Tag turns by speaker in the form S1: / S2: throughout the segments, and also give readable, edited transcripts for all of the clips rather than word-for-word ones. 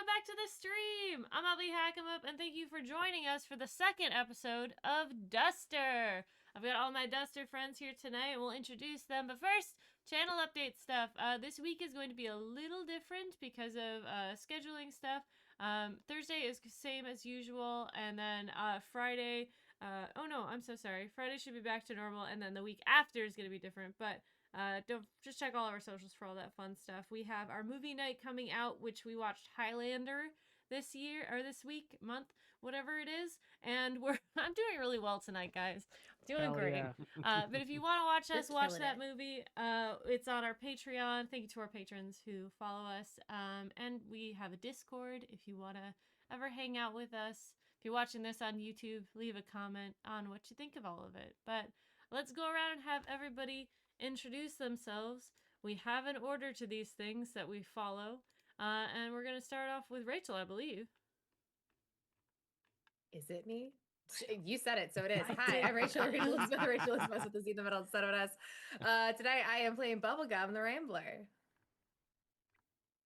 S1: welcome back to the stream. I'm Abby Hackemup, and thank you for joining us for the second episode of Duster. I've got all my Duster friends here tonight, and we'll introduce them. But first, channel update stuff. This week is going to be a little different because of scheduling stuff. Thursday is same as usual, and then Friday. Oh no, I'm so sorry. Friday should be back to normal, and then the week after is going to be different. But don't just check all of our socials for all that fun stuff. We have our movie night coming out, which we watched Highlander this year or this week, month, whatever it is, and I'm doing really well tonight, guys. Doing
S2: Hell
S1: great.
S2: Yeah.
S1: But if you want to watch us
S3: You're
S1: watch
S3: killing
S1: that
S3: it.
S1: movie, it's on our Patreon. Thank you to our patrons who follow us. And we have a Discord if you want to ever hang out with us. If you're watching this on YouTube, leave a comment on what you think of all of it. But let's go around and have everybody introduce themselves. We have an order to these things that we follow. And we're going to start off with Rachel, I believe.
S3: Is it me? You said it, so it is.
S1: I
S3: Hi,
S1: did.
S3: I'm Rachel. Rachel Elizabeth. Rachel Elizabeth with the Z in the middle instead of an S. Today I am playing Bubblegum the Rambler.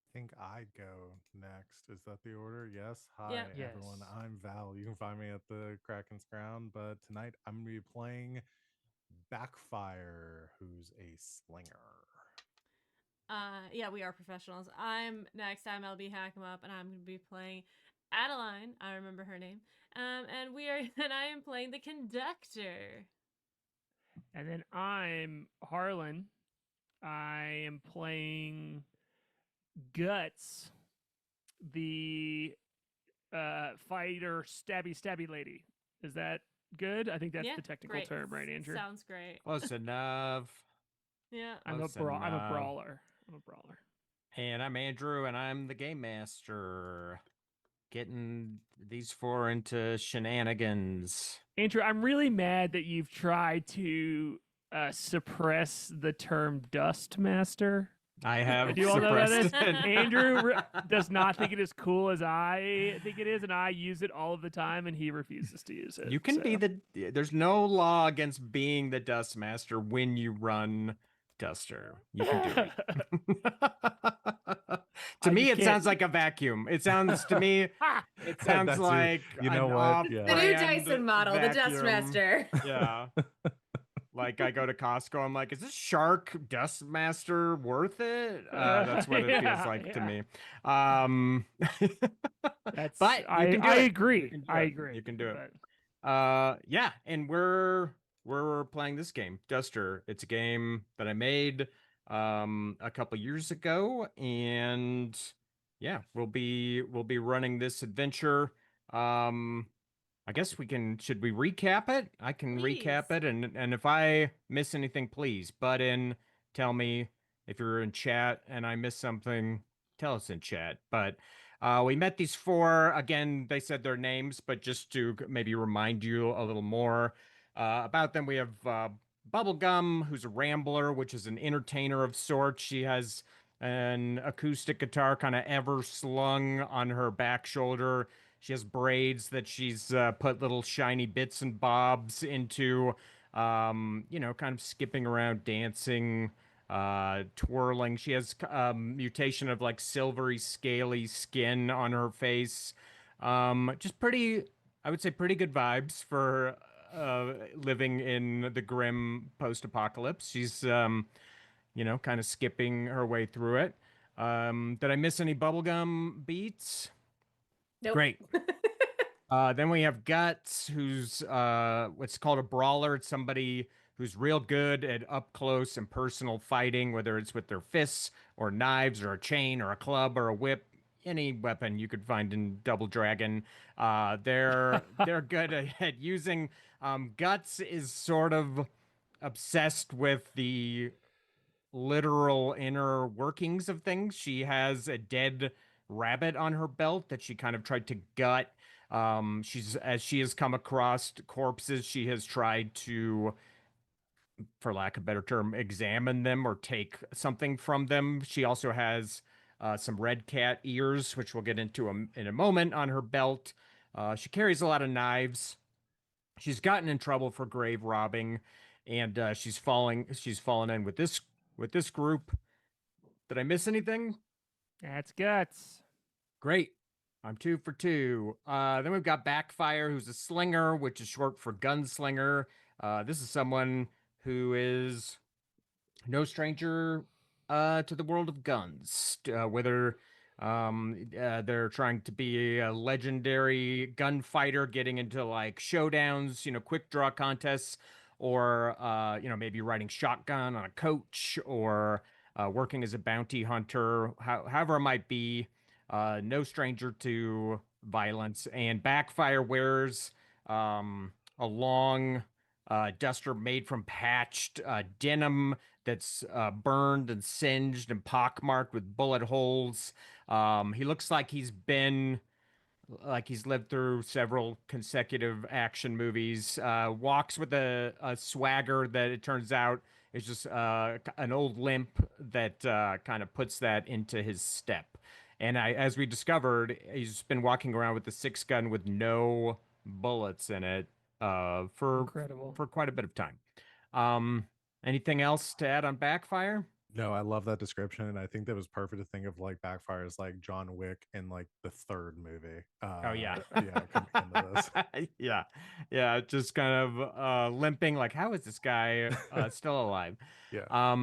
S4: I think I go next. Is that the order? Yes. Hi,
S1: Yeah.
S4: everyone.
S2: Yes.
S4: I'm Val. You can find me at the Kraken's Crown. But tonight I'm going to be playing Backfire, who's a slinger.
S1: Yeah, we are professionals. I'm next. I'm LB Hackemup, and I'm going to be playing Adeline. I remember her name. And I am playing the conductor.
S2: And then I'm Harlan. I am playing Guts, the fighter stabby lady. Is that good? I think that's
S1: Yeah,
S2: the technical
S1: great.
S2: term, right, Andrew?
S1: Sounds great.
S5: Close enough.
S1: Yeah.
S2: I'm a
S5: Close
S2: brawler.
S5: enough.
S2: I'm a brawler.
S5: And I'm Andrew, and I'm the game master. Getting these four into shenanigans.
S2: Andrew, I'm really mad that you've tried to suppress the term Dust Master.
S5: I have
S2: Do you all know about
S5: suppressed
S2: this?
S5: it.
S2: Andrew does not think it is cool as I think it is, and I use it all of the time, and he refuses to use it.
S5: You can be
S2: so.
S5: there's no law against being the dust master when you run Duster. You can do it. To
S2: I
S5: me,
S2: just
S5: it sounds
S2: can't-
S5: like a vacuum. It sounds to me,
S2: Ha!
S5: it sounds
S4: That's it.
S5: like
S4: You know
S5: an
S4: what? Yeah.
S3: The new
S5: off-brand
S3: Dyson model, the Dust
S5: vacuum.
S3: Master.
S5: Yeah. Like I go to Costco, I'm like, is this Shark Dust Master worth it? That's what it feels like to me.
S2: That's
S5: But you
S2: I
S5: can do
S2: I
S5: it.
S2: agree.
S5: You can do
S2: I
S5: it.
S2: agree.
S5: You can do it.
S2: but-
S5: Yeah, and we're playing this game, Duster. It's a game that I made a couple years ago, and yeah, we'll be running this adventure. I guess should we recap it? I can recap
S1: Please.
S5: it, and if I miss anything, please butt in, tell me. If you're in chat and I miss something, tell us in chat. But we met these four. Again, they said their names, but just to maybe remind you a little more about them, we have Bubblegum, who's a rambler, which is an entertainer of sorts. She has an acoustic guitar kind of ever slung on her back shoulder. She has braids that she's put little shiny bits and bobs into, kind of skipping around, dancing, twirling. She has mutation of like silvery, scaly skin on her face. Just I would say pretty good vibes for living in the grim post-apocalypse. She's, kind of skipping her way through it. Did I miss any bubblegum beats?
S3: Nope.
S5: Great. Then we have Guts, who's what's called a brawler. It's somebody who's real good at up close and personal fighting, whether it's with their fists or knives or a chain or a club or a whip, any weapon you could find in Double Dragon. They're good at using. Guts is sort of obsessed with the literal inner workings of things. She has a dead rabbit on her belt that she kind of tried to gut. As she has come across corpses, she has tried to, for lack of a better term, examine them or take something from them. She also has some red cat ears, which we'll get into in a moment, on her belt. She carries a lot of knives. She's gotten in trouble for grave robbing, and she's fallen in with this group. Did I miss anything?
S2: That's Guts.
S5: Great. I'm 2 for 2. Then we've got Backfire, who's a slinger, which is short for gunslinger. This is someone who is no stranger to the world of guns. Whether they're trying to be a legendary gunfighter, getting into like showdowns, quick draw contests, or maybe riding shotgun on a coach, or working as a bounty hunter, however it might be. No stranger to violence. And Backfire wears a long duster made from patched denim that's burned and singed and pockmarked with bullet holes. He looks like he's lived through several consecutive action movies. Walks with a swagger that it turns out is just an old limp that kind of puts that into his step. And as we discovered, he's been walking around with a 6 gun with no bullets in it
S2: Incredible.
S5: for quite a bit of time. Anything else to add on Backfire?
S4: No, I love that description, and I think that was perfect to think of like Backfire as like John Wick in like the third movie.
S5: Oh yeah,
S4: yeah, coming into this.
S5: yeah, just kind of limping. Like, how is this guy still alive?
S4: Yeah.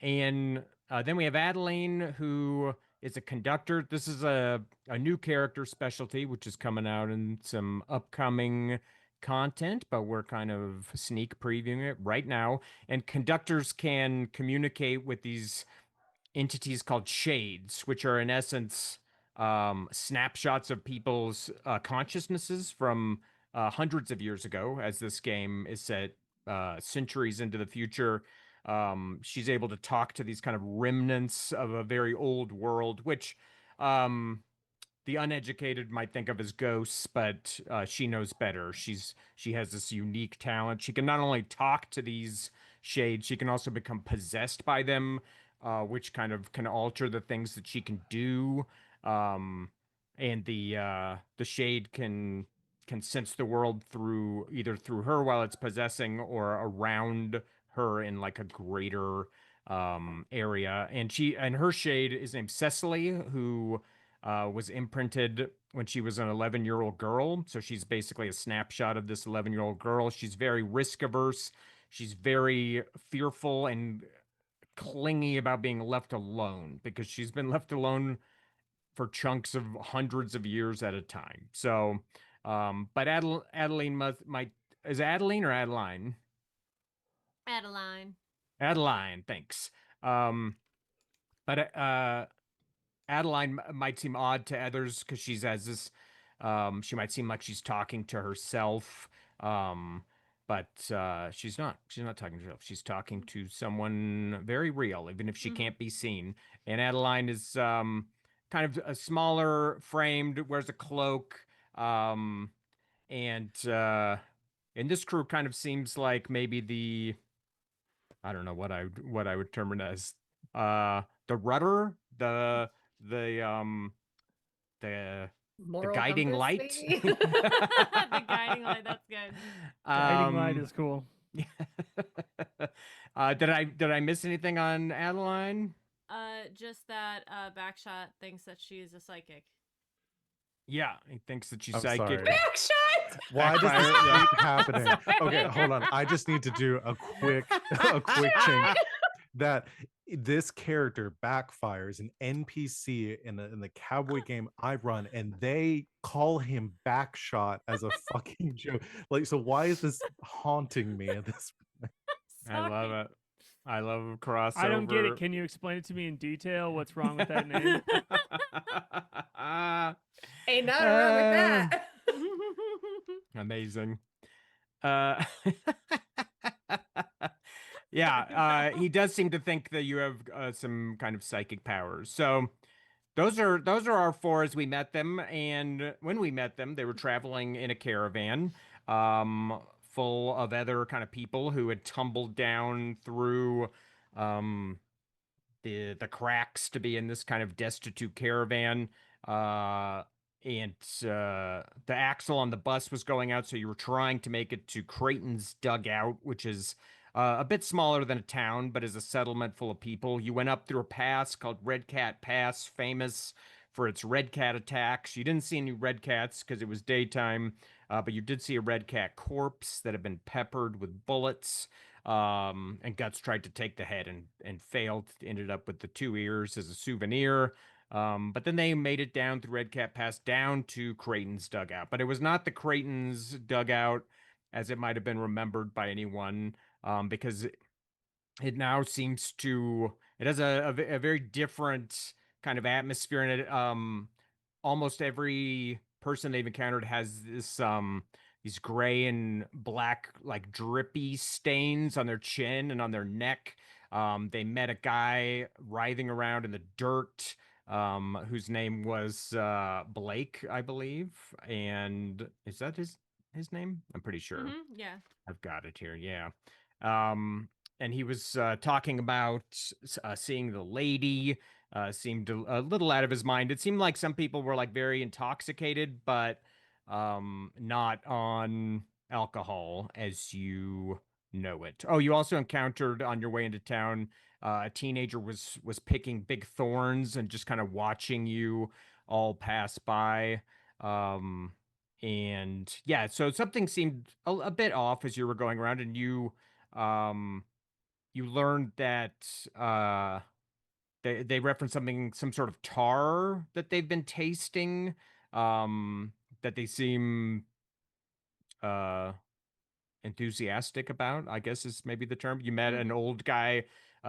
S5: And then we have Adeline, who is a conductor. This is a new character specialty, which is coming out in some upcoming content, but we're kind of sneak previewing it right now. And conductors can communicate with these entities called shades, which are in essence snapshots of people's consciousnesses from hundreds of years ago, as this game is set centuries into the future. She's able to talk to these kind of remnants of a very old world, which the uneducated might think of as ghosts, but she knows better. She has this unique talent. She can not only talk to these shades, she can also become possessed by them, which kind of can alter the things that she can do. And the shade can sense the world either through her while it's possessing or around her in like a greater area. And her shade is named Cecily, who was imprinted when she was an 11-year-old girl. So she's basically a snapshot of this 11-year-old girl. She's very risk averse. She's very fearful and clingy about being left alone because she's been left alone for chunks of hundreds of years at a time. So, but Adeline might is it Adeline or Adeline?
S1: Adeline.
S5: Adeline, thanks. But Adeline might seem odd to others because she's as this. She might seem like she's talking to herself, but she's not. She's not talking to herself. She's talking to someone very real, even if she can't be seen. And Adeline is kind of a smaller framed, wears a cloak, and this crew kind of seems like maybe I don't know what I would term it as the rudder, the
S3: Moral
S5: guiding
S3: compass,
S5: light.
S3: maybe?
S1: The guiding light. That's good.
S2: Guiding light is cool.
S5: Did I miss anything on Adeline?
S1: Just that Backshot thinks that she's a psychic.
S5: Yeah, he thinks that she's
S4: I'm
S5: psychic.
S4: sorry.
S3: Backshot!
S4: Why does
S5: Backfire,
S4: this
S5: yeah.
S4: keep happening?
S1: Sorry.
S4: Okay, hold on. I just need to do a quick change. That this character Backfires an NPC in the cowboy game I run, and they call him Backshot as a fucking joke. Like, so why is this haunting me at this point?
S5: I love it. I love crossover.
S2: I don't get it. Can you explain it to me in detail? What's wrong with that name?
S3: Ain't nothing wrong with that.
S5: Amazing. Yeah, he does seem to think that you have some kind of psychic powers. So those are our four as we met them, and when we met them, they were traveling in a caravan, full of other kind of people who had tumbled down through the cracks to be in this kind of destitute caravan. And the axle on the bus was going out, so you were trying to make it to Creighton's dugout, which is a bit smaller than a town, but is a settlement full of people. You went up through a pass called Red Cat Pass, famous for its red cat attacks. You didn't see any red cats because it was daytime, but you did see a red cat corpse that had been peppered with bullets. And Guts tried to take the head and failed. Ended up with the 2 ears as a souvenir. But then they made it down through Red Cat Pass down to Creighton's dugout. But it was not the Creighton's dugout as it might have been remembered by anyone, because it now seems to it has a very different kind of atmosphere in it. Almost every person they've encountered has this these gray and black like drippy stains on their chin and on their neck. They met a guy writhing around in the dirt, whose name was Blake, I believe. And is that his name? I'm pretty sure.
S1: Yeah.
S5: I've got it here. Yeah. Um, and he was talking about seeing the lady. Seemed a little out of his mind. It seemed like some people were like very intoxicated, but not on alcohol as you know it. Oh, you also encountered on your way into town a teenager was picking big thorns and just kind of watching you all pass by. Um, and yeah, so something seemed a bit off as you were going around, and um you learned that they referenced some sort of tar that they've been tasting, that they seem uh enthusiastic about, I guess is maybe the term. You met an old guy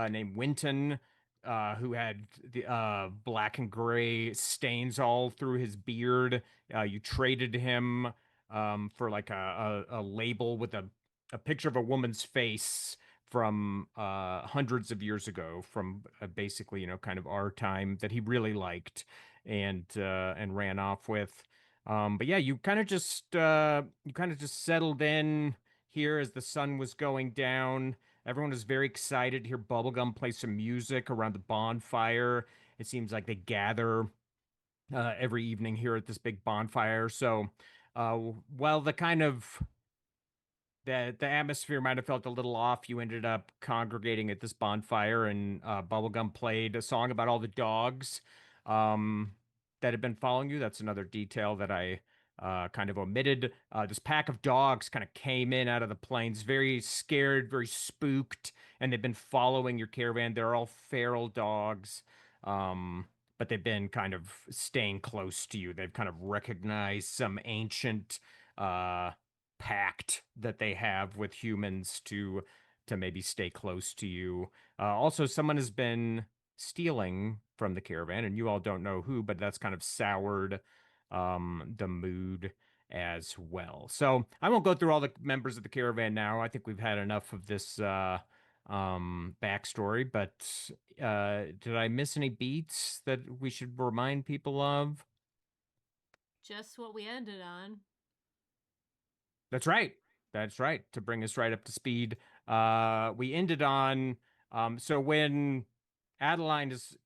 S5: named Winton, who had the black and gray stains all through his beard. You traded him for like a label with a picture of a woman's face from hundreds of years ago, from basically, kind of our time, that he really liked and ran off with. But yeah, you kind of just settled in here as the sun was going down. Everyone was very excited to hear Bubblegum play some music around the bonfire. It seems like they gather every evening here at this big bonfire. So, while the atmosphere might have felt a little off, you ended up congregating at this bonfire, and Bubblegum played a song about all the dogs um, that had been following you. That's another detail that I kind of omitted. This pack of dogs kind of came in out of the plains, very scared, very spooked, and they've been following your caravan. They're all feral dogs. But they've been kind of staying close to you. They've kind of recognized some ancient uh, pact that they have with humans to maybe stay close to you. Also, someone has been stealing from the caravan, and you all don't know who, but that's kind of soured the mood as well. So I won't go through all the members of the caravan now. I think we've had enough of this backstory, but did I miss any beats that we should remind people of?
S1: Just what we ended on.
S5: That's right. That's right. To bring us right up to speed, we ended on so when Adeline is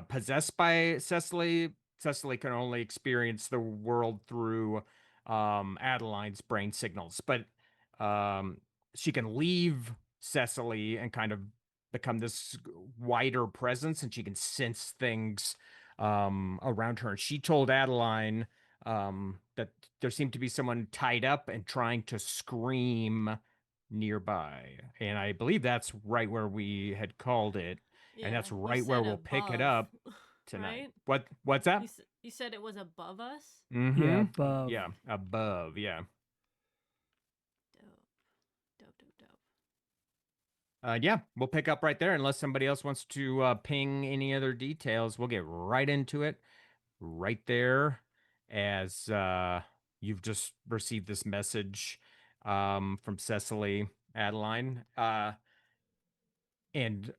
S5: possessed by Cecily, Cecily can only experience the world through Adeline's brain signals, but um, she can leave Cecily and kind of become this wider presence, and she can sense things around her. And she told Adeline that there seemed to be someone tied up and trying to scream nearby. And I believe that's right where we had called it.
S1: Yeah,
S5: And that's
S1: you
S5: right where
S1: said
S5: we'll pick it
S1: above,
S5: up tonight.
S1: right?
S5: What's that?
S1: You said it was above us?
S2: Yeah,
S5: Mm-hmm.
S2: above.
S5: Yeah, above, yeah.
S1: Dope.
S5: Yeah, we'll pick up right there unless somebody else wants to ping any other details. We'll get right into it right there as you've just received this message from Cecily Adeline. And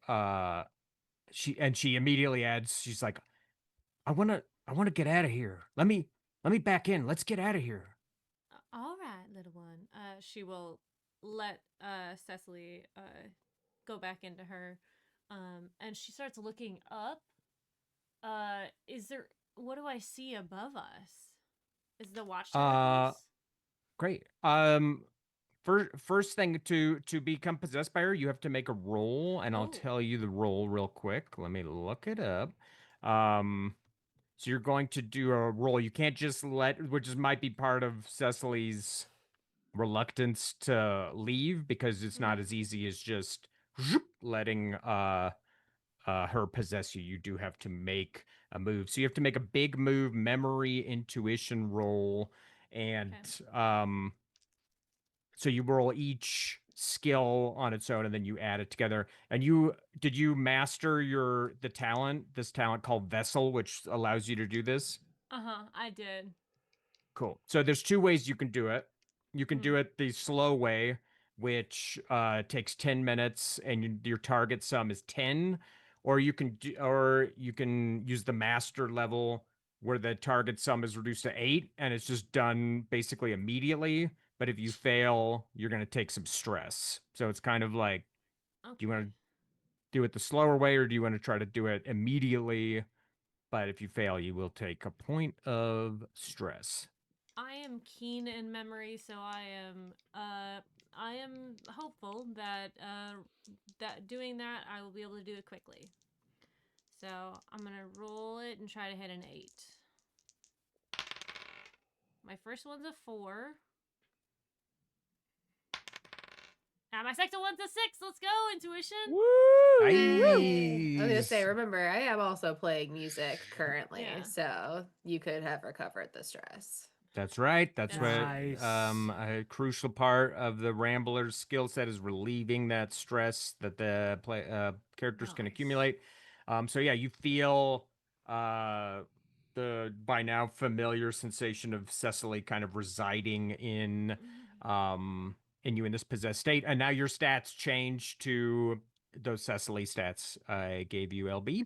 S5: she immediately adds, she's like, I wanna get out of here. Let me back in. Let's get out of here.
S1: All right, little one. She will let Cecily go back into her, and she starts looking up. Is there? What do I see above us? Is the watchtower
S5: Uh
S1: close?
S5: Great. First thing to become possessed by her, you have to make a roll, and I'll
S1: Oh.
S5: tell you the roll real quick. Let me look it up. Um So you're going to do a roll. You can't just which might be part of Cecily's reluctance to leave because it's not as easy as just letting her possess you. You do have to make a move. So you have to make a big move, memory, intuition roll, and so you roll each skill on its own and then you add it together. And did you master this talent called Vessel, which allows you to do this?
S1: I did.
S5: Cool. So there's two ways you can do it. You can do it the slow way, which takes 10 minutes and your target sum is 10, or you can use the master level where the target sum is reduced to 8 and it's just done basically immediately, but if you fail, you're going to take some stress. So it's kind of like, do you want to do it the slower way or do you want to try to do it immediately? But if you fail, you will take a point of stress.
S1: I am keen in memory, so I am hopeful that that doing that I will be able to do it quickly. So I'm gonna roll it and try to hit an 8. My first one's a 4. And my second one's a 6. Let's go, intuition.
S2: Woo!
S3: Hey. I was gonna say,
S5: Nice.
S3: remember, I am also playing music currently,
S1: Yeah.
S3: so you could have recovered the stress.
S5: That's right. That's
S1: That's
S5: what
S2: Nice.
S5: a crucial part of the Rambler's skill set is relieving that stress that the characters can
S1: Nice.
S5: accumulate. So yeah, you feel the by now familiar sensation of Cecily kind of residing in you in this possessed state, and now your stats change to those Cecily stats I gave you, LB.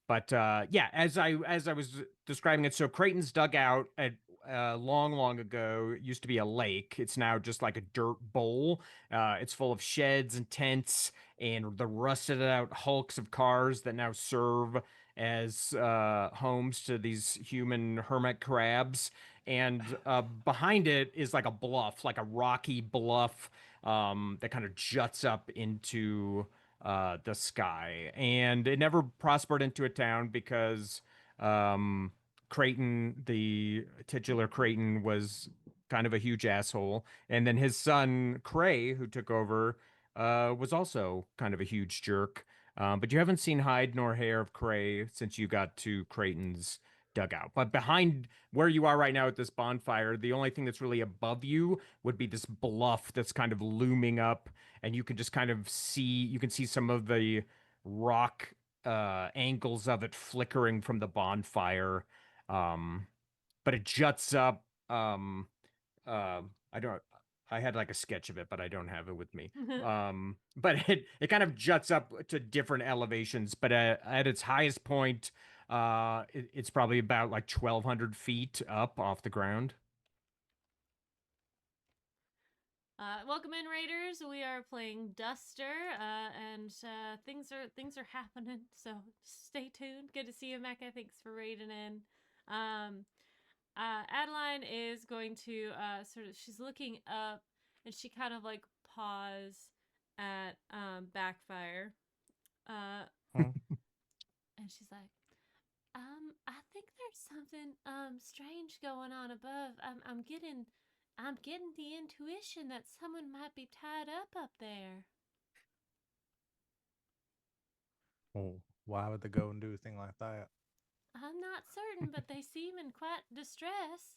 S5: But yeah, as I was describing it, so Creighton's dugout at long ago used to be a lake. It's now just like a dirt bowl. It's full of sheds and tents and the rusted out hulks of cars that now serve as homes to these human hermit crabs. And behind it is like a bluff, like a rocky bluff that kind of juts up into the sky. And it never prospered into a town because Creighton, the titular Creighton, was kind of a huge asshole. And then his son, Cray, who took over, was also kind of a huge jerk. But you haven't seen hide nor hair of Cray since you got to Creighton's dugout. But behind where you are right now at this bonfire, the only thing that's really above you would be this bluff that's kind of looming up, and you can just kind of see some of the rock angles of it flickering from the bonfire. But it juts up. I don't. I had like a sketch of it, but I don't have it with me. But it kind of juts up to different elevations. But at its highest point, it's probably about like 1,200 feet up off the ground.
S1: Welcome in, Raiders. We are playing Duster, and things are happening. So stay tuned. Good to see you, Mecca. Thanks for raiding in. Adeline is going to she's looking up, and she kind of like paws at Backfire, and she's like, I think there's something strange going on above. I'm getting the intuition that someone might be tied up there.
S4: Oh, why would they go and do a thing like that?
S1: I'm not certain, but they seem in quite distress.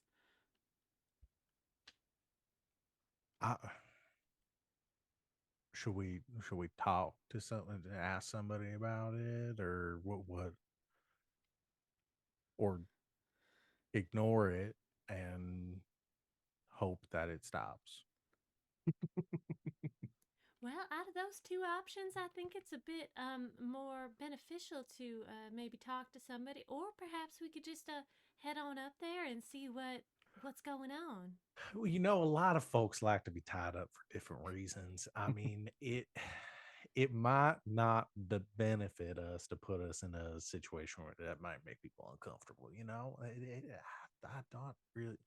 S4: I, should we talk to someone, ask somebody about it, or what, or ignore it and hope that it stops?
S1: Well, out of those two options, I think it's a bit more beneficial to maybe talk to somebody, or perhaps we could just head on up there and see what's going on.
S4: Well, a lot of folks like to be tied up for different reasons. I mean, it might not benefit us to put us in a situation where that might make people uncomfortable. I'm not really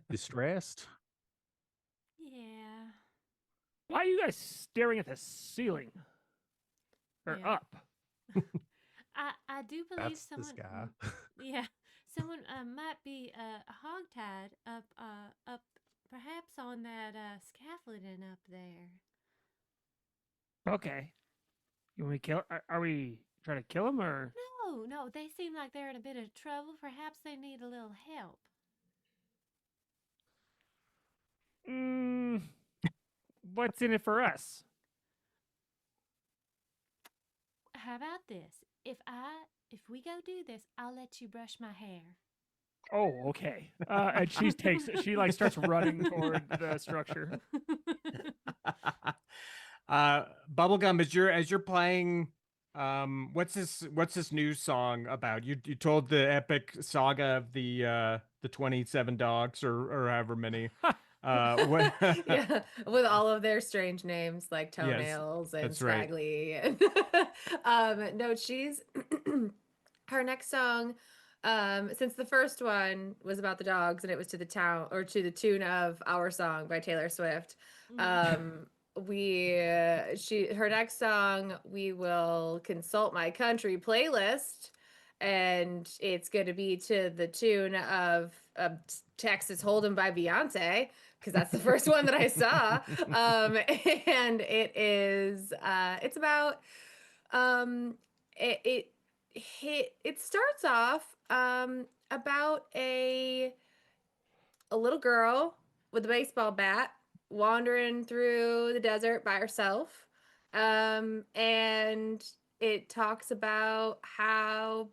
S4: distressed.
S1: Yeah.
S2: Why are you guys staring at the ceiling? Or
S1: Yeah.
S2: up?
S1: I I do believe
S4: That's this
S1: someone.
S4: guy.
S1: Yeah, someone might be hogtied up perhaps on that scaffolding up there.
S2: Okay. You want me to kill? Are we trying to kill him or?
S1: No, no, they seem like they're in a bit of trouble. Perhaps they need a little help.
S2: Mm, what's in it for us?
S1: How about this? If we go do this, I'll let you brush my hair.
S2: Oh, okay. And she like starts running toward the structure.
S5: Bubblegum, as you're playing, what's this new song about? You told the epic saga of the 27 dogs or however many. What?
S3: Yeah, with all of their strange names like
S5: Yes,
S3: toenails and
S5: that's right.
S3: scraggly. And no, she's her next song. Since the first one was about the dogs and it was to the town or to the tune of Our Song by Taylor Swift. Um, her next song, we will consult my country playlist, and it's going to be to the tune of Texas Hold'em by Beyonce, because that's the first one that I saw. And it's about um it it starts off about a little girl with a baseball bat wandering through the desert by herself. And it talks about how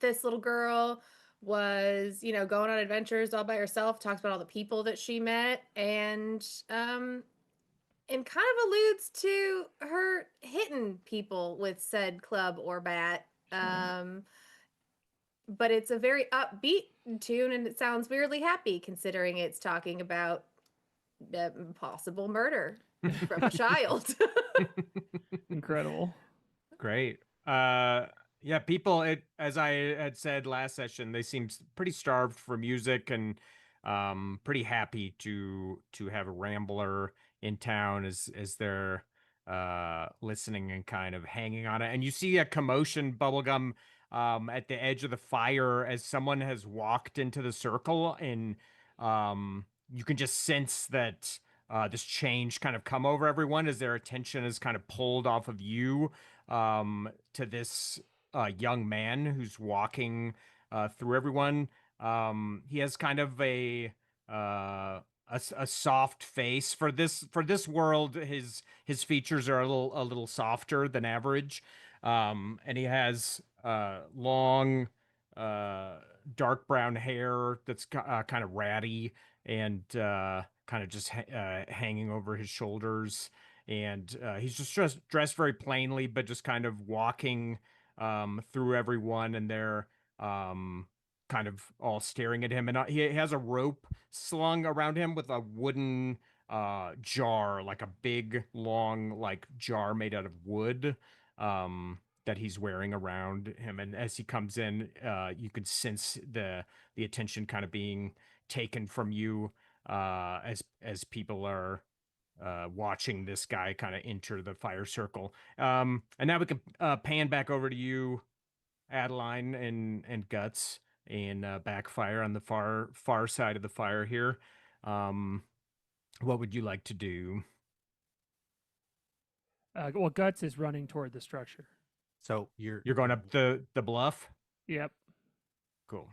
S3: this little girl was, going on adventures all by herself, talks about all the people that she met, and kind of alludes to her hitting people with said club or bat. But it's a very upbeat tune and it sounds weirdly happy considering it's talking about possible murder from a child.
S2: Incredible.
S5: Great. Yeah, people, as I had said last session, they seem pretty starved for music and pretty happy to have a rambler in town as they're listening and kind of hanging on it. And you see a commotion, Bubblegum, at the edge of the fire as someone has walked into the circle, and you can just sense that this change kind of come over everyone as their attention is kind of pulled off of you to this young man who's walking through everyone. He has kind of a soft face for this world. His features are a little softer than average, and he has long dark brown hair that's kind of ratty and kind of just hanging over his shoulders, and he's just dressed very plainly, but just kind of walking through everyone, and they're kind of all staring at him. And he has a rope slung around him with a wooden jar, like a big, long, like jar made out of wood. That he's wearing around him, and as he comes in, you could sense the attention kind of being taken from you as people are watching this guy kind of enter the fire circle. And now we can pan back over to you, Adeline and Guts, and backfire on the far side of the fire here. What would you like to do?
S2: Well, Guts is running toward the structure.
S4: So
S5: You're going up the bluff?
S2: Yep.
S5: Cool.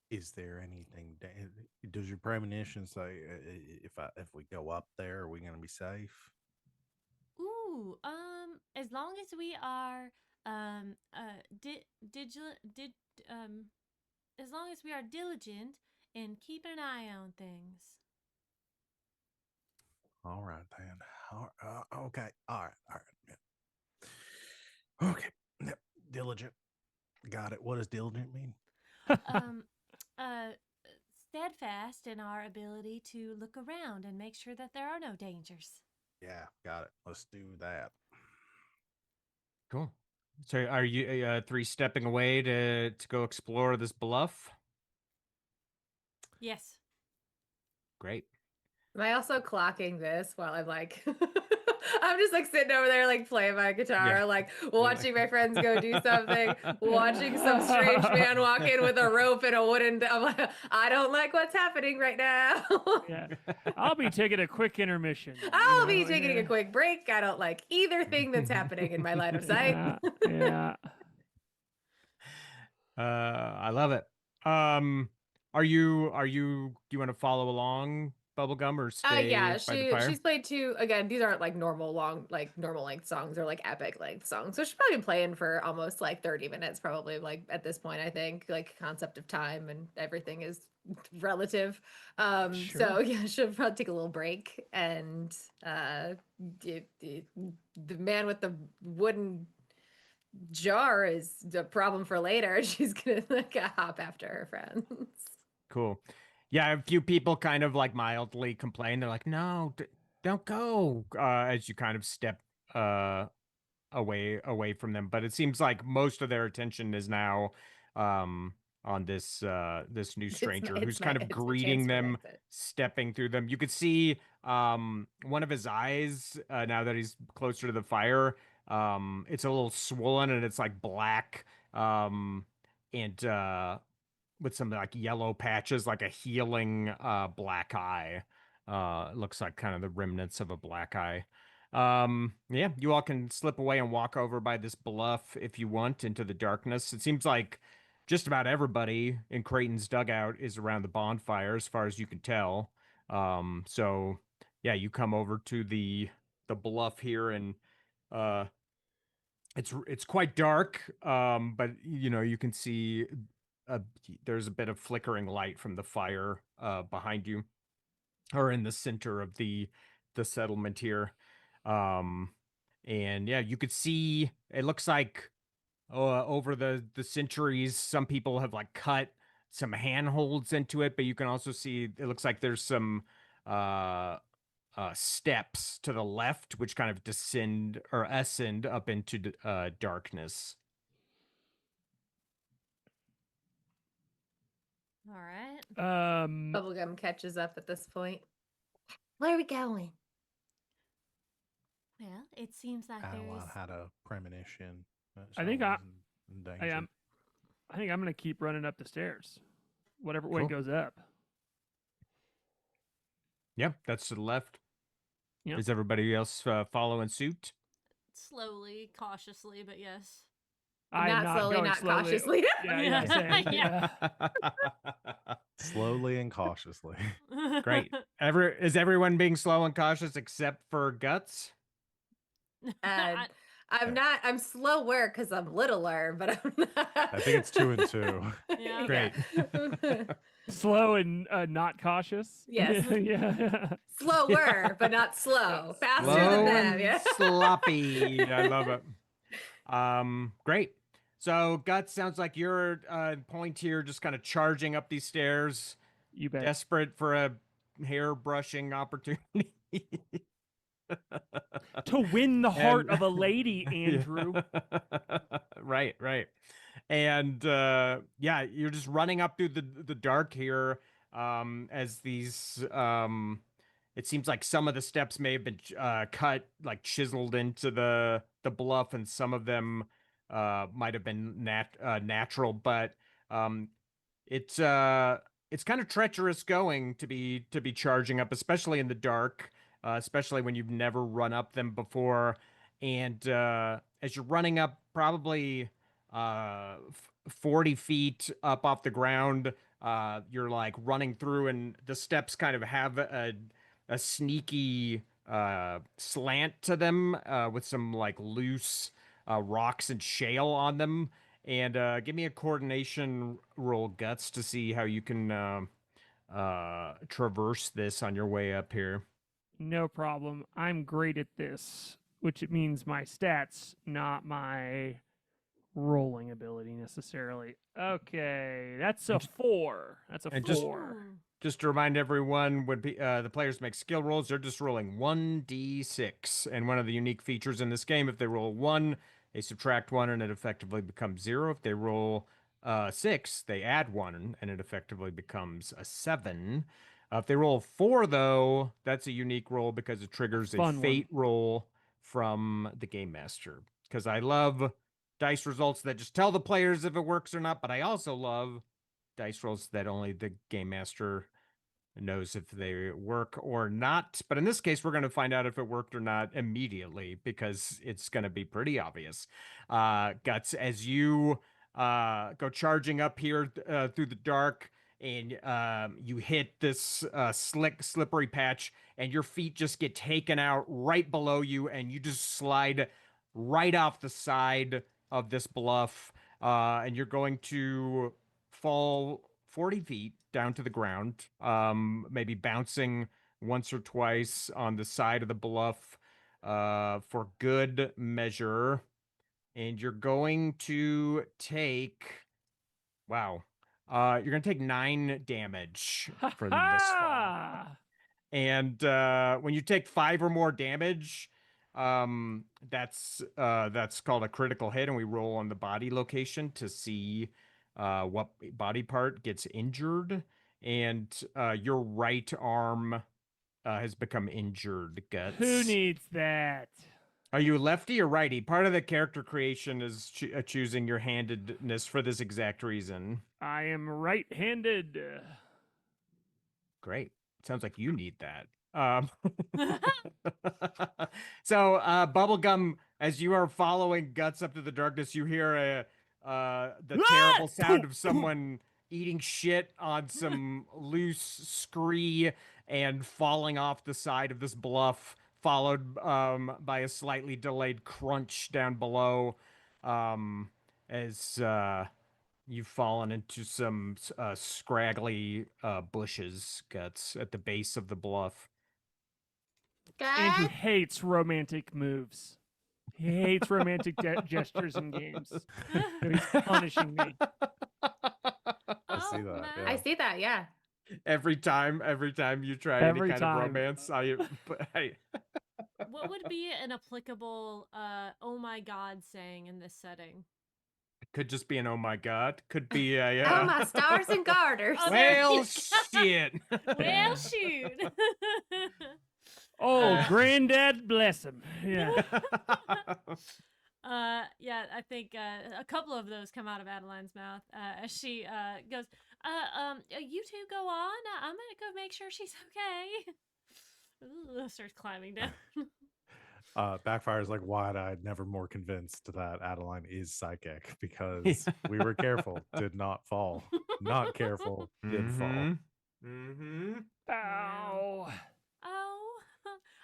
S4: is there anything? Does your premonition say if we go up there, are we going to be safe?
S1: Ooh, as long as we are as long as we are diligent and keep an eye on things.
S4: All right then. Okay. All right. Yeah. Okay. Yep. Diligent. Got it. What does diligent mean?
S1: Um, uh, steadfast in our ability to look around and make sure that there are no dangers.
S4: Yeah. Got it. Let's do that.
S5: Cool. So are you three stepping away to go explore this bluff?
S1: Yes.
S5: Great.
S3: Am I also clocking this while I'm like I'm just like sitting over there, like playing my guitar,
S5: Yeah.
S3: like watching my friends go do something, watching some strange man walk in with a rope and a wooden. I'm like, I don't like what's happening right now.
S2: Yeah. I'll be taking a quick intermission.
S3: I'll be taking a quick break. I don't like either thing that's happening in my line of sight.
S2: Yeah.
S5: I love it. Do you want to follow along, Bubblegum, or stay
S3: Yeah,
S5: by the fire?
S3: she's played two. Again, these aren't like normal length songs or like epic length songs. So she's probably been playing for almost like 30 minutes, probably like at this point, I think. Like concept of time and everything is relative. So
S2: Sure.
S3: yeah, she'll probably take a little break and the man with the wooden jar is the problem for later. She's gonna like hop after her friends.
S5: Cool. Yeah, a few people kind of like mildly complain. They're like, "No, don't go," as you kind of step away from them. But it seems like most of their attention is now on this new stranger who's kind of
S3: It's my
S5: greeting
S3: chance for an
S5: them,
S3: exit.
S5: stepping through them. You could see one of his eyes now that he's closer to the fire. It's a little swollen and it's like black. And with some like yellow patches, like a healing black eye. It looks like kind of the remnants of a black eye. Yeah, you all can slip away and walk over by this bluff if you want into the darkness. It seems like just about everybody in Creighton's dugout is around the bonfire, as far as you can tell. So yeah, you come over to the bluff here, and uh, it's quite dark. But you know you can see uh, there's a bit of flickering light from the fire behind you, or in the center of the settlement here. Um, and yeah, you could see it looks like over the centuries, some people have like cut some handholds into it, but you can also see it looks like there's some uh steps to the left, which kind of descend or ascend up into darkness.
S1: All right.
S3: Bubblegum catches up at this point. Where are we going?
S1: Well, it seems like
S4: Adeline
S1: there's.
S4: had a premonition. That
S2: I think
S4: someone was in danger.
S2: I think I'm gonna keep running up the stairs, whatever way
S5: Cool.
S2: goes up.
S5: Yep, that's to the left.
S2: Yep.
S5: Is everybody else following suit?
S1: Slowly, cautiously, but yes.
S2: I am
S3: Not slowly,
S2: going
S3: not
S2: slowly.
S3: cautiously.
S2: Yeah,
S1: Yeah.
S2: same.
S1: Yeah.
S4: Slowly and cautiously.
S5: Great. Is everyone being slow and cautious except for Guts?
S3: And
S1: I-
S3: I'm not. I'm slower because I'm littler, but I'm not.
S4: I think it's 2 and 2.
S1: Yeah.
S5: Great.
S2: Slow and not cautious.
S3: Yes.
S2: Yeah.
S3: Slower, but not slow. Faster
S5: Slow
S3: than them.
S5: and
S3: Yeah.
S5: sloppy. I love it. Great. So Guts, sounds like you're point here, just kind of charging up these stairs,
S2: You bet.
S5: desperate for a hair brushing opportunity.
S2: To win the heart
S5: And-
S2: of a lady, Andrew.
S5: Right. And yeah, you're just running up through the dark here, as these it seems like some of the steps may have been cut, like chiseled into the bluff, and some of them might have been natural, but it's kind of treacherous going to be charging up, especially in the dark, especially when you've never run up them before. And as you're running up, probably 40 feet up off the ground, you're like running through, and the steps kind of have a sneaky slant to them, with some like loose rocks and shale on them. And give me a coordination roll, Guts, to see how you can traverse this on your way up here.
S2: No problem. I'm great at this, which it means my stats, not my rolling ability necessarily. Okay, that's a 4. That's a
S5: And
S2: 4.
S5: just- Just to remind everyone, when the players make skill rolls, they're just rolling 1d6. And one of the unique features in this game, if they roll 1, they subtract 1 and it effectively becomes 0. If they roll 6, they add 1 and it effectively becomes a 7. If they roll 4, though, that's a unique roll because it triggers a
S2: Fun one.
S5: fate roll. from the game master, because I love dice results that just tell the players if it works or not, but I also love dice rolls that only the game master knows if they work or not. But in this case, we're going to find out if it worked or not immediately, because it's going to be pretty obvious. Guts, as you go charging up here through the dark, and you hit this slick, slippery patch, and your feet just get taken out right below you, and you just slide right off the side of this bluff, and you're going to fall 40 feet down to the ground, maybe bouncing once or twice on the side of the bluff for good measure. And you're going to take, wow, you're going to take 9 damage from this fall.
S2: Ha!
S5: And when you take 5 or more damage, that's called a critical hit, and we roll on the body location to see what body part gets injured. And your right arm has become injured, Guts.
S2: Who needs that?
S5: Are you lefty or righty? Part of the character creation is choosing your handedness for this exact reason.
S2: I am right-handed.
S5: Great. Sounds like you need that. So, Bubblegum, as you are following Guts up to the darkness, you hear the terrible sound of someone eating shit on some loose scree and falling off the side of this bluff, followed by a slightly delayed crunch down below, as you've fallen into some scraggly bushes, Guts, at the base of the bluff.
S2: Andrew hates romantic moves. He hates romantic gestures in games. So he's punishing me.
S4: I see that.
S1: no.
S4: Yeah.
S3: I see that. Yeah.
S5: Every time you try
S2: Every
S5: any kind
S2: time.
S5: of romance, I
S1: What would be an applicable oh my god saying in this setting?
S5: could just be an oh my god, could be a
S3: Oh, my stars and garters.
S1: Oh, there you
S5: well
S1: go.
S5: shit.
S1: Well, shoot.
S2: Oh, granddad bless him. Yeah.
S1: Yeah, I think a couple of those come out of Adeline's mouth as she goes, you two go on. I'm gonna go make sure she's okay. Ooh, starts climbing down.
S4: Backfire's like wide-eyed, never more convinced that Adeline is psychic, because we were careful, did not fall. Not careful, did fall.
S5: Mm-hmm.
S2: Ow.
S1: Oh,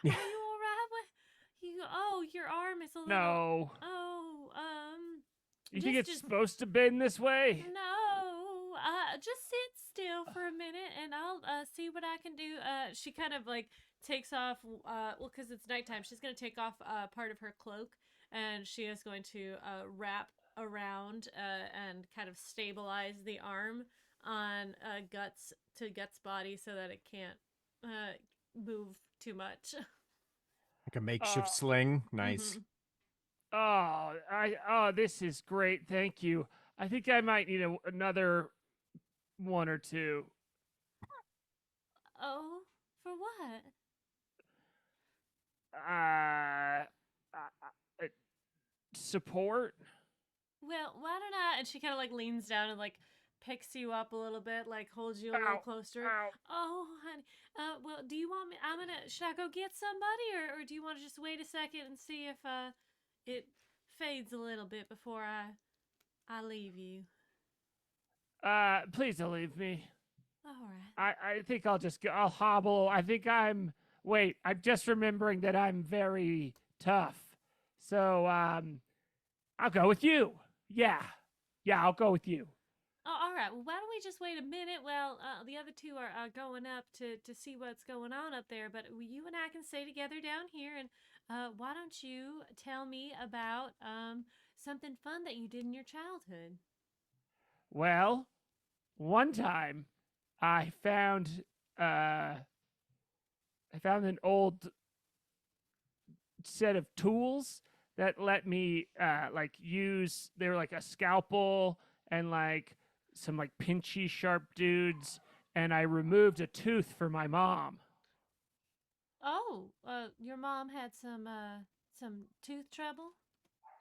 S5: Yeah.
S1: are you all right? What? You? Oh, your arm is a little.
S2: No.
S1: Oh,
S2: You think it's
S1: just-
S2: supposed to bend this way?
S1: no. Just sit still for a minute, and I'll see what I can do. She kind of like takes off. Well, because it's nighttime, she's gonna take off part of her cloak, and she is going to wrap around and kind of stabilize the arm on Guts body so that it can't move too much.
S5: Like a makeshift sling. Nice.
S2: Oh, this is great. Thank you. I think I might need another one or two.
S1: Oh, for what?
S2: Support?
S1: Well, why don't I? And she kind of like leans down and like picks you up a little bit, like holds you a little
S2: Ow,
S1: closer.
S2: ow.
S1: Oh, honey. Well, do you want me? Should I go get somebody, or do you want to just wait a second and see if it fades a little bit before I leave you?
S2: Please don't leave me.
S1: All right.
S2: I think I'll just go. I'll hobble. Wait, I'm just remembering that I'm very tough. So, I'll go with you. Yeah, I'll go with you.
S1: Oh, all right. Well, why don't we just wait a minute? Well, the other two are going up to see what's going on up there, but you and I can stay together down here. And why don't you tell me about something fun that you did in your childhood?
S2: Well, one time I found an old set of tools that let me use. They were like a scalpel and like some like pinchy sharp dudes, and I removed a tooth for my mom.
S1: Oh, your mom had some some tooth trouble?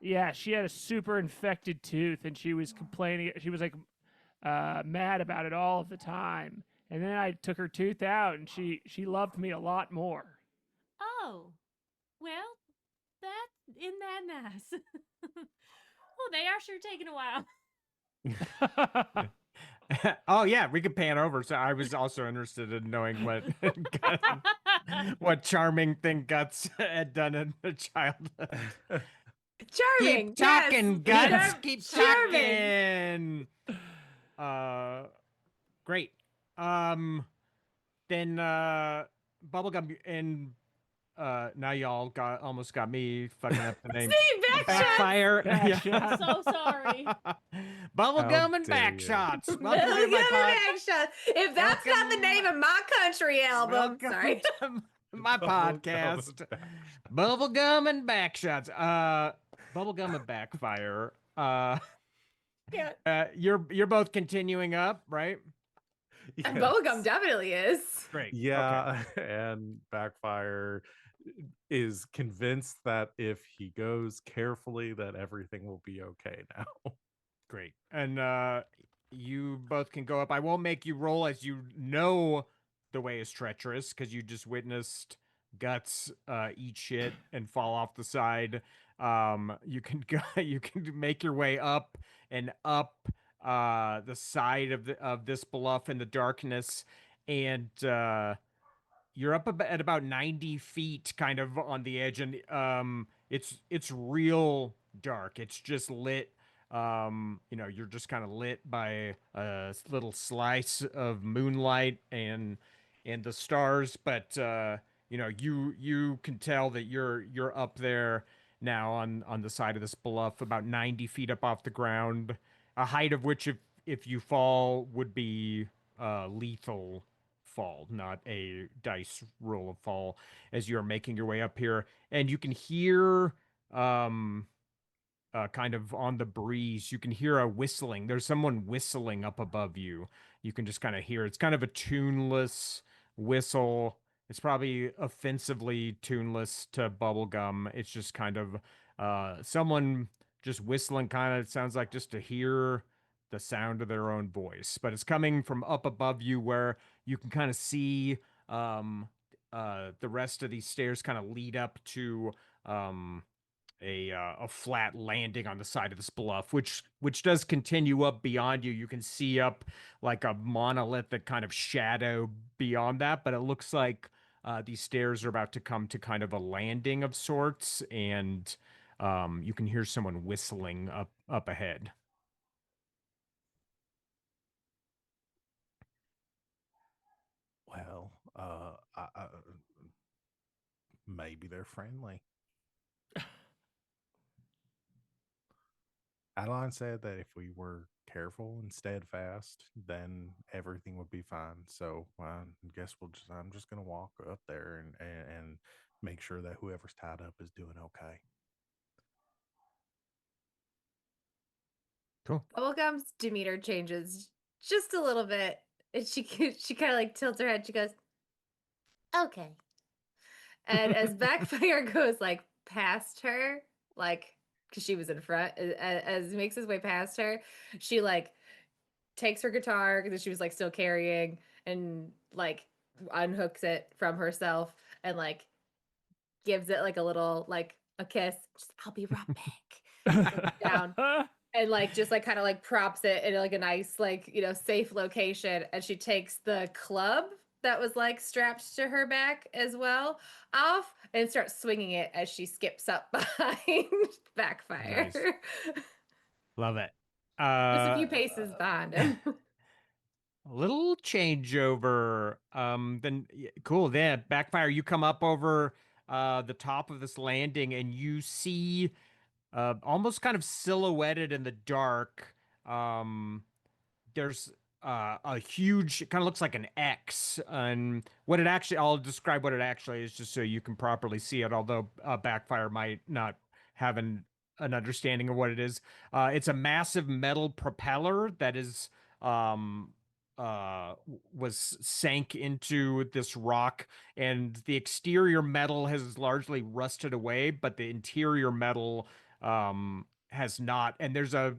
S2: Yeah, she had a super infected tooth, and she was complaining. She was like mad about it all of the time. And then I took her tooth out, and she loved me a lot more.
S1: Oh, well, that isn't that nice. Well, they are sure taking a while.
S5: Oh yeah, we could pan over. So I was also interested in knowing what what charming thing Guts had done in her childhood.
S3: Charming.
S5: Keep talking,
S3: yes.
S5: Guts.
S3: Char-
S5: Keep
S3: charming.
S5: talking. Great. Then Bubblegum and now y'all almost got me fucking up the name.
S3: See,
S5: Backfire.
S2: Backshot.
S5: Yeah.
S1: I'm so sorry.
S5: Bubblegum and
S4: dare you.
S5: Backshots.
S3: Welcome
S5: Welcome to my pod.
S3: Action. If that's not the
S5: Welcome-
S3: name of my country album,
S5: Welcome
S3: sorry.
S5: to my
S4: Bubblegum
S5: podcast.
S4: and
S5: Bubblegum and Backshots. Bubblegum and Backfire.
S3: Yeah.
S5: You're both continuing up, right?
S4: Yes.
S3: Bubblegum definitely is.
S5: Great.
S4: Yeah, and Backfire is convinced that if he goes carefully, that everything will be okay now.
S5: Great. And you both can go up. I won't make you roll, as you know the way is treacherous, because you just witnessed Guts eat shit and fall off the side. You can go, you can make your way up and up the side of this bluff in the darkness, and you're up at about 90 feet, kind of on the edge, and it's real dark. It's just lit. You're just kind of lit by a little slice of moonlight and the stars, but you can tell that you're up there now on the side of this bluff, about 90 feet up off the ground, a height of which if you fall would be lethal fall, not a dice roll of fall, as you're making your way up here. And you can hear kind of on the breeze, you can hear a whistling. There's someone whistling up above you. You can just kind of hear. It's kind of a tuneless whistle. It's probably offensively tuneless to Bubblegum. It's just kind of someone just whistling, kind of sounds like just to hear the sound of their own voice. But it's coming from up above you, where you can kind of see the rest of these stairs kind of lead up to a flat landing on the side of this bluff, which does continue up beyond you. You can see up like a monolithic kind of shadow beyond that, but it looks like these stairs are about to come to kind of a landing of sorts, and you can hear someone whistling up ahead.
S4: Well, maybe they're friendly. Adeline said that if we were careful and steadfast, then everything would be fine. So I guess I'm just gonna walk up there and make sure that whoever's tied up is doing okay.
S5: Cool.
S3: Bubblegum's demeanor changes just a little bit. And she kind of like tilts her head. She goes, okay. And as Backfire goes like past her, like, because she was in front, as he makes his way past her, she like takes her guitar that she was like still carrying and like unhooks it from herself and like gives it like a little like a kiss. Just, I'll be right back. Down. And like just like kind of like props it in like a nice like safe location, and she takes the club that was like strapped to her back as well off and starts swinging it as she skips up behind Backfire.
S5: Nice. Love it.
S3: Just a few paces behind him.
S5: Little changeover. Cool. Then Backfire, you come up over the top of this landing, and you see almost kind of silhouetted in the dark. There's a huge, it kind of looks like an X, and what it actually, I'll describe what it actually is just so you can properly see it, although Backfire might not have an understanding of what it is. It's a massive metal propeller that is sank into this rock, and the exterior metal has largely rusted away, but the interior metal has not. And there's a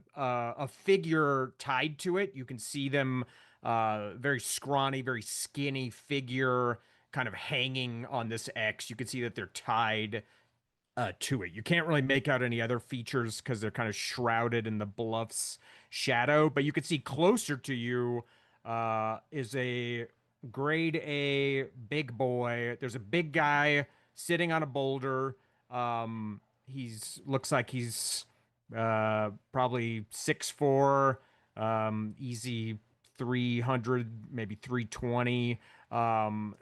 S5: figure tied to it. You can see them, very scrawny, very skinny figure, kind of hanging on this X. You can see that they're tied to it. You can't really make out any other features because they're kind of shrouded in the bluff's shadow, but you can see closer to you is a grade A big boy. There's a big guy sitting on a boulder. He's looks like he's probably 6'4", easy 300, maybe 320,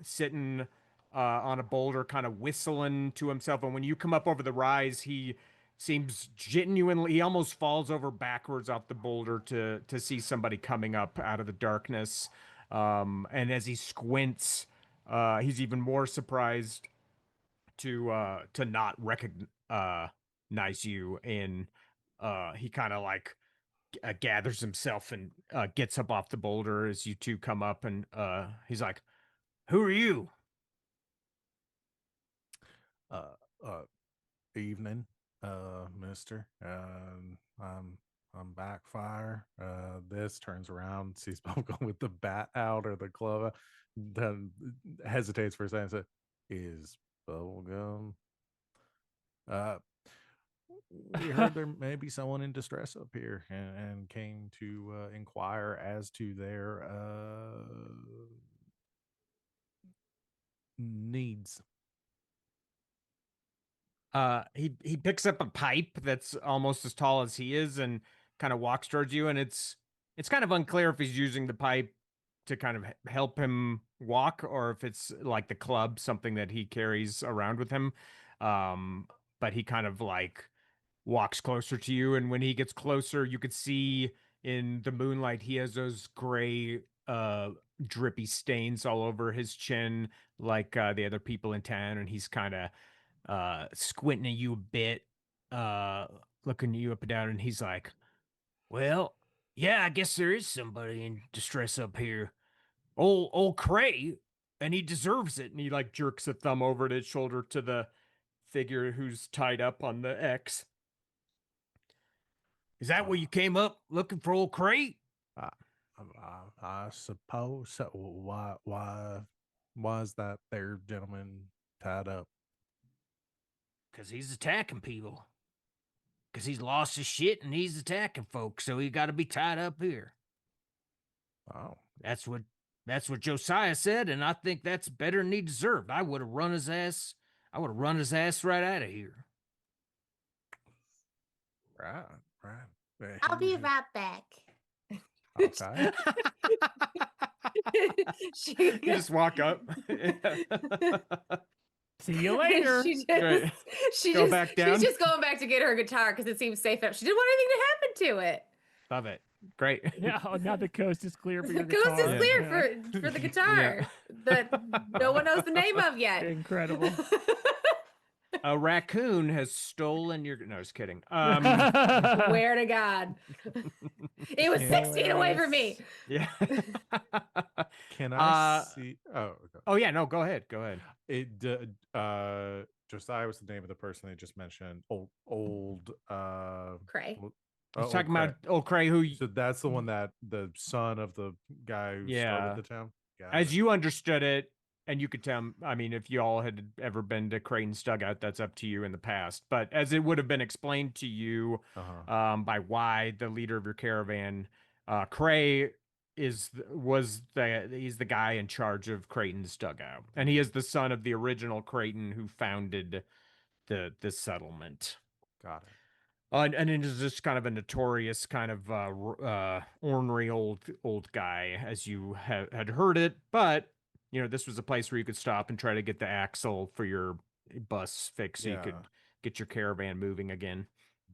S5: sitting on a boulder, kind of whistling to himself. And when you come up over the rise, he seems genuinely, he almost falls over backwards off the boulder to see somebody coming up out of the darkness. And as he squints, he's even more surprised to not recognize you. And he kind of like gathers himself and gets up off the boulder as you two come up, and he's like, "Who are you?"
S4: Uh, uh, evening, mister. I'm Backfire. This turns around, sees Bubblegum with the bat out or the glove out, then hesitates for a second. Says, "Is Bubblegum?" We heard there may be someone in distress up here, and came to inquire as to their needs.
S5: He picks up a pipe that's almost as tall as he is and kind of walks towards you, and it's kind of unclear if he's using the pipe to kind of help him walk, or if it's like the club, something that he carries around with him. But he kind of like walks closer to you, and when he gets closer, you could see in the moonlight he has those gray drippy stains all over his chin, like the other people in town, and he's kind of squinting at you a bit, looking at you up and down, and he's like, "Well, yeah, I guess there is somebody in distress up here. Old Cray, and he deserves it." And he like jerks a thumb over at his shoulder to the figure who's tied up on the X. "Is that where you came up looking for old Cray?"
S4: I, I suppose so. Why is that there gentleman tied up?
S5: "'Cause he's attacking people. 'Cause he's lost his shit and he's attacking folks, so he got to be tied up here.
S4: Oh,
S5: That's what Josiah said, and I think that's better than he deserved. I would have run his ass. I would have run his ass right out of here."
S4: right.
S3: I'll be right back.
S4: Okay.
S5: You just walk up.
S2: See you later.
S5: Right. Go back down.
S3: She's just going back to get her guitar because it seems safe enough. She didn't want anything to happen to it.
S5: Love it. Great.
S2: Yeah, now the coast is clear for your
S3: The coast
S2: guitar.
S3: is clear
S2: Yeah.
S3: for the guitar that no one knows the name of yet.
S2: Incredible.
S5: A raccoon has stolen your. No, just kidding.
S3: Swear to God. It was 6 feet away from me.
S5: Yeah.
S4: Can I see? Oh, okay.
S5: Oh yeah. No, go ahead. Go ahead.
S4: Josiah was the name of the person they just mentioned. Old
S3: Cray.
S5: He's talking about old Cray, who.
S4: So that's the one that the son of the guy who started the town.
S5: As you understood it, and you could tell, I mean, if you all had ever been to Creighton's dugout, that's up to you in the past. But as it would have been explained to you by Y, the leader of your caravan, Cray he's the guy in charge of Creighton's dugout, and he is the son of the original Creighton who founded the settlement.
S4: Got it.
S5: And it is just kind of a notorious kind of ornery old guy, as you had heard it. But you know, this was a place where you could stop and try to get the axle for your bus fixed, so you could get your caravan moving again.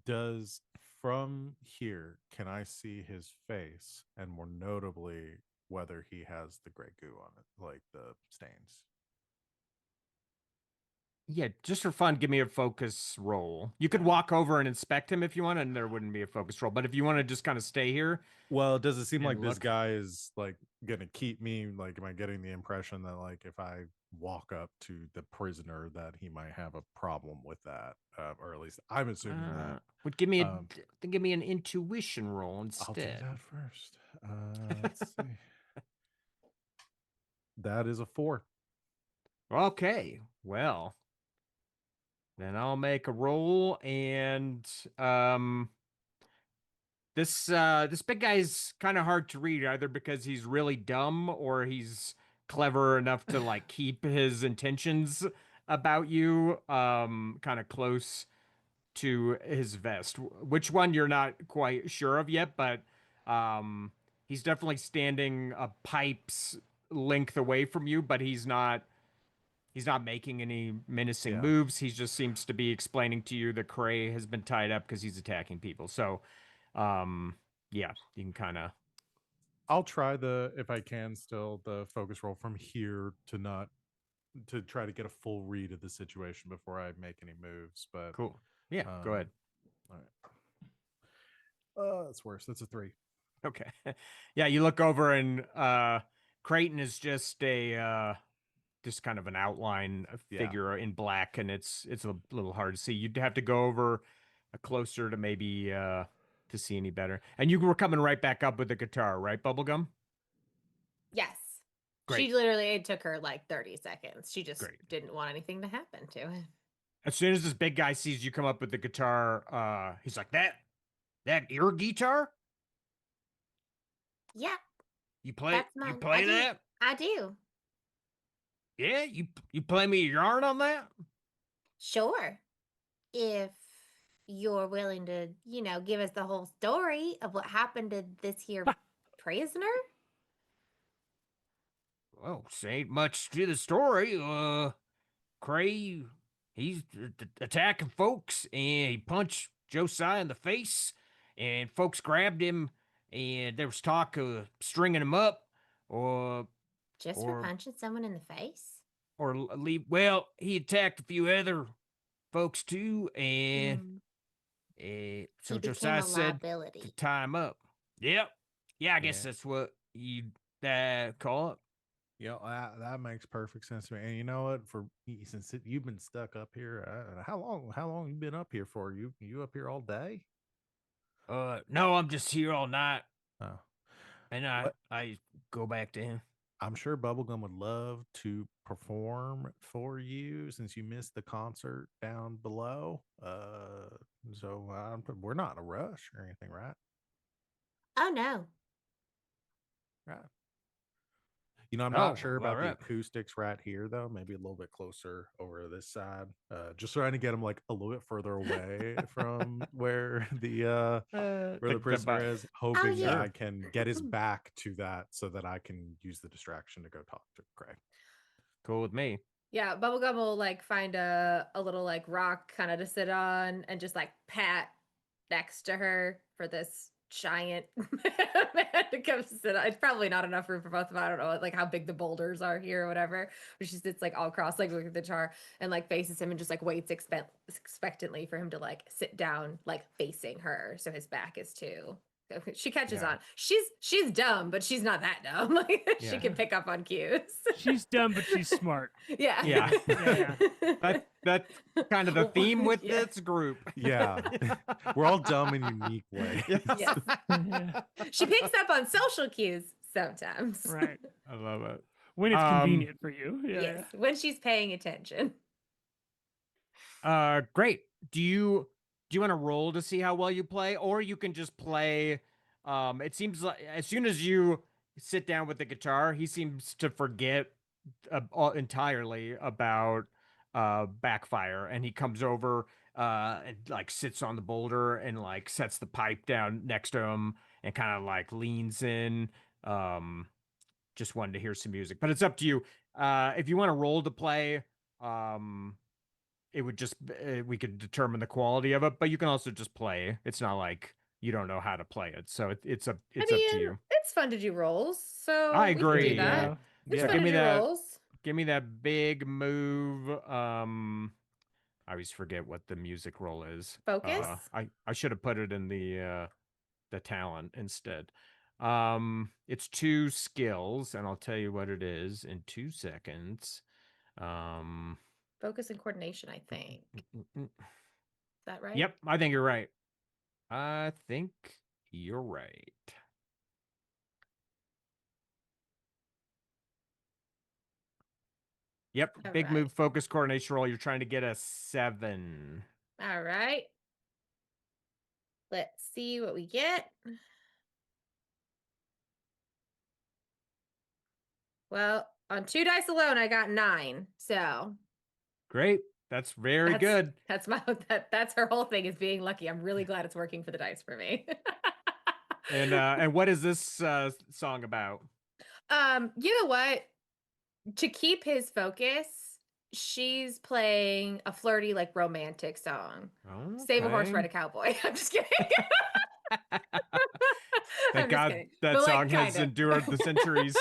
S4: Does from here can I see his face, and more notably whether he has the gray goo on it, like the stains?
S5: Yeah, just for fun, give me a focus roll. You could walk over and inspect him if you want, and there wouldn't be a focus roll. But if you want to just kind of stay here,
S4: well, does it seem
S5: and
S4: like this
S5: look.
S4: guy is like gonna keep me like? Am I getting the impression that like if I walk up to the prisoner that he might have a problem with that, or at least I'm assuming that.
S5: Would give me
S4: Um,
S5: give me an intuition roll
S4: I'll do
S5: instead.
S4: that first. Let's see. That is a 4.
S5: Okay, well, then I'll make a roll, and this big guy's kind of hard to read, either because he's really dumb or he's clever enough to like keep his intentions about you kind of close to his vest. Which one you're not quite sure of yet, but he's definitely standing a pipe's length away from you, but he's not making any menacing
S4: Yeah.
S5: moves. He just seems to be explaining to you that Cray has been tied up because he's attacking people. So, yeah, you can kind of.
S4: I'll try if I can still the focus roll from here to try to get a full read of the situation before I make any moves. But
S5: Cool. Yeah, go ahead.
S4: All right. That's worse. That's a 3.
S5: Okay. Yeah, you look over and Creighton is just just kind of an outline figure in black, and it's a little hard to see. You'd have to go over closer to maybe to see any better. And you were coming right back up with the guitar, right, Bubblegum?
S3: Yes.
S5: Great.
S3: She literally, it took her like 30 seconds. She just
S5: Great.
S3: didn't want anything to happen to it.
S5: As soon as this big guy sees you come up with the guitar, he's like, that your guitar?
S3: Yeah,
S5: You play
S3: that's
S5: you
S3: mine.
S5: play
S3: I do.
S5: that?
S3: I do.
S5: Yeah, you play me a yarn on that?
S3: Sure. If you're willing to, give us the whole story of what happened to this here prisoner.
S5: Well, ain't much to the story. Cray, he's attacking folks, and he punched Josiah in the face, and folks grabbed him, and there was talk of stringing him up, or
S3: Just for punching someone in the face?
S5: leave. Well, he attacked a few other folks too, and so
S3: He became
S5: Josiah
S3: a
S5: said
S3: liability.
S5: to tie him up. Yep. Yeah, I guess
S4: Yeah.
S5: that's what you call it.
S4: Yeah, that makes perfect sense to me. And you know what? Since you've been stuck up here, how long you been up here for? You up here all day?
S5: No, I'm just here all night,
S4: Oh,
S5: and I go back to him.
S4: I'm sure Bubblegum would love to perform for you since you missed the concert down below. So we're not in a rush or anything, right?
S3: Oh, no.
S4: Right. You know, I'm
S5: Oh,
S4: not sure
S5: well,
S4: about the
S5: right.
S4: acoustics right here, though. Maybe a little bit closer over this side. Just trying to get them like a little bit further away from where the prisoner is, hoping
S3: yeah.
S4: that I can get his back to that so that I can use the distraction to go talk to Craig.
S5: Cool with me.
S3: Yeah, Bubblegum will like find a little like rock kind of to sit on and just like pat next to her for this giant man to come sit on. It's probably not enough room for both of them. I don't know like how big the boulders are here or whatever. But she sits like all cross like with the guitar and like faces him and just like waits expectantly for him to like sit down like facing her so his back is to. She catches on. She's dumb, but she's not that dumb. Like she can pick up on cues.
S2: She's dumb, but she's smart.
S3: Yeah.
S5: Yeah. That's kind of the theme with
S3: Yeah.
S5: this group.
S4: Yeah, we're all dumb in unique ways.
S3: Yes. She picks up on social cues sometimes.
S2: Right.
S5: I love it.
S2: When it's convenient for you. Yeah.
S3: Yes, when she's paying attention.
S5: Great. Do you want to roll to see how well you play, or you can just play? It seems like as soon as you sit down with the guitar, he seems to forget entirely about backfire, and he comes over and like sits on the boulder and like sets the pipe down next to him and kind of like leans in. Just wanted to hear some music, but it's up to you. If you want to roll to play, it would just we could determine the quality of it, but you can also just play. It's not like you don't know how to play it, so it's up to you.
S3: It's fun to do rolls, so
S5: I
S3: we can
S5: agree.
S3: do that.
S2: Yeah.
S3: It's
S5: So
S3: fun to do rolls.
S5: give me that big move. I always forget what the music roll is.
S3: Focus?
S5: I should have put it in the talent instead. It's 2 skills, and I'll tell you what it is in 2 seconds.
S3: Focus and coordination, I think. Is that right?
S5: Yep, I think you're right. I think you're right. Yep,
S3: All
S5: big
S3: right.
S5: move, focus, coordination roll. You're trying to get a 7.
S3: All right. Let's see what we get. Well, on 2 dice alone, I got 9. So
S5: Great. That's very
S3: that's
S5: good.
S3: that's my that's her whole thing is being lucky. I'm really glad it's working for the dice for me.
S5: And what is this song about?
S3: You know what? To keep his focus, she's playing a flirty, like romantic song. Save a horse,
S5: Okay.
S3: ride a cowboy. I'm just kidding.
S5: Thank
S3: I'm just
S5: God
S3: kidding.
S5: that
S3: But, like,
S5: song has
S3: kind of.
S5: endured the centuries.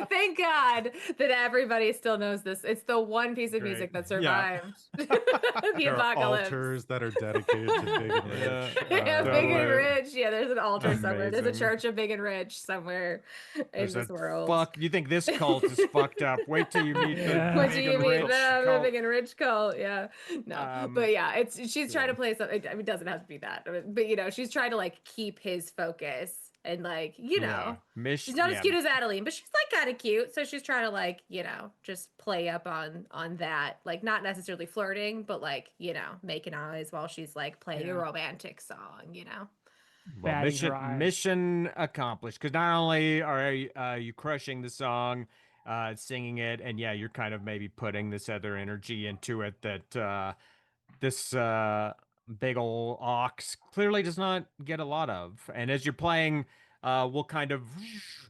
S3: Thank God that everybody still knows this. It's the one piece of music
S5: Great.
S3: that
S5: Yeah.
S3: survived the
S4: There are
S3: apocalypse.
S4: altars that are dedicated to Big and
S5: Yeah.
S4: Rich.
S3: Yeah, Big and
S5: Totally.
S3: Rich. Yeah, there's an altar somewhere. There's a
S5: Amazing.
S3: church of Big and Rich somewhere in
S5: There's
S3: this
S5: a
S3: world.
S5: fuck. You think this cult is fucked up? Wait till you meet the
S2: Yeah.
S3: What
S5: Big
S3: do you
S5: and
S3: mean?
S5: Rich
S3: The
S5: cult.
S3: Big and Rich cult. Yeah. No. But yeah, she's trying to
S5: yeah.
S3: play something. I mean, it doesn't have to be that. But she's trying to like keep his focus and like,
S5: Yeah.
S3: she's not as cute as Adeline, but she's like kind of cute. So she's trying to like, just play up on that. Like not necessarily flirting, but like, making eyes while she's like playing a
S2: Yeah.
S3: romantic song,
S5: Well,
S2: Batting her eyes.
S5: mission accomplished. Because not only are you crushing the song, singing it, and yeah, you're kind of maybe putting this other energy into it that this big ol' ox clearly does not get a lot of. And as you're playing, we'll kind of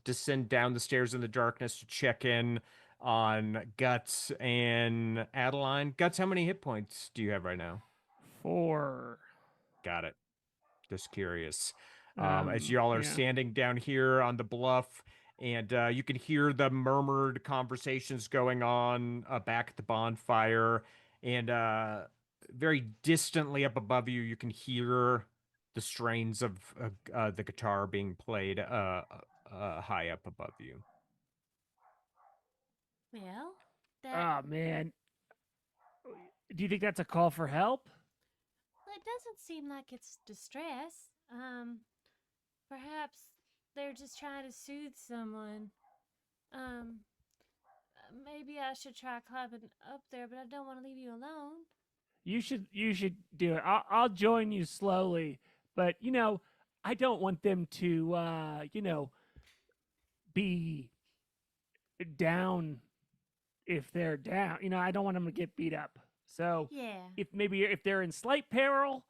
S5: descend down the stairs in the darkness to check in on Guts and Adeline. Guts, how many hit points do you have right now?
S2: 4.
S5: Got it. Just curious. As y'all are
S2: Yeah.
S5: standing down here on the bluff, and you can hear the murmured conversations going on back at the bonfire, and very distantly up above you, you can hear the strains of the guitar being played high up above you.
S1: Well,
S2: Oh man. Do you think that's a call for help?
S1: Well, it doesn't seem like it's distress. Perhaps they're just trying to soothe someone. Maybe I should try climbing up there, but I don't want to leave you alone.
S2: You should do it. I'll join you slowly, but I don't want them to be down if they're down. I don't want them to get beat up. So
S1: Yeah.
S2: if they're in slight peril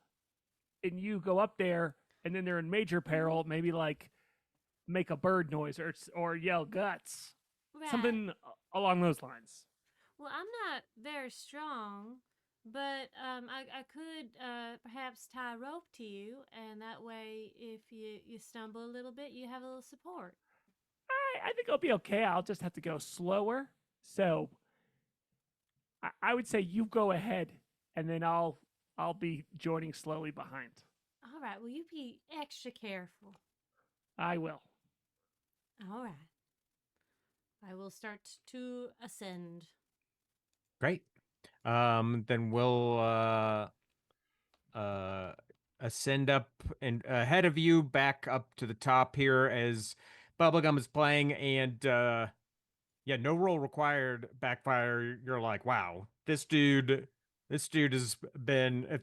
S2: and you go up there and then they're in major peril, maybe like make a bird noise or yell guts.
S1: Right.
S2: Something along those lines.
S1: Well, I'm not very strong, but I could perhaps tie a rope to you, and that way, if you stumble a little bit, you have a little support.
S2: I think I'll be okay. I'll just have to go slower. So I would say you go ahead, and then I'll be joining slowly behind.
S1: All right. Will you be extra careful?
S2: I will.
S1: All right. I will start to ascend.
S5: Great. Then we'll ascend up and ahead of you back up to the top here as Bubblegum is playing, and yeah, no roll required. Backfire. You're like, wow, this dude has been.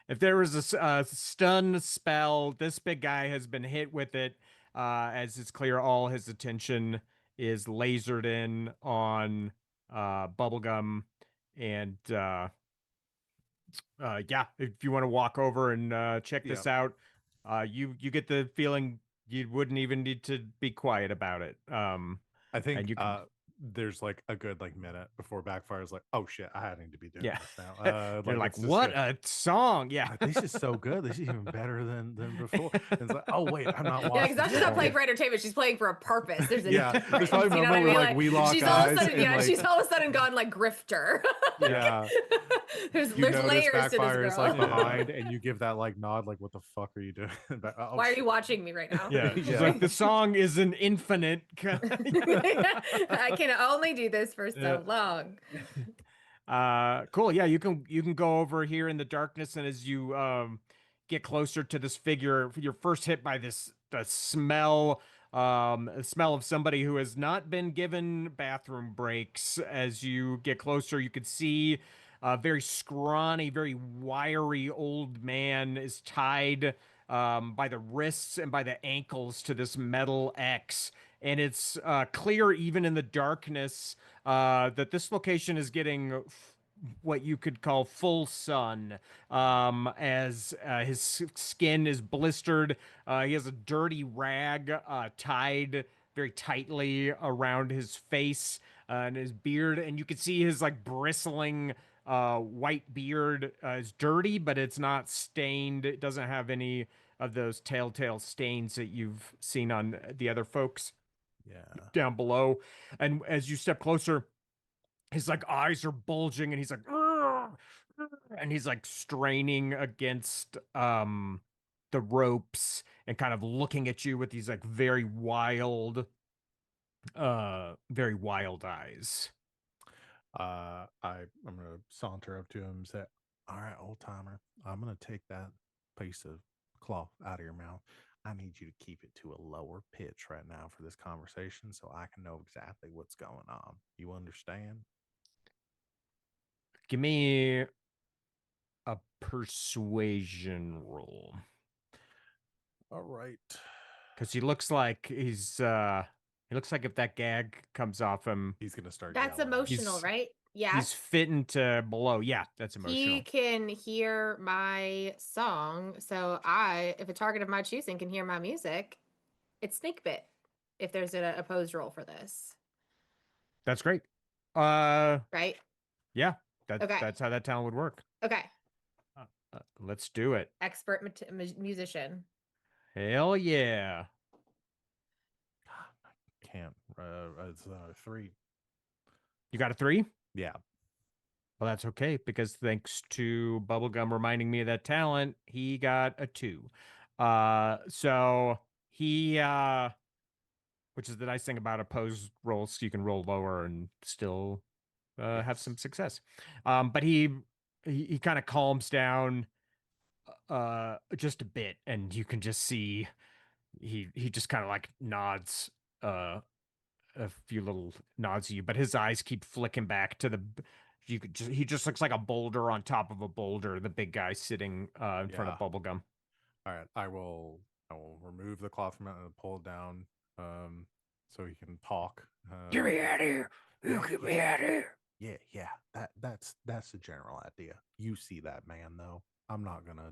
S5: If there was a stun spell, this big guy has been hit with it. As it's clear, all his attention is lasered in on Bubblegum, and yeah, if you want to walk over and check this out, you get the feeling you wouldn't even need to be quiet about it.
S4: I think
S5: and you can,
S4: there's like a good like minute before Backfire's like, oh shit, I need to be doing
S5: Yeah.
S4: this now.
S5: You're like,
S4: it's just
S5: what
S4: good.
S5: a song. Yeah.
S4: This is so good. This is even better than before. And it's like, oh wait, I'm not
S3: Yeah,
S4: watching.
S3: because now she's not playing for entertainment. She's playing for a purpose. There's a
S4: Yeah,
S3: difference.
S4: there's probably a
S3: You know
S4: moment
S3: what I
S4: where
S3: mean?
S4: like we lock
S3: she's all of a
S4: eyes
S3: sudden,
S4: and
S3: yeah,
S4: like,
S3: she's all of a sudden gone like grifter.
S4: yeah,
S3: there's
S4: you notice
S3: layers to this
S4: Backfire is like
S3: girl.
S4: behind, and you give that like nod, like, what the fuck are you doing? But, oh,
S3: Why are you watching me right now?
S5: Yeah. She's
S4: Yeah.
S5: like, the song is an infinite.
S3: I can only do this for
S5: Yeah.
S3: so long.
S5: Cool. Yeah, you can go over here in the darkness, and as you get closer to this figure, you're first hit by the smell of somebody who has not been given bathroom breaks. As you get closer, you could see a very scrawny, very wiry old man is tied by the wrists and by the ankles to this metal X. And it's clear even in the darkness that this location is getting what you could call full sun, as his skin is blistered. He has a dirty rag tied very tightly around his face and his beard, and you can see his like bristling white beard is dirty, but it's not stained. It doesn't have any of those telltale stains that you've seen on the other folks
S4: yeah.
S5: down below. And as you step closer, his like eyes are bulging, and he's like, "Arr!" And he's like straining against the ropes and kind of looking at you with these like very wild eyes.
S4: I'm gonna saunter up to him and say, all right, old timer, I'm gonna take that piece of cloth out of your mouth. I need you to keep it to a lower pitch right now for this conversation so I can know exactly what's going on. You understand?
S5: Give me a persuasion roll.
S4: All right.
S5: Because he looks like he looks like if that gag comes off him,
S4: He's gonna start
S3: That's
S4: yelling.
S3: emotional,
S5: He's-
S3: right? Yeah.
S5: he's fitting to below. Yeah, that's
S3: He
S5: emotional.
S3: can hear my song, so if a target of my choosing can hear my music, it's snake bit. If there's an opposed roll for this,
S5: That's great.
S3: right?
S5: Yeah,
S3: Okay.
S5: that's how that talent would work.
S3: Okay,
S5: Let's do it.
S3: expert musician.
S5: Hell yeah.
S4: Can't. It's 3.
S5: You got a 3?
S4: Yeah.
S5: Well, that's okay, because thanks to Bubblegum reminding me of that talent, he got a 2. So he which is the nice thing about opposed rolls, you can roll lower and still have some success. But he kind of calms down just a bit, and you can just see he just kind of like nods a few little nods to you, but his eyes keep flicking back to he just looks like a boulder on top of a boulder, the big guy sitting in front of
S4: Yeah.
S5: Bubblegum.
S4: All right. I will remove the cloth from it and pull it down so he can talk.
S5: Get me out of here. You get me out of here.
S4: Yeah. That's the general idea. You see that man though. I'm not gonna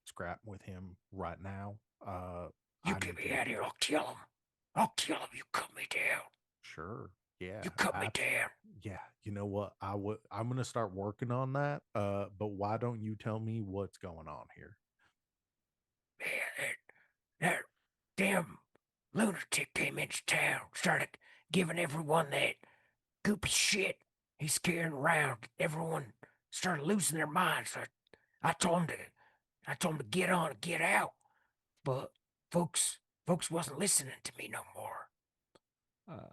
S4: scrap with him right now.
S5: You
S4: I
S5: get
S4: need
S5: me
S4: to-
S5: out of here. I'll kill him. I'll kill him. You cut me down.
S4: Sure. Yeah.
S5: You cut me
S4: abs-
S5: down.
S4: Yeah. You know what? I'm gonna start working on that. But why don't you tell me what's going on here?
S5: Man, that damn lunatic came into town, started giving everyone that goopy shit he's carrying around. Everyone started losing their minds. I told him to get on and get out, but folks wasn't listening to me no more.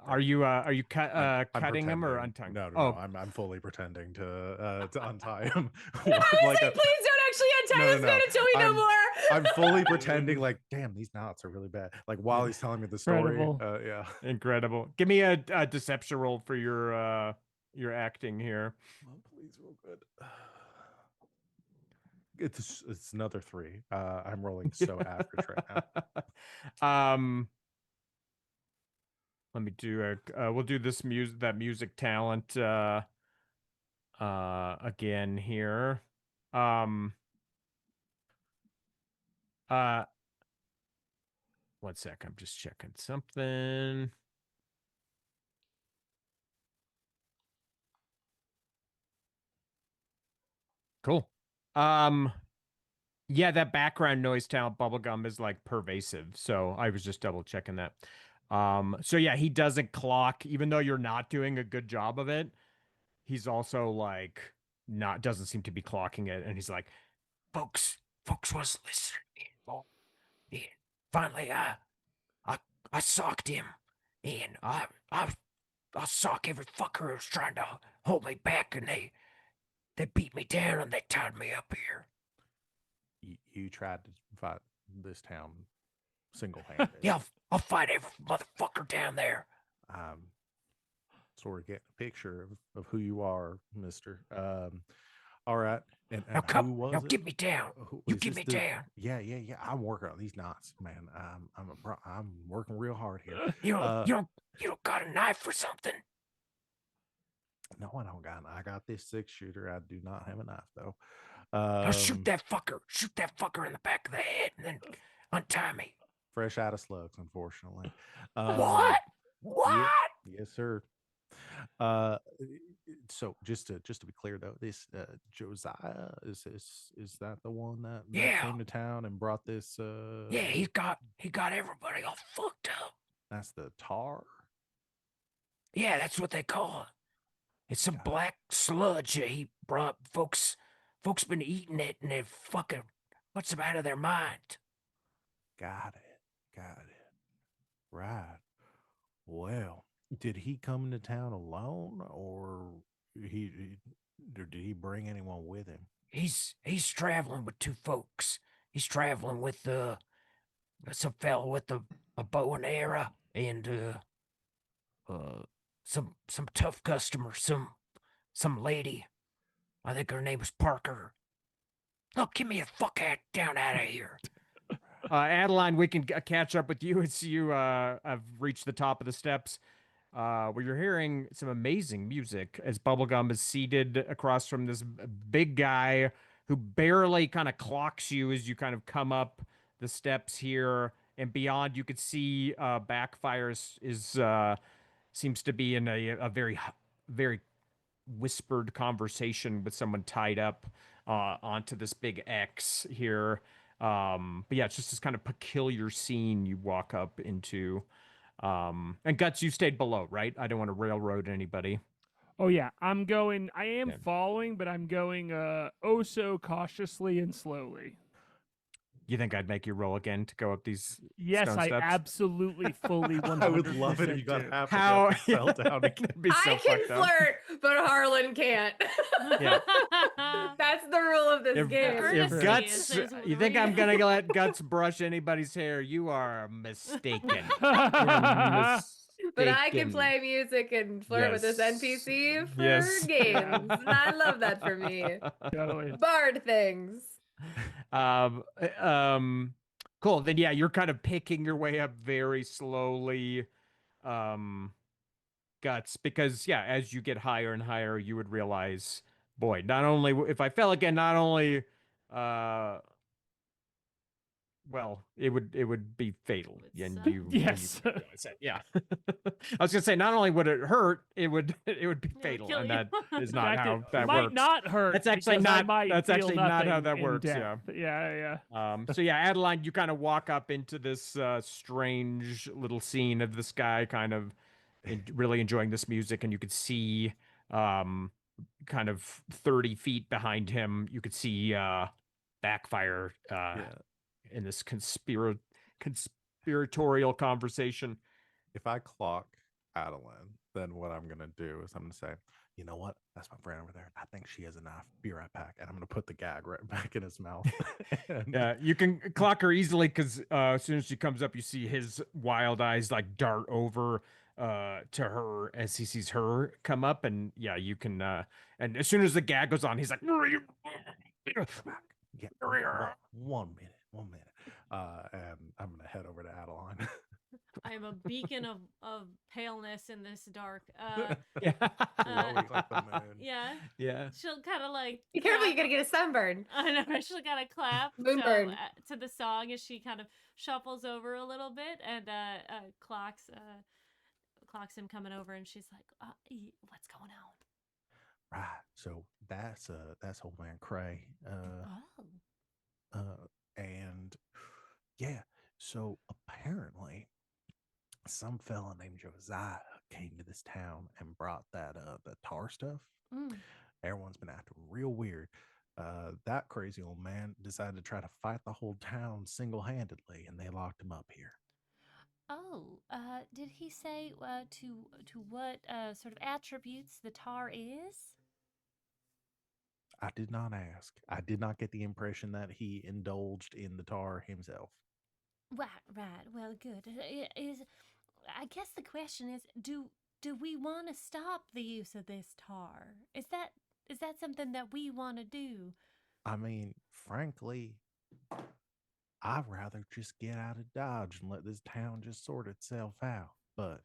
S5: Are you
S4: I'm
S5: cutting him or
S4: pretending.
S5: untying?
S4: No. I'm fully pretending to untie him.
S3: No,
S4: with,
S3: he's
S4: like
S3: like,
S4: a-
S3: please don't actually untie
S4: No,
S3: this
S4: no,
S3: man
S4: no.
S3: until we know
S4: I'm-
S3: more.
S4: I'm fully pretending like, damn, these knots are really bad. Like while he's telling me the story.
S2: Incredible.
S4: Yeah.
S5: Incredible. Give me a deception roll for your acting here.
S4: Oh, please, real good. It's another 3. I'm rolling so average right now.
S5: Let me do we'll do this music talent again here. Uh 1 sec, I'm just checking something. Cool. Yeah, that background noise talent bubblegum is like pervasive. So I was just double checking that. So yeah, he doesn't clock, even though you're not doing a good job of it. He's also like not doesn't seem to be clocking it, and he's like, folks was listening. Oh, and finally, I I socked him, and I sock every fucker who was trying to hold me back, and they beat me down and they tied me up here.
S4: You tried to fight this town single-handed.
S5: Yeah, I'll fight every motherfucker down there.
S4: Sort of getting a picture of who you are, Mister. All right, and
S5: Now come,
S4: who was
S5: now
S4: it?
S5: get me down. You
S4: Is
S5: get
S4: this
S5: me
S4: the-
S5: down.
S4: Yeah. I'm working on these knots, man. I'm working real hard here.
S5: You don't got a knife or something.
S4: No, I don't got. I got this 6-shooter. I do not have a knife though.
S5: Now shoot that fucker. Shoot that fucker in the back of the head and then untie me.
S4: Fresh out of slugs, unfortunately.
S5: What?
S4: Yeah, yes, sir. So just to be clear though, this Josiah is that the one that
S5: Yeah.
S4: came to town and brought this?
S5: Yeah, he got everybody all fucked up.
S4: That's the tar.
S5: Yeah, that's what they call it. It's some
S4: Got it.
S5: black sludge that he brought. Folks been eating it and they fucking what's them out of their mind.
S4: Got it. Right. Well, did he come into town alone, or did he bring anyone with him?
S5: He's traveling with two folks. He's traveling with some fellow with a bow and arrow and some tough customer, some lady. I think her name was Parker. Look, get me the fuck down out of here. Adeline, we can catch up with you as you have reached the top of the steps. Where you're hearing some amazing music as Bubblegum is seated across from this big guy who barely kind of clocks you as you kind of come up the steps here and beyond. You could see Backfire seems to be in a very whispered conversation with someone tied up onto this big X here. But yeah, it's just this kind of peculiar scene you walk up into. And Guts, you stayed below, right? I don't want to railroad anybody.
S2: Oh yeah, I am
S5: Yeah.
S2: following, but I'm going oh so cautiously and slowly.
S5: You think I'd make you roll again to go up these
S2: Yes,
S5: stone
S2: I
S5: steps?
S2: absolutely fully 100%
S4: I would love it if you got
S2: do.
S4: half
S5: How
S4: a fell down again.
S5: That'd be so
S3: I can
S5: fucked up.
S3: flirt, but Harlan can't.
S5: Yeah.
S3: That's the rule of this game.
S5: If
S1: Earnesty
S5: Guts,
S1: is
S5: you think I'm
S1: real.
S5: gonna let Guts brush anybody's hair? You are mistaken.
S3: But I can play music and flirt with this
S5: Yes.
S3: NPC for
S5: Yes.
S3: games. And I love that for me.
S2: Totally.
S3: Bard things.
S5: Cool. Then yeah, you're kind of picking your way up very slowly, Guts, because yeah, as you get higher and higher, you would realize, boy, not only if I fell again, not only well, it would be fatal.
S1: Would
S5: And
S1: suck.
S5: you
S2: Yes.
S5: realize it. Yeah. I was gonna say not only would it hurt, it would be fatal.
S1: kill
S5: And
S1: you.
S5: that is
S2: In
S5: not
S2: fact,
S5: how
S2: it
S5: that
S2: might
S5: works.
S2: not hurt.
S5: That's actually
S2: because I
S5: not-
S2: might
S5: that's
S2: feel
S5: actually not how
S2: nothing
S5: that
S2: in
S5: works, yeah.
S2: death. Yeah.
S5: So yeah, Adeline, you kind of walk up into this strange little scene of this guy kind of really enjoying this music, and you could see kind of 30 feet behind him, you could see Backfire in this conspiratorial conversation.
S4: If I clock Adeline, then what I'm gonna do is I'm gonna say, you know what? That's my friend over there. I think she has a knife. Be right back. And I'm gonna put the gag right back in his mouth. And-
S5: Yeah, you can clock her easily because as soon as she comes up, you see his wild eyes like dart over to her as he sees her come up, and yeah, you can. And as soon as the gag goes on, he's like,
S4: Yeah, one minute. And I'm gonna head over to Adeline.
S1: I am a beacon of paleness in this dark.
S5: yeah,
S4: Glowing like the moon.
S1: Yeah.
S5: yeah.
S1: She'll kind of like.
S3: Be careful, you're
S1: clap-
S3: gonna get a sunburn.
S1: I know. She'll kind of clap
S3: Moonburn.
S1: to the song as she kind of shuffles over a little bit and clocks him coming over, and she's like, "What's going on?"
S4: Right. So that's old man Cray.
S1: Oh.
S4: And yeah. So apparently, some fella named Josiah came to this town and brought that the tar stuff.
S1: Mm.
S4: Everyone's been acting real weird. That crazy old man decided to try to fight the whole town single-handedly, and they locked him up here.
S1: Oh, did he say to what sort of attributes the tar is?
S4: I did not ask. I did not get the impression that he indulged in the tar himself.
S1: Right, right. Well, good. I guess the question is, do we want to stop the use of this tar? Is that something that we want to do?
S4: I mean, frankly, I'd rather just get out of Dodge and let this town just sort itself out. But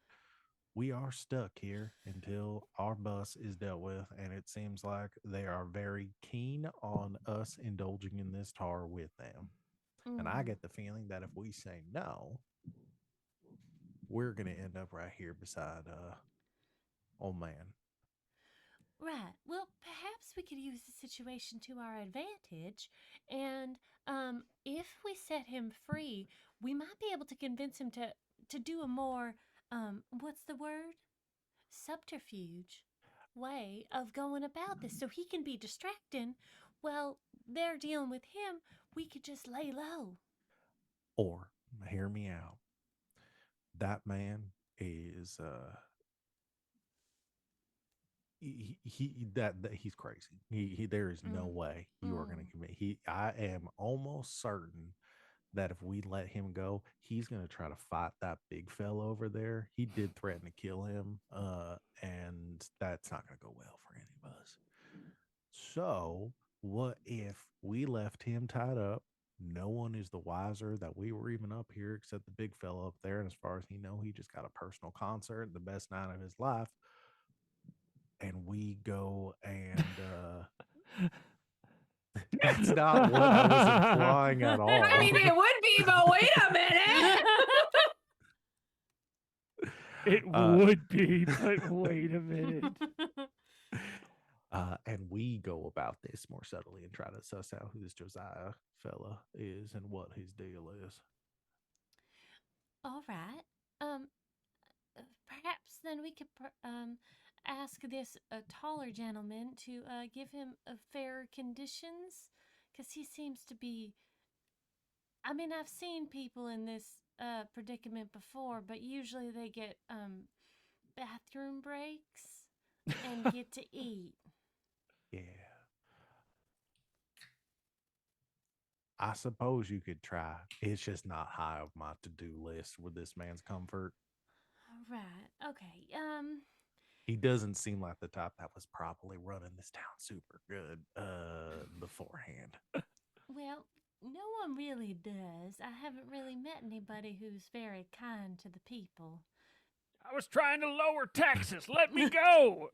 S4: we are stuck here until our bus is dealt with, and it seems like they are very keen on us indulging in this tar with them. And I
S1: Mm.
S4: get the feeling that if we say no, we're gonna end up right here beside old man.
S1: Right. Well, perhaps we could use the situation to our advantage, and if we set him free, we might be able to convince him to do a more what's the word? Subterfuge way of going about this, so he can be distracting. Well, they're dealing with him. We could just lay low.
S4: Or hear me out. That man is that he's crazy. He there is no
S1: Mm.
S4: way you are going
S1: Mm.
S4: to commit. I am almost certain that if we let him go, he's going to try to fight that big fella over there. He did threaten to kill him, and that's not going to go well for any of us. So, what if we left him tied up? No one is the wiser that we were even up here except the big fella up there. And as far as he know, he just got a personal concert, the best night of his life. And we go and that's not what I was implying at all.
S3: I mean, it would be, but wait a minute.
S2: It
S4: Uh,
S2: would be, but wait a minute.
S4: And we go about this more subtly and try to suss out who this Josiah fella is and what his deal is.
S1: All right. Um, perhaps then we could ask this taller gentleman to give him fairer conditions, because he seems to be. I mean, I've seen people in this predicament before, but usually they get bathroom breaks and get to eat.
S4: Yeah. I suppose you could try. It's just not high of my to-do list with this man's comfort.
S1: Right. Okay.
S4: He doesn't seem like the type that was probably running this town super good beforehand.
S1: Well, no one really does. I haven't really met anybody who's very kind to the people.
S2: I was trying to lower taxes. Let me go.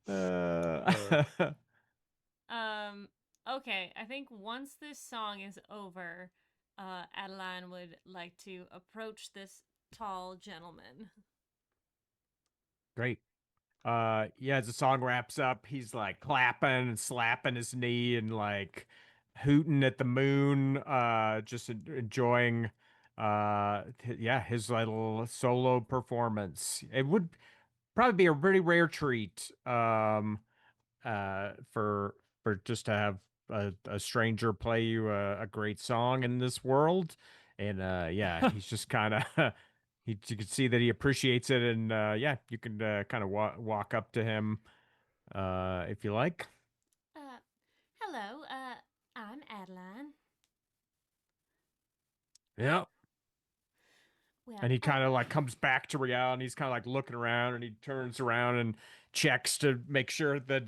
S5: Uh,
S1: Okay, I think once this song is over, Adeline would like to approach this tall gentleman.
S5: Great. Yeah, as the song wraps up, he's like clapping and slapping his knee and like hooting at the moon, just enjoying yeah, his little solo performance. It would probably be a pretty rare treat for just to have a stranger play you a great song in this world. And yeah, he's just kind of you can see that he appreciates it, and yeah, you can kind of walk up to him if you like.
S1: Hello, I'm Adeline.
S5: Yeah.
S1: Well,
S5: And he kind of like comes back to reality, and he's kind of like looking around, and he turns around and checks to make sure that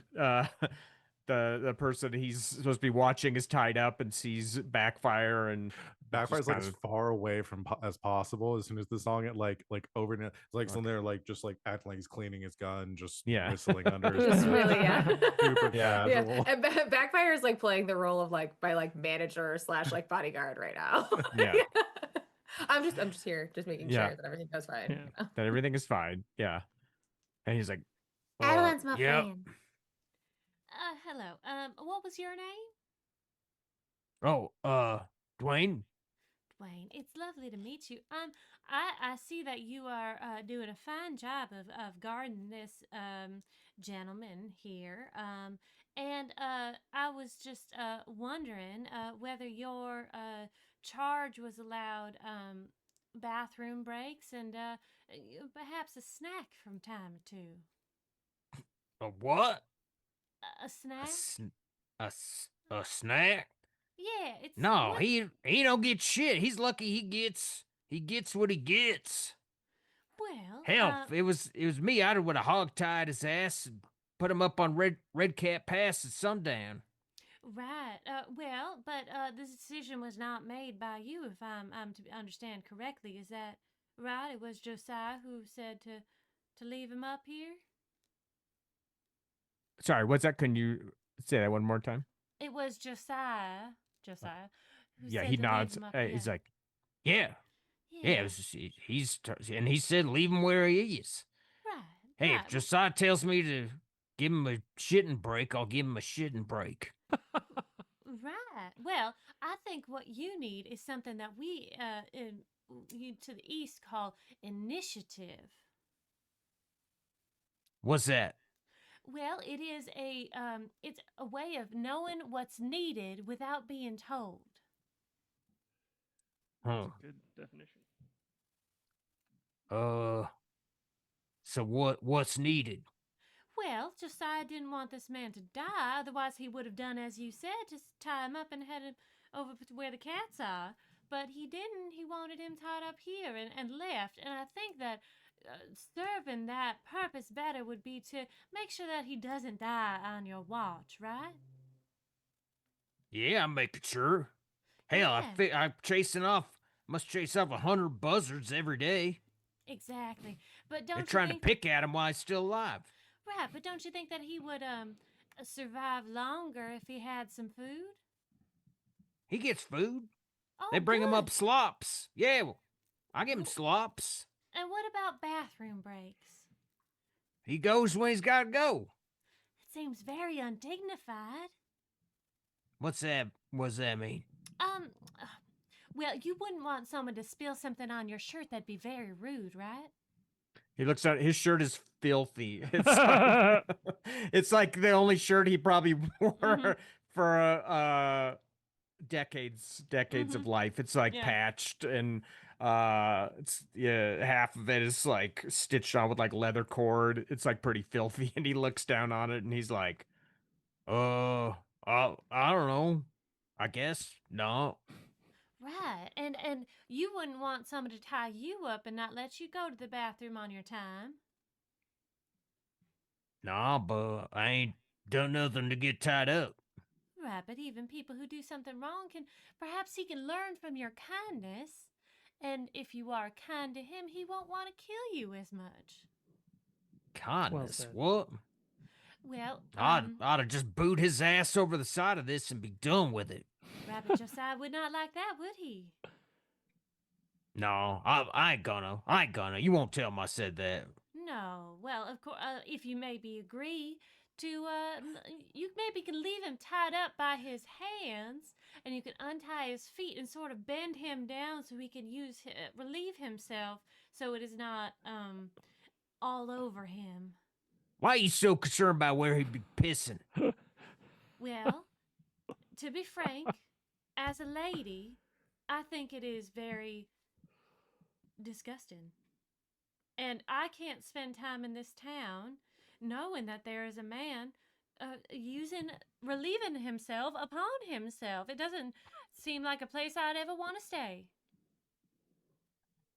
S5: the person he's supposed to be watching is tied up, and sees Backfire, and
S4: Backfire's like
S5: kind
S4: as
S5: of
S4: far away from as possible. As soon as the song it like over, it's like
S5: Okay.
S4: someone there like just like acting like he's cleaning his gun, just
S5: Yeah.
S4: whistling under his
S3: Just
S4: breath.
S3: really, yeah.
S4: Super
S5: Yeah.
S4: casual.
S3: And Backfire is like playing the role of like my like manager slash like bodyguard right now.
S5: Yeah.
S3: I'm just here, just making
S5: Yeah.
S3: sure that everything goes fine.
S2: Yeah.
S5: That everything is fine. Yeah. And he's like,
S3: Adeline's my
S5: yep.
S3: friend.
S1: Hello. What was your name?
S5: Oh, Dwayne.
S1: Dwayne, it's lovely to meet you. I see that you are doing a fine job of guarding this gentleman here. And I was just wondering whether your charge was allowed bathroom breaks and perhaps a snack from time to two.
S5: A what?
S1: A snack?
S5: A snack?
S1: Yeah, it's
S5: No,
S1: what-
S5: he don't get shit. He's lucky he gets what he gets.
S1: Well,
S5: Hell, if it was me, I would have hogtied his ass and put him up on Red Cat Pass at sundown.
S1: right. Well, but this decision was not made by you, if I'm to understand correctly. Is that right? It was Josiah who said to leave him up here.
S5: Sorry, what's that? Can you say that one more time?
S1: It was Josiah. Josiah. Who
S5: Yeah,
S1: said
S5: he
S1: to leave
S5: nods.
S1: him up
S5: He's
S1: here.
S5: like, yeah,
S1: Yeah.
S5: it was and he said leave him where he is.
S1: Right.
S5: Hey,
S1: right.
S5: if Josiah tells me to give him a shitting break, I'll give him a shitting break.
S1: Right. Well, I think what you need is something that we you to the east call initiative.
S5: What's that?
S1: Well, it's a way of knowing what's needed without being told.
S5: Huh.
S2: That's a good definition.
S5: So what's needed?
S1: Well, Josiah didn't want this man to die, otherwise he would have done as you said, just tie him up and head him over to where the cats are. But he didn't. He wanted him tied up here and left. And I think that serving that purpose better would be to make sure that he doesn't die on your watch, right?
S5: Yeah, I'm making sure. Hell,
S1: Yeah.
S5: I'm chasing off. Must chase off 100 buzzards every day.
S1: Exactly. But don't
S5: They're
S1: you
S5: trying
S1: think
S5: to pick at him while he's still alive.
S1: Right, but don't you think that he would survive longer if he had some food?
S5: He gets food.
S1: Oh,
S5: They bring him
S1: good.
S5: up slops. Yeah, well, I give him slops.
S1: And what about bathroom breaks?
S5: He goes when he's got to go.
S1: It seems very undignified.
S5: What's that? What's that mean?
S1: Well, you wouldn't want someone to spill something on your shirt. That'd be very rude, right?
S5: He looks at his shirt is filthy. It's like the only shirt he probably wore
S1: Mhm.
S5: for decades of
S1: Mhm.
S5: life. It's like
S1: Yeah.
S5: patched and it's half of it is like stitched on with like leather cord. It's like pretty filthy and he looks down on it and he's like, I don't know. I guess no.
S1: Right. And you wouldn't want someone to tie you up and not let you go to the bathroom on your time.
S5: Nah, but I ain't done nothing to get tied up.
S1: Right, but even people who do something wrong perhaps he can learn from your kindness. And if you are kind to him, he won't want to kill you as much.
S5: Kindness.
S2: said.
S5: What?
S1: Well,
S5: I'd have just boot his ass over the side of this and be done with it.
S1: Rabbit Josiah would not like that, would he?
S5: No, I ain't gonna. You won't tell him I said that.
S1: No. Well, of course, if you maybe agree to, you maybe can leave him tied up by his hands, and you can untie his feet and sort of bend him down so he can relieve himself, so it is not all over him.
S5: Why are you so concerned about where he'd be pissing?
S1: Well, to be frank, as a lady, I think it is very disgusting. And I can't spend time in this town knowing that there is a man relieving himself upon himself. It doesn't seem like a place I'd ever want to stay.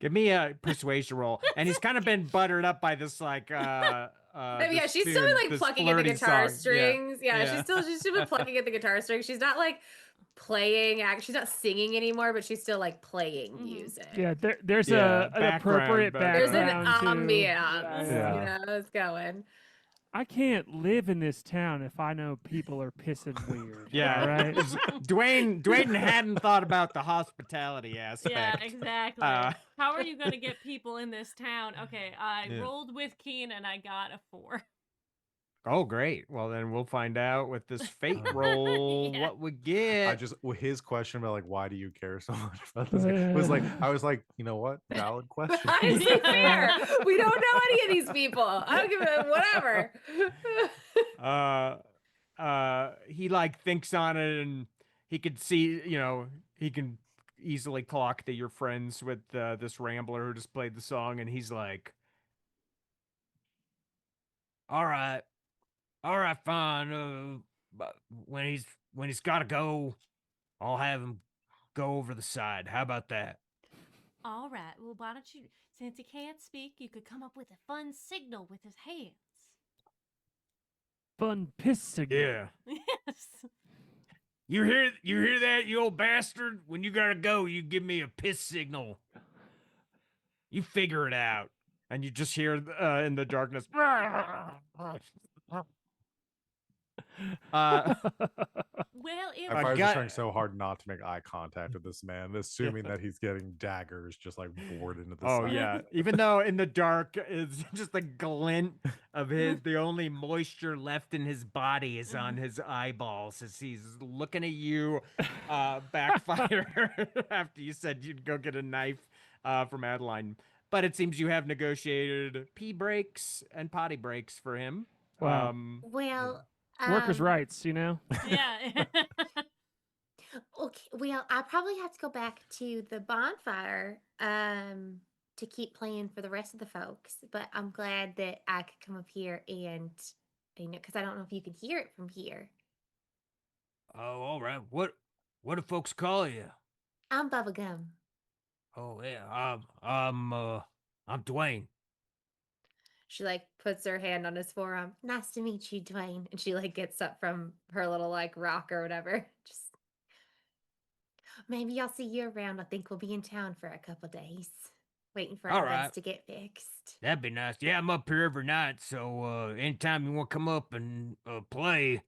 S5: Give me a persuasion roll. And he's kind of been buttered up by this like
S3: Yeah,
S5: this
S3: she's still
S5: tune,
S3: like
S5: this
S3: plucking at the
S5: flirty
S3: guitar
S5: song.
S3: strings. Yeah,
S5: Yeah.
S3: she's still been plucking at the guitar strings. She's not like playing. She's not singing anymore, but she's still like playing
S1: Mhm.
S3: music.
S2: Yeah, there's
S5: Yeah,
S2: an
S5: background,
S2: appropriate
S5: background.
S3: There's an
S2: background too.
S3: ambiance.
S5: Yeah.
S3: You know, it's going.
S2: I can't live in this town if I know people are pissing weird.
S5: Yeah,
S2: all right.
S5: Dwayne hadn't thought about the hospitality aspect.
S1: Yeah, exactly.
S5: Uh,
S1: How are you gonna get people in this town? Okay, I
S4: Yeah.
S1: rolled with Keen and I got a 4.
S5: Oh, great. Well, then we'll find out with this fate roll
S1: Yeah.
S5: what we get.
S4: His question about like why do you care so much about this guy was like I was like, you know what? Valid question.
S3: Honestly, fair. We don't know any of these people. I don't give a whatever.
S5: He like thinks on it, and he could see, he can easily clock that you're friends with this rambler who just played the song, and he's like, all right, fine. But when he's got to go, I'll have him go over the side. How about that?
S1: All right. Well, why don't you, since he can't speak, you could come up with a fun signal with his hands.
S2: Fun piss signal.
S5: Yeah.
S1: Yes.
S5: You hear that, you old bastard? When you gotta go, you give me a piss signal. You figure it out. And you just hear in the darkness.
S1: Well, if
S4: I was
S5: got-
S4: trying so hard not to make eye contact with this man, assuming that he's getting daggers just like bored into the
S5: Oh
S4: side.
S5: yeah. Even though in the dark it's just a glint of the only moisture left in his body is on his eyeballs as he's looking at you, backfire after you said you'd go get a knife from Adeline. But it seems you have negotiated pee breaks and potty breaks for him.
S2: Wow.
S6: Well,
S2: Workers' rights, you know?
S1: yeah.
S6: okay. Well, I probably have to go back to the bonfire to keep playing for the rest of the folks. But I'm glad that I could come up here and, because I don't know if you can hear it from here.
S5: Oh, all right. What do folks call you?
S6: I'm Bubblegum.
S5: Oh yeah. I'm Dwayne.
S3: She like puts her hand on his forearm.
S6: Nice to meet you, Dwayne.
S3: And she like gets up from her little like rock or whatever. Just
S6: Maybe I'll see you around. I think we'll be in town for a couple days, waiting for
S5: All
S6: our
S5: right.
S6: guns to get fixed.
S5: That'd be nice. Yeah, I'm up here every night, so anytime you want to come up and play,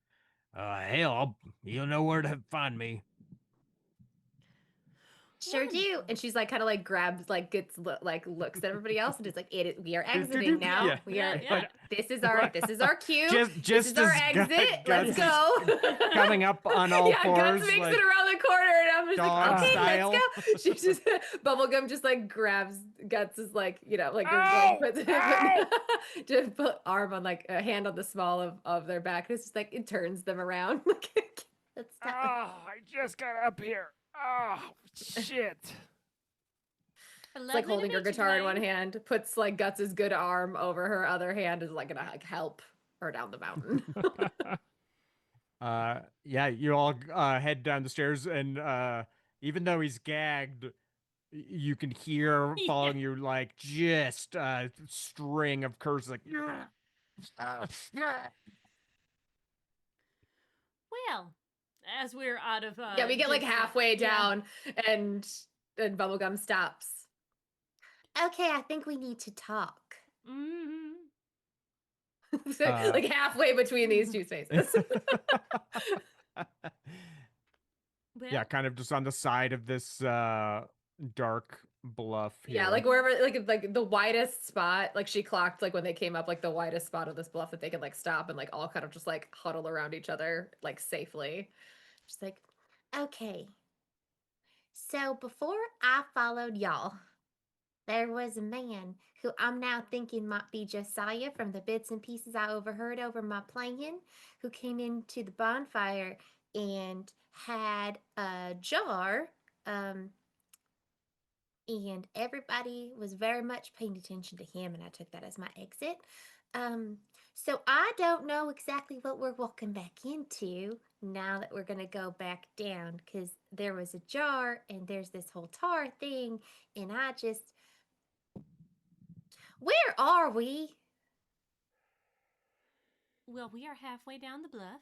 S5: hell, you'll know where to find me.
S3: sure do.
S1: Wonderful.
S3: And she's like kind of like grabs like looks at everybody else and is like we are exiting now.
S5: Yeah.
S3: We
S1: Yeah,
S3: are
S1: yeah.
S3: this is our cue.
S5: Just
S3: this is our
S5: as Gu-
S3: exit.
S5: Guts
S3: Let's go.
S5: coming up on all
S3: yeah,
S5: fours,
S3: Guts makes
S5: like,
S3: it around the corner, and I'm just
S5: dog
S3: like, okay,
S5: style.
S3: let's go. She just Bubblegum just like grabs Guts' like like
S2: Ow!
S3: just put arm on like a hand on the small of their back. And it's just like it turns them around.
S6: Let's
S2: Oh, I just got up here. Oh, shit.
S3: It's like holding her guitar in one hand, puts like Guts' good arm over her other hand, is like gonna like help her down the mountain.
S5: Yeah, you all head down the stairs, and even though he's gagged, you can hear
S1: Yeah.
S5: following you like just a string of curses, like.
S1: Well, as we're out of
S3: yeah, we get like
S1: just,
S3: halfway
S1: yeah.
S3: down, and Bubblegum stops.
S6: Okay, I think we need to talk.
S1: Mhm.
S3: Like halfway between these two spaces.
S1: Well,
S5: Yeah, kind of just on the side of this dark bluff here.
S3: Yeah, like wherever, like the widest spot. Like she clocked, like when they came up, like the widest spot of this bluff that they could like stop and like all kind of just like huddle around each other like safely.
S6: Just like, okay. So before I followed y'all, there was a man who I'm now thinking might be Josiah from the bits and pieces I overheard over my playing, who came into the bonfire and had a jar. And everybody was very much paying attention to him, and I took that as my exit. So I don't know exactly what we're walking back into now that we're going to go back down, because there was a jar and there's this whole tar thing, and I just... Where are we?
S1: well, we are halfway down the bluff.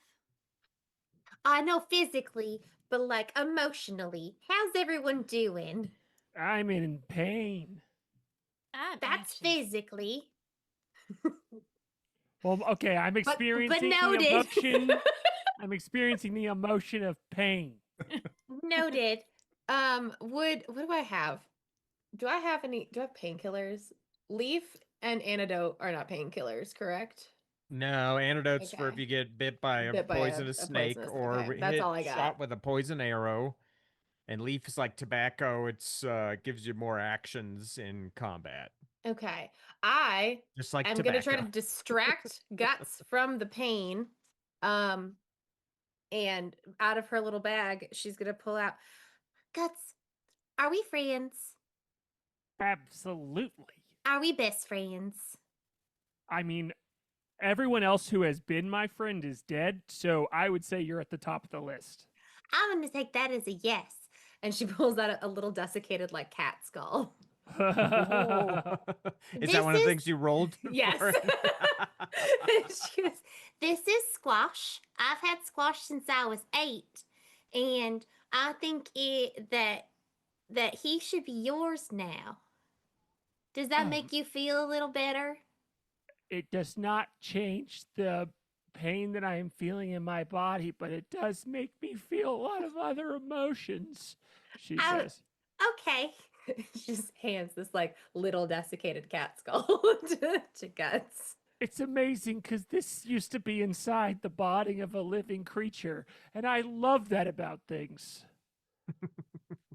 S6: I know physically, but like emotionally, how's everyone doing?
S2: I'm in pain.
S1: I'm
S6: That's
S1: anxious.
S6: physically.
S2: Well, okay, I'm
S3: But
S2: experiencing the
S3: noted.
S2: emotion. I'm experiencing the emotion of pain.
S3: Noted. What do I have? Do I have painkillers? Leaf and antidote are not painkillers, correct?
S5: No, antidotes for if
S3: Okay.
S5: you get bit by a
S3: Bit by
S5: poisonous
S3: a
S5: snake
S3: poisonous.
S5: or
S3: Okay, that's all I
S5: shot
S3: got.
S5: with a poison arrow. And leaf is like tobacco. It's gives you more actions in combat,
S3: Okay. I
S5: just like
S3: am gonna try to
S5: tobacco.
S3: distract Guts from the pain. And out of her little bag, she's gonna pull out
S6: Guts, are we friends?
S2: Absolutely.
S6: Are we best friends?
S2: I mean, everyone else who has been my friend is dead, so I would say you're at the top of the list.
S6: I'm going to take that as a yes.
S3: and she pulls out a little desiccated like cat skull.
S5: Is
S6: This
S5: that one of the
S6: is-
S5: things you rolled?
S3: Yes.
S5: for?
S6: She goes, this is squash. I've had squash since I was 8. And I think that he should be yours now. Does that make you feel a little better?
S2: It does not change the pain that I am feeling in my body, but it does make me feel a lot of other emotions, she
S6: I-
S2: says.
S6: Okay.
S3: She just hands this like little desiccated cat skull to Guts.
S2: It's amazing because this used to be inside the body of a living creature, and I love that about things.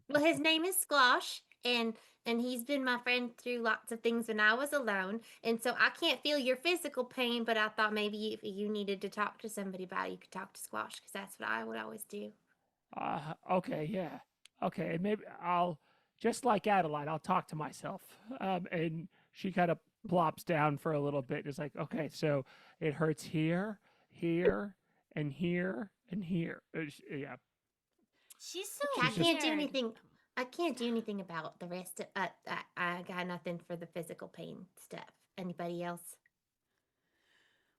S6: Well, his name is Squash, and he's been my friend through lots of things when I was alone. And so I can't feel your physical pain, but I thought maybe if you needed to talk to somebody about it, you could talk to Squash because that's what I would always do.
S2: Okay, yeah. Okay, maybe I'll, just like Adeline, I'll talk to myself. And she kind of plops down for a little bit and is like, okay, so it hurts here, here, and here, and here. Yeah.
S1: She's so
S6: Okay, I
S2: She's
S6: can't do
S1: weird.
S6: anything. I can't do anything about the rest of. I got nothing for the physical pain stuff. Anybody else?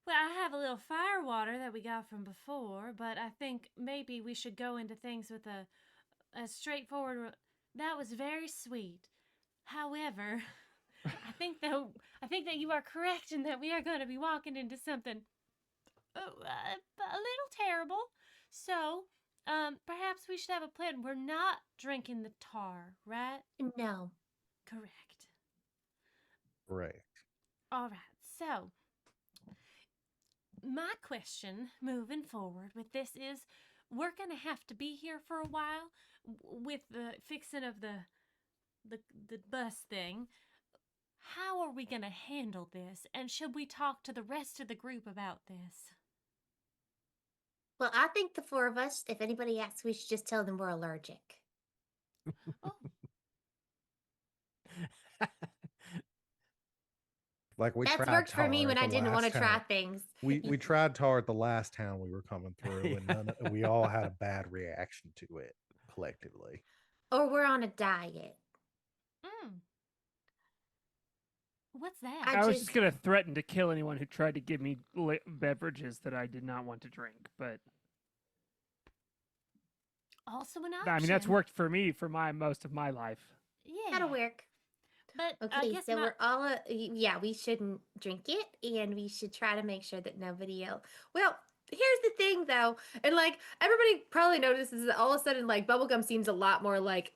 S1: Well, I have a little fire water that we got from before, but I think maybe we should go into things with a straightforward. That was very sweet. However, I think that you are correct in that we are going to be walking into something a little terrible. So, perhaps we should have a plan. We're not drinking the tar, right?
S6: No.
S1: Correct.
S4: Right.
S1: All right. So, my question moving forward with this is we're going to have to be here for a while with the fixing of the bus thing. How are we going to handle this? And should we talk to the rest of the group about this?
S6: Well, I think the 4 of us, if anybody asks, we should just tell them we're allergic.
S1: Oh,
S4: Like we
S6: That's
S4: tried
S6: worked for me
S4: tar
S6: when
S4: at
S6: I
S4: the
S6: didn't want to
S4: last
S6: try
S4: town.
S6: things.
S4: We tried tar at the last town we were coming through, and we all had a bad reaction to it collectively.
S6: Or we're on a diet.
S1: what's that?
S6: I
S2: I was
S6: just-
S2: just going to threaten to kill anyone who tried to give me beverages that I did not want to drink, but
S1: Also an option.
S2: I mean, that's worked for me for most of my life.
S1: Yeah.
S6: That'll work.
S1: But I
S6: Okay,
S1: guess
S6: so
S1: my,
S6: we're all, yeah, we shouldn't drink it, and we should try to make sure that nobody else.
S3: Well, here's the thing though, and like everybody probably notices that all of a sudden like bubblegum seems a lot more like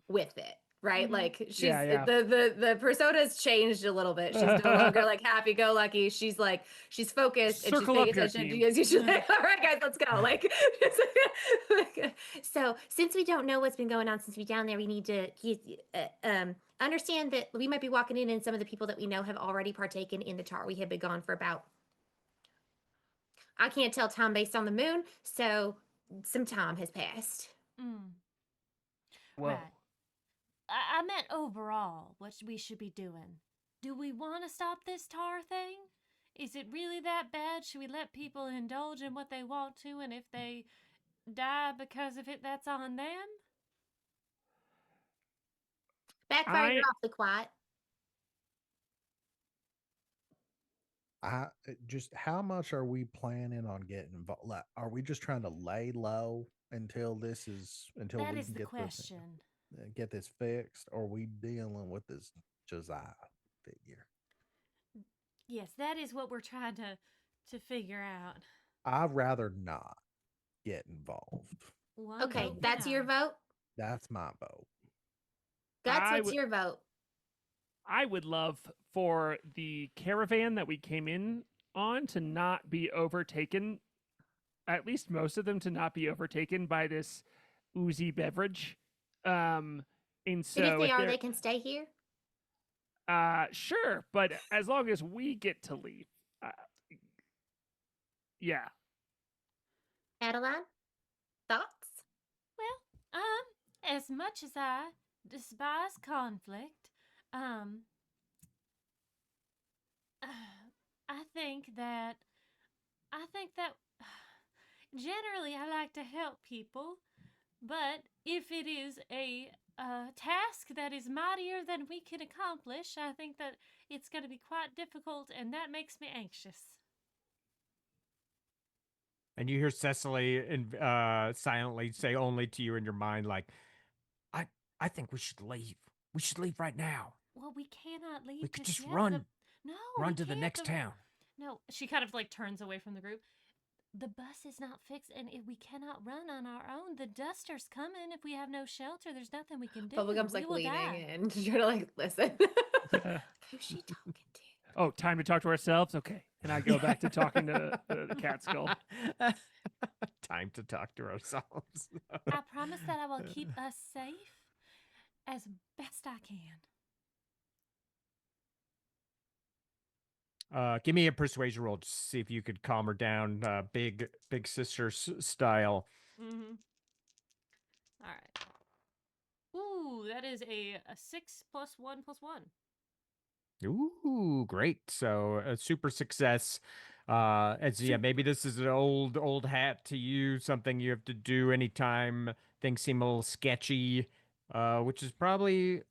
S3: with it, right?
S1: Mhm.
S3: Like she's
S2: Yeah.
S3: the persona's changed a little bit. She's no longer like happy go lucky. She's like she's focused and she's
S2: Circle
S3: paying
S2: up your
S3: attention.
S2: team.
S3: She's like, all right guys, let's go. Like
S6: So, since we don't know what's been going on since we're down there, we need to understand that we might be walking in, and some of the people that we know have already partaken in the tar. We have been gone for about, I can't tell time based on the moon, so some time has passed.
S2: Whoa.
S1: right. I meant overall what we should be doing. Do we want to stop this tar thing? Is it really that bad? Should we let people indulge in what they want to, and if they die because of it, that's on them?
S6: Backfire, you're
S2: I-
S6: awfully quiet.
S4: Just how much are we planning on getting involved? Like, are we just trying to lay low until
S1: That
S4: we
S1: is
S4: can
S1: the
S4: get
S1: question.
S4: get this fixed? Or are we dealing with this Josiah figure?
S1: Yes, that is what we're trying to figure out.
S7: I'd rather not get involved.
S1: One
S6: Okay,
S1: vote for
S6: that's your
S1: no.
S6: vote.
S7: That's my vote.
S6: Guts,
S2: I
S6: what's
S2: would-
S6: your vote?
S2: I would love for the caravan that we came in on to not be overtaken, at least most of them to not be overtaken by this oozy beverage. And
S6: And
S2: so
S6: if they are,
S2: they're
S6: they can stay here.
S2: sure, but as long as we get to leave, uh, yeah.
S6: Adeline, thoughts?
S1: Well, as much as I despise conflict, um, I think that generally I like to help people, but if it is a task that is mightier than we can accomplish, I think that it's going to be quite difficult, and that makes me anxious.
S5: And you hear Cecily silently say only to you in your mind, like, I think we should leave. We should leave right now.
S1: Well, we cannot leave.
S5: We could
S1: 'cause
S5: just
S1: yet
S5: run
S1: No,
S5: run
S1: we
S5: to the
S1: can't.
S5: next town.
S1: No, she kind of like turns away from the group. The bus is not fixed, and if we cannot run on our own. The duster's coming. If we have no shelter, there's nothing we can do.
S3: Bubblegum's
S1: We
S3: like
S1: will
S3: leaning
S1: die.
S3: in to try to like listen.
S6: Who's she talking to?
S2: Oh, time to talk to ourselves? Okay. And I go back to talking to the cat skull.
S5: Time to talk to ourselves.
S1: I promise that I will keep us safe as best I can.
S5: Give me a persuasion roll to see if you could calm her down, big sister style.
S1: Mm-hmm. All right. Ooh, that is a 6 plus 1 plus 1.
S5: Ooh, great! So a super success. Maybe this is an old hat to you. Something you have to do anytime things seem a little sketchy, which is probably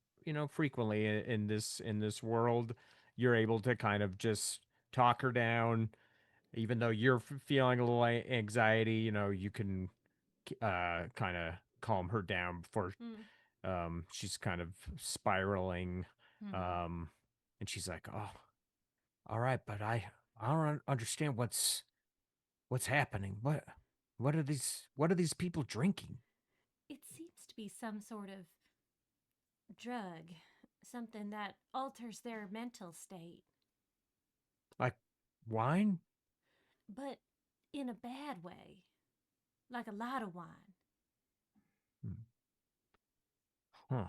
S5: frequently in this world. You're able to kind of just talk her down, even though you're feeling a little anxiety. You can kind of calm her down before she's kind of spiraling.
S1: Mm-hmm.
S5: And she's like, "Oh, all right, but I don't understand what's happening. What are these people drinking?"
S1: It seems to be some sort of drug, something that alters their mental state,
S5: Like wine?
S1: but in a bad way, like a lot of wine.
S5: Huh.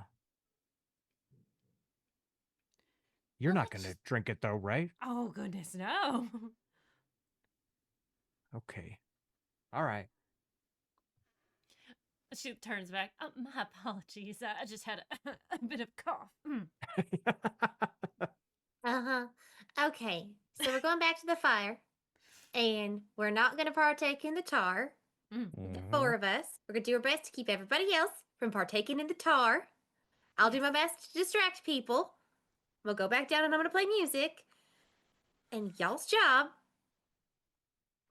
S5: You're
S1: Well,
S5: not
S1: let's
S5: going to
S1: just-
S5: drink it though, right?
S1: Oh, goodness, no.
S5: Okay. All right.
S1: She turns back. Oh, my apologies. I just had a bit of cough.
S6: Uh-huh. Okay, so we're going back to the fire, and we're not going to partake in the tar. The four of us. We're going to do our best to keep everybody else from partaking in the tar. I'll do my best to distract people. We'll go back down and I'm going to play music. And y'all's job,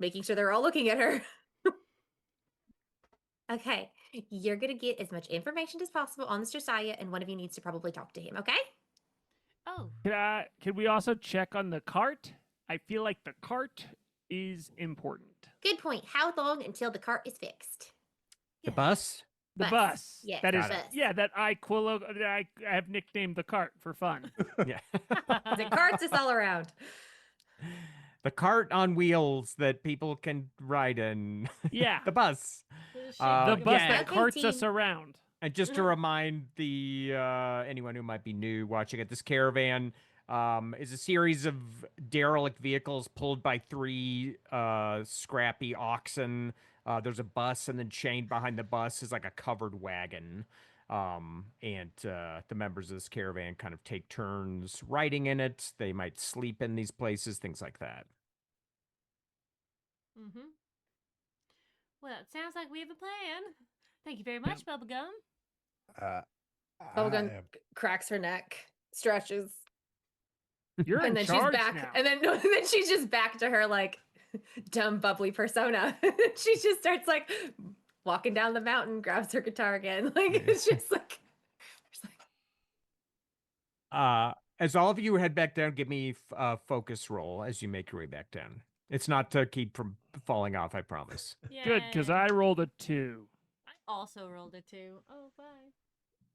S6: making sure they're all looking at her. Okay, you're going to get as much information as possible on this Josiah, and one of you needs to probably talk to him, okay?
S1: Oh,
S2: Could we also check on the cart? I feel like the cart is important.
S6: Good point. How long until the cart is fixed?
S5: The
S1: yes.
S5: bus?
S2: The
S6: Bus.
S2: bus.
S6: Yes,
S2: That is
S5: Got it.
S6: bus.
S2: yeah, that I have nicknamed the cart for fun.
S5: Yeah.
S3: The carts is all around.
S5: The cart on wheels that people can ride in.
S2: Yeah.
S5: The bus.
S2: The bus
S5: yeah.
S2: that
S6: Okay,
S2: carts us
S6: team.
S2: around.
S5: And just to remind the anyone who might be new watching it, this caravan is a series of derelict vehicles pulled by three scrappy oxen. There's a bus, and then chained behind the bus is like a covered wagon. And the members of this caravan kind of take turns riding in it. They might sleep in these places, things like that.
S1: Mm-hmm. Well, it sounds like we have a plan. Thank you very much, Bubblegum.
S3: Bubblegum
S7: I am-
S3: cracks her neck, stretches,
S2: You're
S3: and
S2: in
S3: then
S2: charge
S3: she's back.
S2: now.
S3: And then no, then she's just back to her like dumb bubbly persona. She just starts like walking down the mountain, grabs her guitar again. Like it's just like
S5: And as all of you head back down, give me a focus roll as you make your way back down. It's not to keep from falling off, I promise.
S2: Good, because
S1: Yay.
S2: I rolled a 2.
S1: I also rolled a 2. Oh, bye.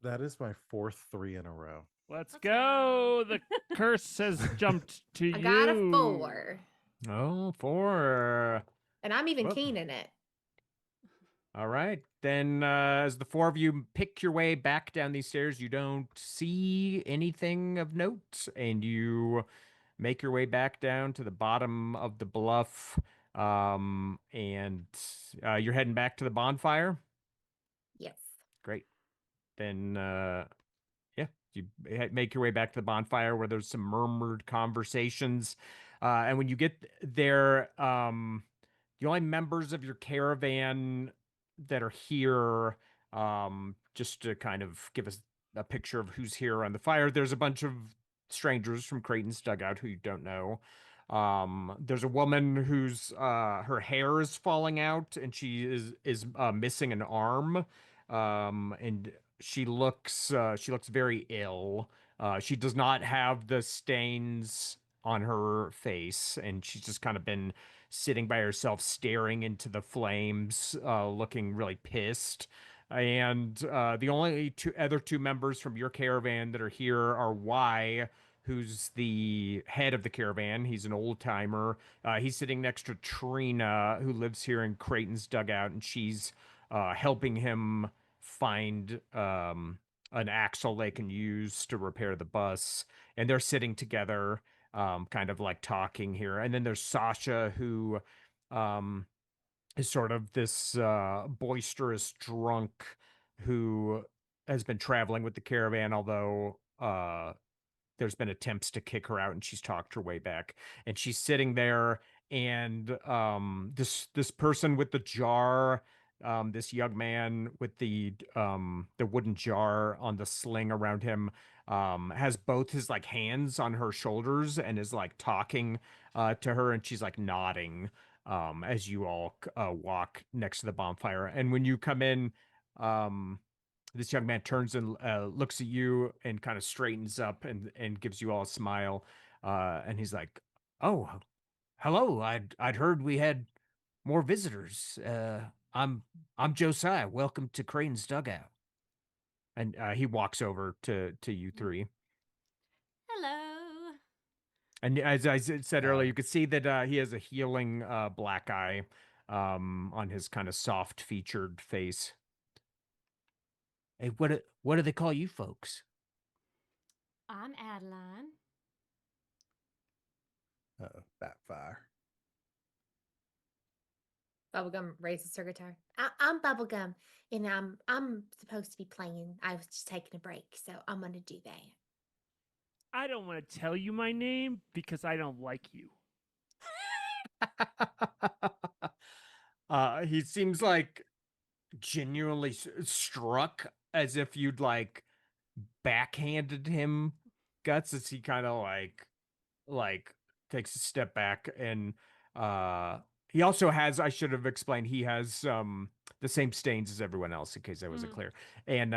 S4: That is my 4th 3 in a row.
S2: Let's
S1: Let's
S2: go.
S1: go.
S2: The curse has jumped to
S3: I
S2: you.
S3: got a 4.
S5: Oh, 4.
S3: And I'm even
S5: Whoop.
S3: keen in it.
S5: All right. Then, as the 4 of you pick your way back down these stairs, you don't see anything of note, and you make your way back down to the bottom of the bluff. And you're heading back to the bonfire.
S3: Yes.
S5: Great. Then, yeah, you make your way back to the bonfire where there's some murmured conversations. And when you get there, the only members of your caravan that are here, just to kind of give us a picture of who's here on the fire, there's a bunch of strangers from Creighton's dugout who you don't know. There's a woman whose her hair is falling out and she is missing an arm. And she looks very ill. She does not have the stains on her face, and she's just kind of been sitting by herself, staring into the flames, looking really pissed. And the only other two members from your caravan that are here are Y, who's the head of the caravan. He's an old timer. He's sitting next to Trina, who lives here in Creighton's dugout, and she's helping him find an axle they can use to repair the bus. And they're sitting together, kind of like talking here. And then there's Sasha, who is sort of this boisterous drunk who has been traveling with the caravan, although there's been attempts to kick her out and she's talked her way back. And she's sitting there, and this person with the jar, this young man with the wooden jar on the sling around him, has both his like hands on her shoulders and is like talking to her, and she's like nodding as you all walk next to the bonfire. And when you come in, this young man turns and looks at you and kind of straightens up and gives you all a smile. And he's like, "Oh, hello. I'd heard we had more visitors. I'm Josiah. Welcome to Crane's dugout." And he walks over to you three.
S1: Hello.
S5: And as I said earlier,
S7: Hi.
S5: you could see that he has a healing black eye on his kind of soft featured face. Hey, what do they call you folks?
S1: I'm Adeline.
S7: Backfire.
S3: Bubblegum raises her guitar.
S6: I'm Bubblegum, and I'm supposed to be playing. I was just taking a break, so I'm gonna do that.
S2: I don't want to tell you my name because I don't like you.
S5: He seems like genuinely struck, as if you'd like backhanded him guts, as he kind of like takes a step back. And he also has, I should have explained, he has the same stains as everyone else, in case that wasn't clear. And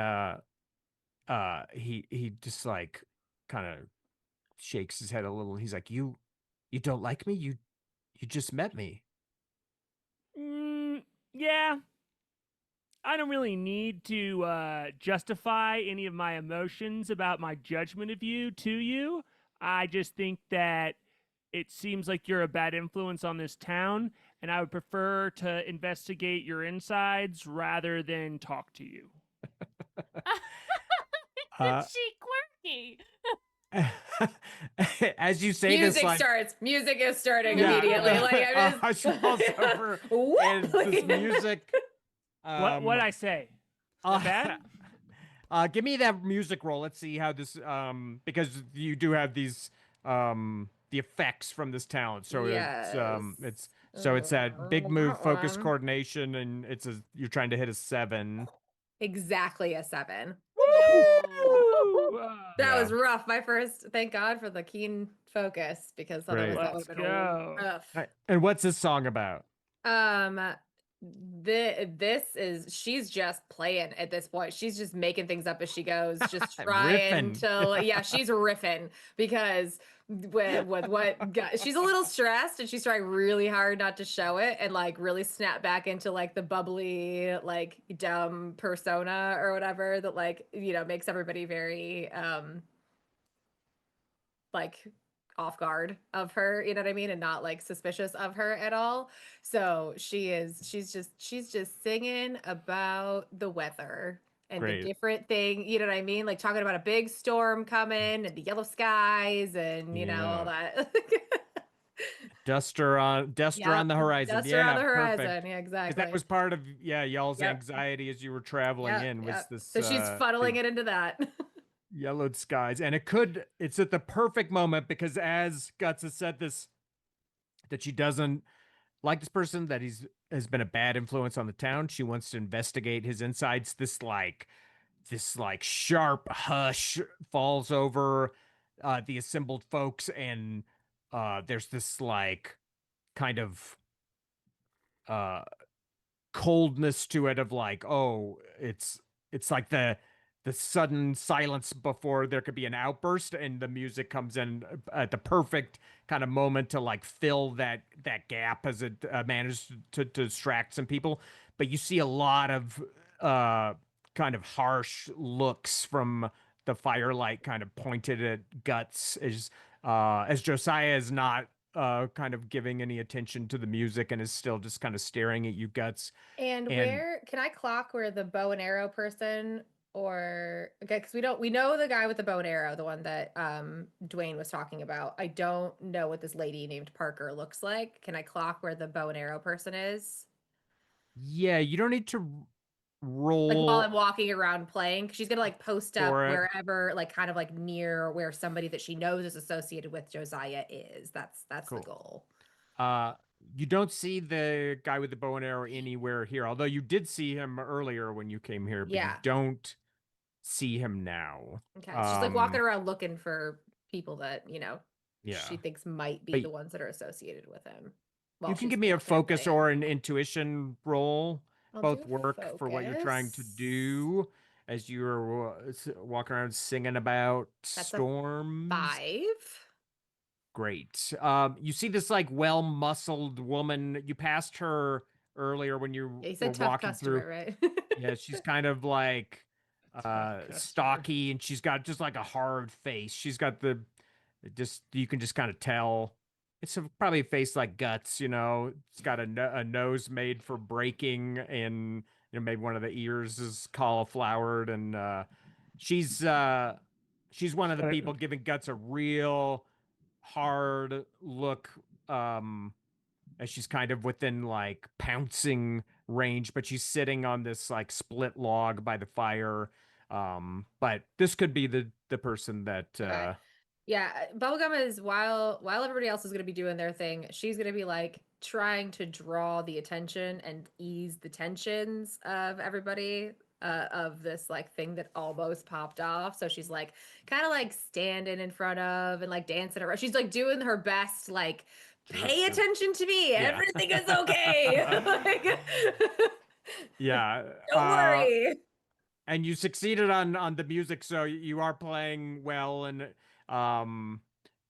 S5: he just like kind of shakes his head a little. He's like, you don't like me? You just met me.
S2: Yeah. I don't really need to justify any of my emotions about my judgment of you to you. I just think that it seems like you're a bad influence on this town, and I would prefer to investigate your insides rather than talk to you.
S1: Is she quirky?
S5: As you say
S3: Music
S5: this, like,
S3: starts. Music is starting
S1: Yeah.
S3: immediately. Like I'm just.
S5: she falls over,
S3: What?
S5: and this music.
S2: What I say? Is that bad?
S5: Give me that music roll. Let's see how this because you do have these the effects from this talent. So it's that big move, focus, coordination, and you're trying to hit a 7.
S3: Exactly a 7.
S2: Woo!
S3: That was
S5: Yeah.
S3: rough. My first. Thank God for the keen focus, because otherwise
S5: Great.
S3: that would
S2: Let's
S3: have been
S2: go.
S3: rough.
S5: And what's this song about?
S3: she's just playing at this point. She's just making things up as she goes, just trying
S5: Riffing.
S3: to, yeah, she's riffing because with what she's a little stressed and she's trying really hard not to show it and like really snap back into like the bubbly, like dumb persona or whatever that like, makes everybody very like off guard of her, you know what I mean, and not like suspicious of her at all. So she's just singing about the weather and the
S5: Great.
S3: different thing, you know what I mean, like talking about a big storm coming and the yellow skies and all
S5: Yeah.
S3: that.
S5: Duster on
S3: Yep,
S5: the horizon.
S3: dust around
S5: Yeah,
S3: the
S5: perfect.
S3: horizon. Yeah,
S5: Because that
S3: exactly.
S5: was part of y'all's
S3: Yep,
S5: anxiety as you were traveling
S3: yep,
S5: in was
S3: yep.
S5: this
S3: So she's funneling
S5: big
S3: it into that.
S5: yellowed skies. And it's at the perfect moment because as Guts has said this, that she doesn't like this person, that has been a bad influence on the town. She wants to investigate his insides. This sharp hush falls over the assembled folks, and there's this like kind of uh coldness to it of like, oh, it's like the sudden silence before there could be an outburst, and the music comes in at the perfect kind of moment to like fill that gap as it manages to distract some people. But you see a lot of kind of harsh looks from the firelight kind of pointed at Guts as Josiah is not kind of giving any attention to the music and is still just kind of staring at you, Guts.
S3: And
S5: And
S3: where can I clock where the bow and arrow person or okay, because we know the guy with the bow and arrow, the one that Dwayne was talking about. I don't know what this lady named Parker looks like. Can I clock where the bow and arrow person is?
S5: yeah, you don't need to
S3: Like while I'm
S5: roll
S3: walking around playing, 'cause she's gonna like post up
S5: for it.
S3: wherever, like kind of like near where somebody that she knows is associated with Josiah is. That's the
S5: Cool.
S3: goal.
S5: Uh, you don't see the guy with the bow and arrow anywhere here, although you did see him earlier when you came here, but you
S3: Yeah.
S5: don't see him now.
S3: Okay. She's like walking
S5: Um,
S3: around looking for people that, she
S5: yeah,
S3: thinks might be
S5: but
S3: the ones that are associated with him
S5: you
S3: while
S5: can
S3: she's
S5: give me a
S3: walking around
S5: focus
S3: playing.
S5: or an intuition roll.
S3: I'll do
S5: Both
S3: a
S5: work for what you're trying to
S3: focus.
S5: do as you're walking around singing about
S3: That's a
S5: storms.
S3: 5.
S5: Great. You see this like well-muscled woman. You passed her earlier when you
S3: Yeah, you
S5: were
S3: said tough
S5: walking through.
S3: customer, right?
S5: Yeah, she's kind of like
S2: A tough customer.
S5: stocky, and she's got just like a hard face. She's got the just you can just kind of tell it's probably a face like Guts, It's got a nose made for breaking, and maybe one of the ears is cauliflowered, and she's one of the
S2: Got it.
S5: people giving Guts a real hard look as she's kind of within like pouncing range, but she's sitting on this like split log by the fire. But this could be the person that
S3: Okay. Yeah, Bubblegum is while everybody else is going to be doing their thing, she's going to be like trying to draw the attention and ease the tensions of everybody of this like thing that almost popped off. So she's like kind of like standing in front of and like dancing around. She's like doing her best, like pay attention to me.
S5: Yeah.
S3: Everything is okay. Like,
S5: yeah.
S3: don't worry.
S5: And you succeeded on the music, so you are playing well, and um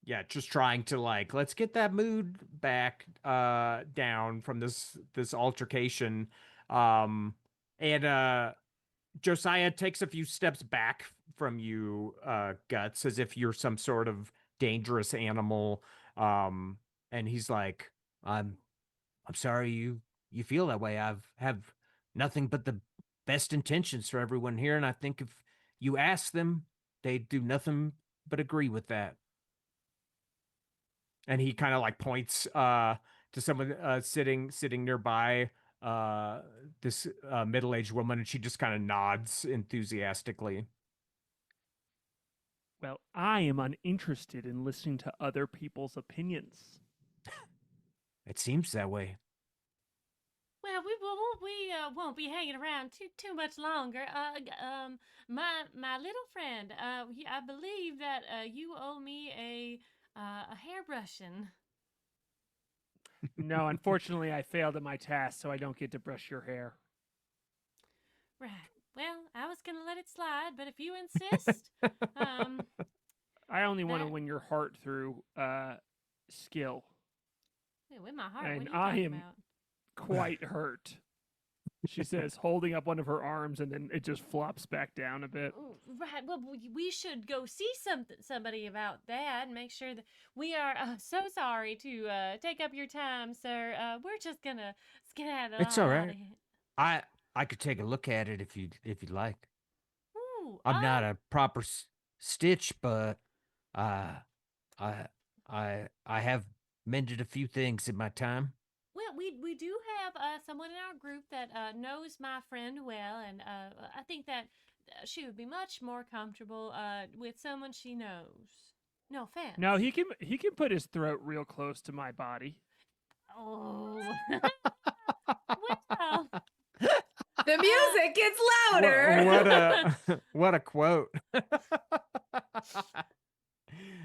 S5: yeah, just trying to like let's get that mood back down from this altercation. And Josiah takes a few steps back from you, Guts, as if you're some sort of dangerous animal. And he's like, I'm sorry you feel that way. I've have nothing but the best intentions for everyone here, and I think if you ask them, they'd do nothing but agree with that. And he kind of like points to someone sitting nearby, uh this middle-aged woman, and she just kind of nods enthusiastically.
S2: Well, I am uninterested in listening to other people's opinions.
S5: It seems that way.
S1: Well, we won't be hanging around too much longer. My little friend, I believe that you owe me a hairbrushing.
S2: No, unfortunately, I failed at my task, so I don't get to brush your hair.
S1: Right. Well, I was gonna let it slide, but if you insist,
S2: I only want to
S1: That-
S2: win your heart through skill,
S1: with my heart,
S2: and
S1: what are you
S2: I
S1: talking
S2: am
S1: about?
S2: quite hurt. She says, holding up one of her arms, and then it just flops back down a bit.
S1: Oh, right. Well, we should go see somebody about that and make sure that we are so sorry to take up your time, sir. We're just gonna skedaddle
S5: It's
S1: on
S5: all
S1: out
S5: right.
S1: of here.
S5: I could take a look at it if you'd like.
S1: Ooh,
S5: I'm not a proper stitch, but uh, I I have mended a few things in my time.
S1: well, we do have someone in our group that knows my friend well, and I think that she would be much more comfortable with someone she knows. No offense.
S2: No, he can put his throat real close to my body.
S1: Oh. Well.
S3: The music gets
S5: What,
S3: louder.
S5: what a what a quote.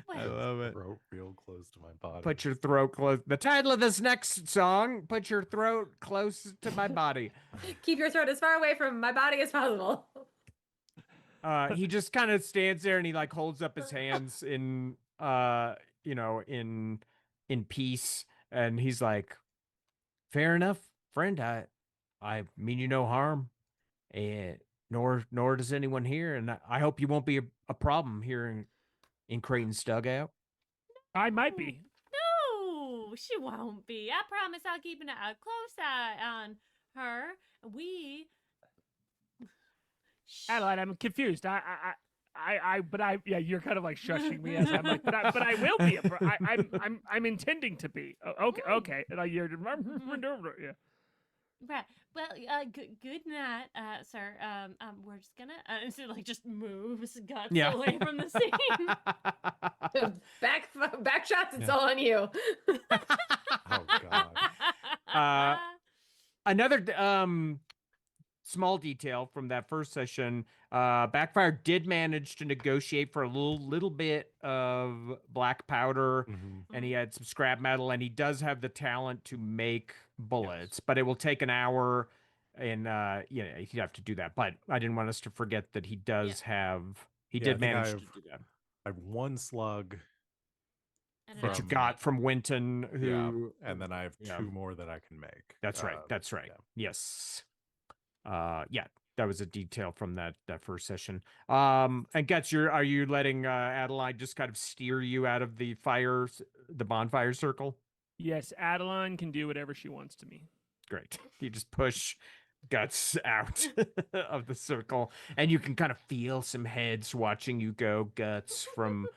S5: I
S1: Well,
S5: love it.
S4: Throat real close to my body.
S5: Put your throat close. The title of this next song, Put Your Throat Close to My Body.
S3: Keep your throat as far away from my body as possible.
S5: He just kind of stands there and he like holds up his hands in you know, in peace, and he's like, fair enough, friend. I mean you no harm. And nor does anyone here, and I hope you won't be a problem here in Creighton's dugout.
S2: I might be.
S1: no, she won't be. I promise I'll keep a close eye on her. We.
S2: Adeline, I'm confused. Yeah, you're kind of like shushing me as I'm like, but I will be. I'm intending to be. Okay. And you're, yeah.
S1: Right. Well, good night, sir. We're just gonna so like just moves Guts
S5: Yeah.
S1: away from the scene.
S3: Back shots, it's
S5: Yeah.
S3: all on you.
S4: Oh God.
S5: Another small detail from that first session, Backfire did manage to negotiate for a little bit of black powder,
S4: Mhm.
S5: and he had some scrap metal, and he does have the talent to make bullets, but it will take an hour, and yeah, he'd have to do that. But I didn't want us to forget that he does have, he
S4: Yeah, I
S5: did
S4: think
S5: manage to do that.
S4: I have one slug.
S1: And
S5: That you
S4: From-
S5: got from Winton, who,
S4: And then I have
S5: yeah.
S4: 2 more that I can make.
S5: That's right. That's right.
S4: yeah.
S5: Yes. Yeah, that was a detail from that first session. And Guts, are you letting Adeline just kind of steer you out of the bonfire circle?
S2: Yes, Adeline can do whatever she wants to me.
S5: Great. You just push Guts out of the circle, and you can kind of feel some heads watching you go, Guts, from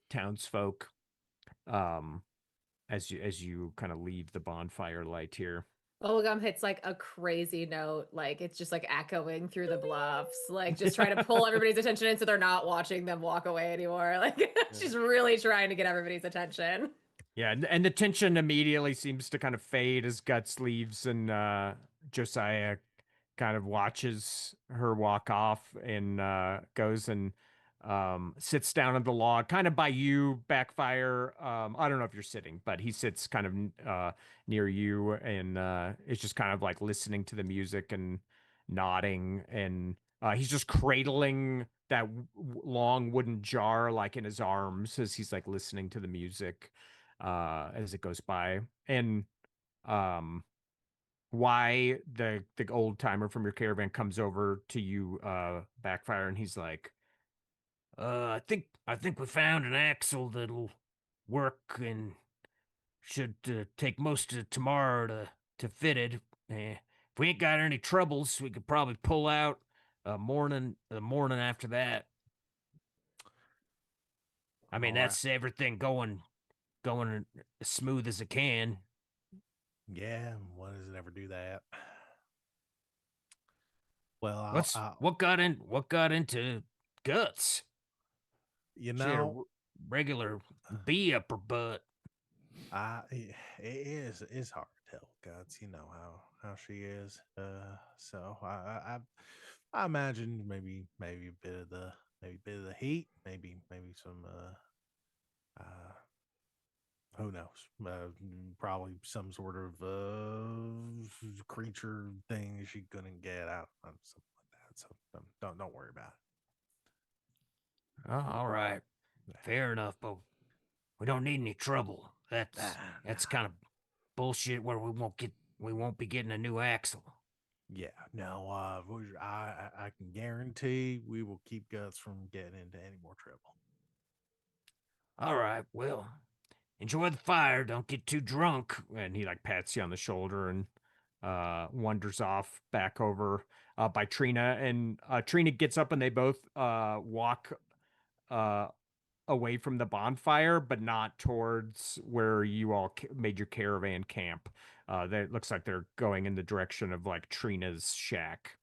S5: townsfolk. As you kind of leave the bonfire light here.
S3: Bubblegum hits like a crazy note, like it's just like echoing through the bluffs, like just trying to pull everybody's attention in so they're not watching them walk away anymore. Like she's really trying to get everybody's attention.
S5: Yeah, and the tension immediately seems to kind of fade as Guts leaves, and Josiah kind of watches her walk off and goes and sits down on the log, kind of by you, Backfire. I don't know if you're sitting, but he sits kind of near you, and is just kind of like listening to the music and nodding, and he's just cradling that long wooden jar like in his arms as he's like listening to the music as it goes by. And why the old timer from your caravan comes over to you, Backfire, and he's like, I think we found an axle that'll work and should take most of tomorrow to fit it. If we ain't got any troubles, we could probably pull out the morning after that. I mean,
S4: All right.
S5: that's everything going as smooth as it can.
S4: Yeah, why does it ever do that? Well,
S5: What got into Guts?
S4: you
S5: She had a
S4: know,
S5: regular bee up her butt.
S4: it is hard to tell, Guts. You know how she is. So I imagine maybe a bit of the heat, maybe some Who knows? Probably some sort of creature thing she couldn't get out, something like that. So don't worry about
S8: Oh, all right.
S4: it.
S8: Fair enough, but we don't need any trouble. That's
S4: Nah.
S8: kind of bullshit where we won't be getting a new axle.
S4: Yeah, no, I can guarantee we will keep Guts from getting into any more trouble.
S8: All right, well, enjoy the fire. Don't get too drunk.
S5: And he like pats you on the shoulder and wanders off back over by Trina. And Trina gets up and they both walk uh, away from the bonfire, but not towards where you all made your caravan camp. It looks like they're going in the direction of like Trina's shack.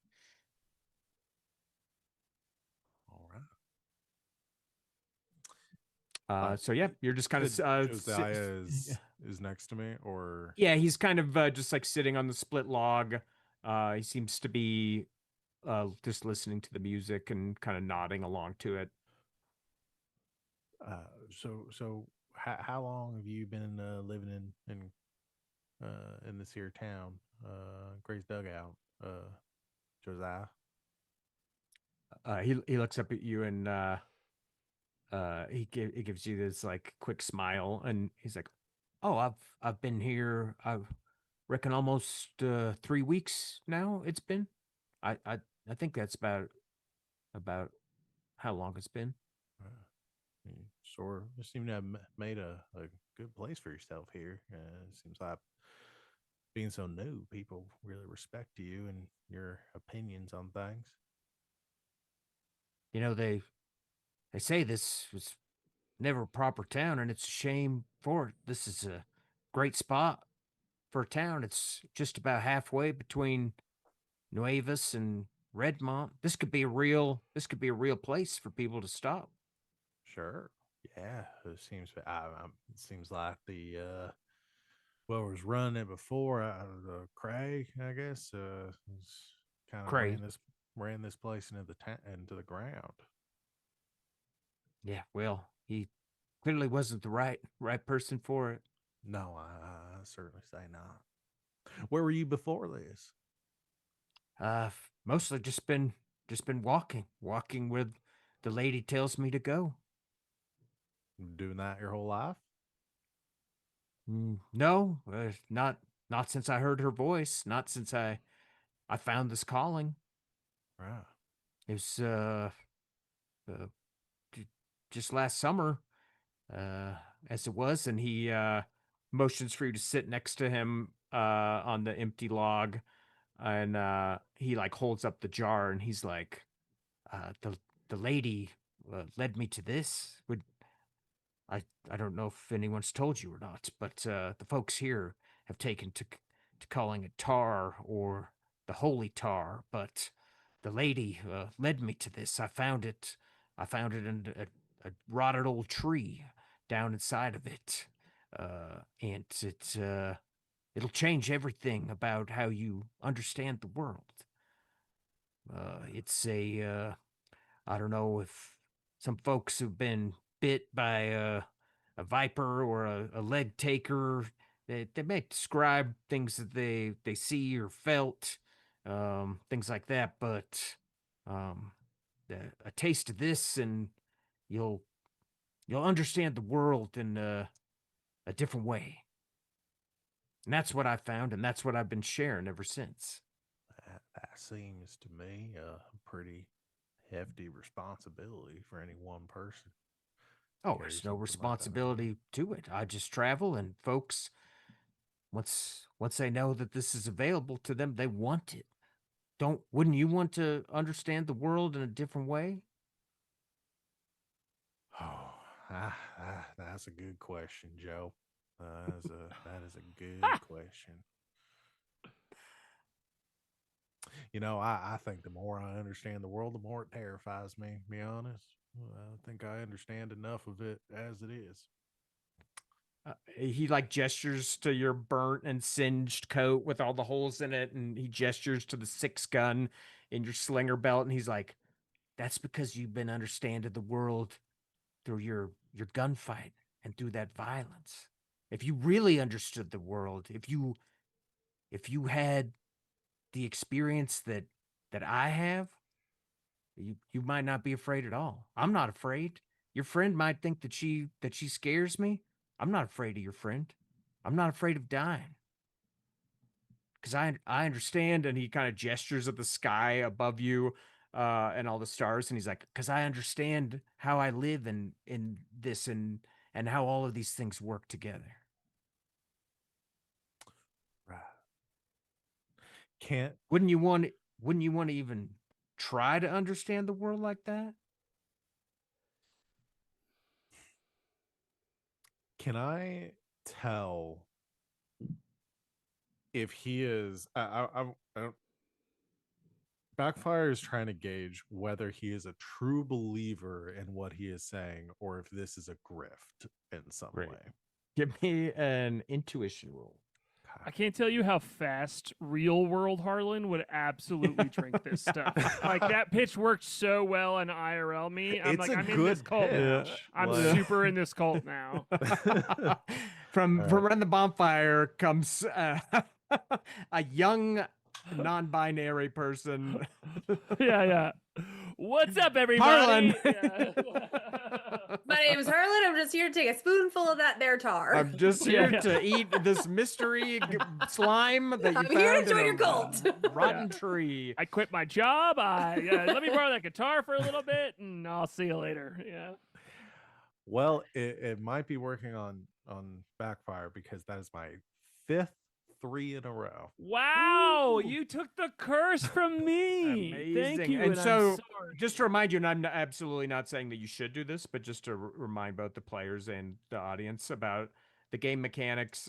S4: All right.
S5: So yeah, you're just kind of
S4: Josiah is next to me, or
S5: yeah, he's kind of just like sitting on the split log. He seems to be just listening to the music and kind of nodding along to it.
S4: so how long have you been living in this here town, Gray's Dugout, Josiah?
S5: He looks up at you and he gives you this like quick smile and he's like,
S8: Oh, I've been here. I reckon almost 3 weeks now. It's been. I think that's about how long it's been.
S4: You sort of seem to have made a good place for yourself here. It seems like being so new, people really respect you and your opinions on things.
S8: You know, they say this was never a proper town, and it's a shame for it. This is a great spot for a town. It's just about halfway between Nuevas and Redmont. This could be a real place for people to stop.
S4: Sure. Yeah, it seems like the well was running it before, Craig, I guess, kind of
S8: Craig.
S4: ran this place into the ground.
S8: Yeah, well, he clearly wasn't the right person for it.
S4: No, I certainly say not. Where were you before this?
S8: Mostly just been walking where the lady tells me to go.
S4: Doing that your whole life?
S8: No, not since I heard her voice. Not since I found this calling.
S4: Right.
S8: It was uh just last summer, as it was, and he
S5: motions for you to sit next to him on the empty log, and he like holds up the jar and he's like,
S8: the lady led me to this. I don't know if anyone's told you or not, but the folks here have taken to calling it tar or the holy tar. But the lady led me to this. I found it. I found it in a rotted old tree down inside of it, and it'll change everything about how you understand the world. It's a I don't know if some folks who've been bit by a viper or a leg taker, they may describe things that they see or felt, things like that. But um, a taste of this, and you'll you'll understand the world in a different way. And that's what I found, and that's what I've been sharing ever since.
S4: That seems to me a pretty hefty responsibility for any one person.
S8: Oh,
S4: Carry
S8: there's no
S4: something like that around.
S8: responsibility to it. I just travel, and folks, once they know that this is available to them, they want it. Wouldn't you want to understand the world in a different way?
S4: Oh, that's a good question, Joe. That is a good question. You know, I think the more I understand the world, the more it terrifies me. To be honest, I think I understand enough of it as it is.
S5: he like gestures to your burnt and singed coat with all the holes in it, and he gestures to the 6 gun in your slinger belt, and he's like,
S8: That's because you've been understanding the world through your gunfight and through that violence. if you really understood the world, if you had the experience that I have, you might not be afraid at all. I'm not afraid. Your friend might think that she scares me. I'm not afraid of your friend. I'm not afraid of dying. Because I understand, and he kind of gestures at the sky above you, and all the stars, and he's like, because I understand how I live in this and how all of these things work together.
S4: Can't
S8: Wouldn't you want to even try to understand the world like that?
S4: can I tell if he is I don't Backfire is trying to gauge whether he is a true believer in what he is saying or if this is a grift in some
S5: Great.
S4: way.
S5: Give me an intuition roll.
S2: I can't tell you how fast real world Harlan would absolutely drink this stuff. Like that pitch worked so well in IRL me. I'm
S4: It's
S2: like,
S4: a
S2: I'm in this
S4: good
S2: cult now.
S4: pitch,
S2: I'm
S4: like-
S2: super in this cult now.
S5: From
S4: All
S5: from
S4: right.
S5: around the bonfire comes a young non-binary person.
S2: Yeah. What's up, everybody?
S5: Harlan.
S2: Yeah.
S3: My name's Harlan. I'm just here to take a spoonful of that there tar.
S5: I'm just
S2: Yeah,
S5: here
S2: yeah.
S5: to eat this mystery slime that you
S3: I'm
S5: found
S3: here to
S5: in
S3: join
S5: a
S3: your cult.
S5: rotten tree.
S2: I quit my job. Let me borrow that guitar for a little bit, and I'll see you later. Yeah.
S4: Well, it might be working on Backfire because that is my 5th 3 in a row.
S2: Wow,
S5: Ooh.
S2: you took the curse from me. Thank
S5: Amazing.
S2: you.
S5: And
S2: I'm
S5: so,
S2: sorry.
S5: just to remind you, and I'm absolutely not saying that you should do this, but just to remind both the players and the audience about the game mechanics.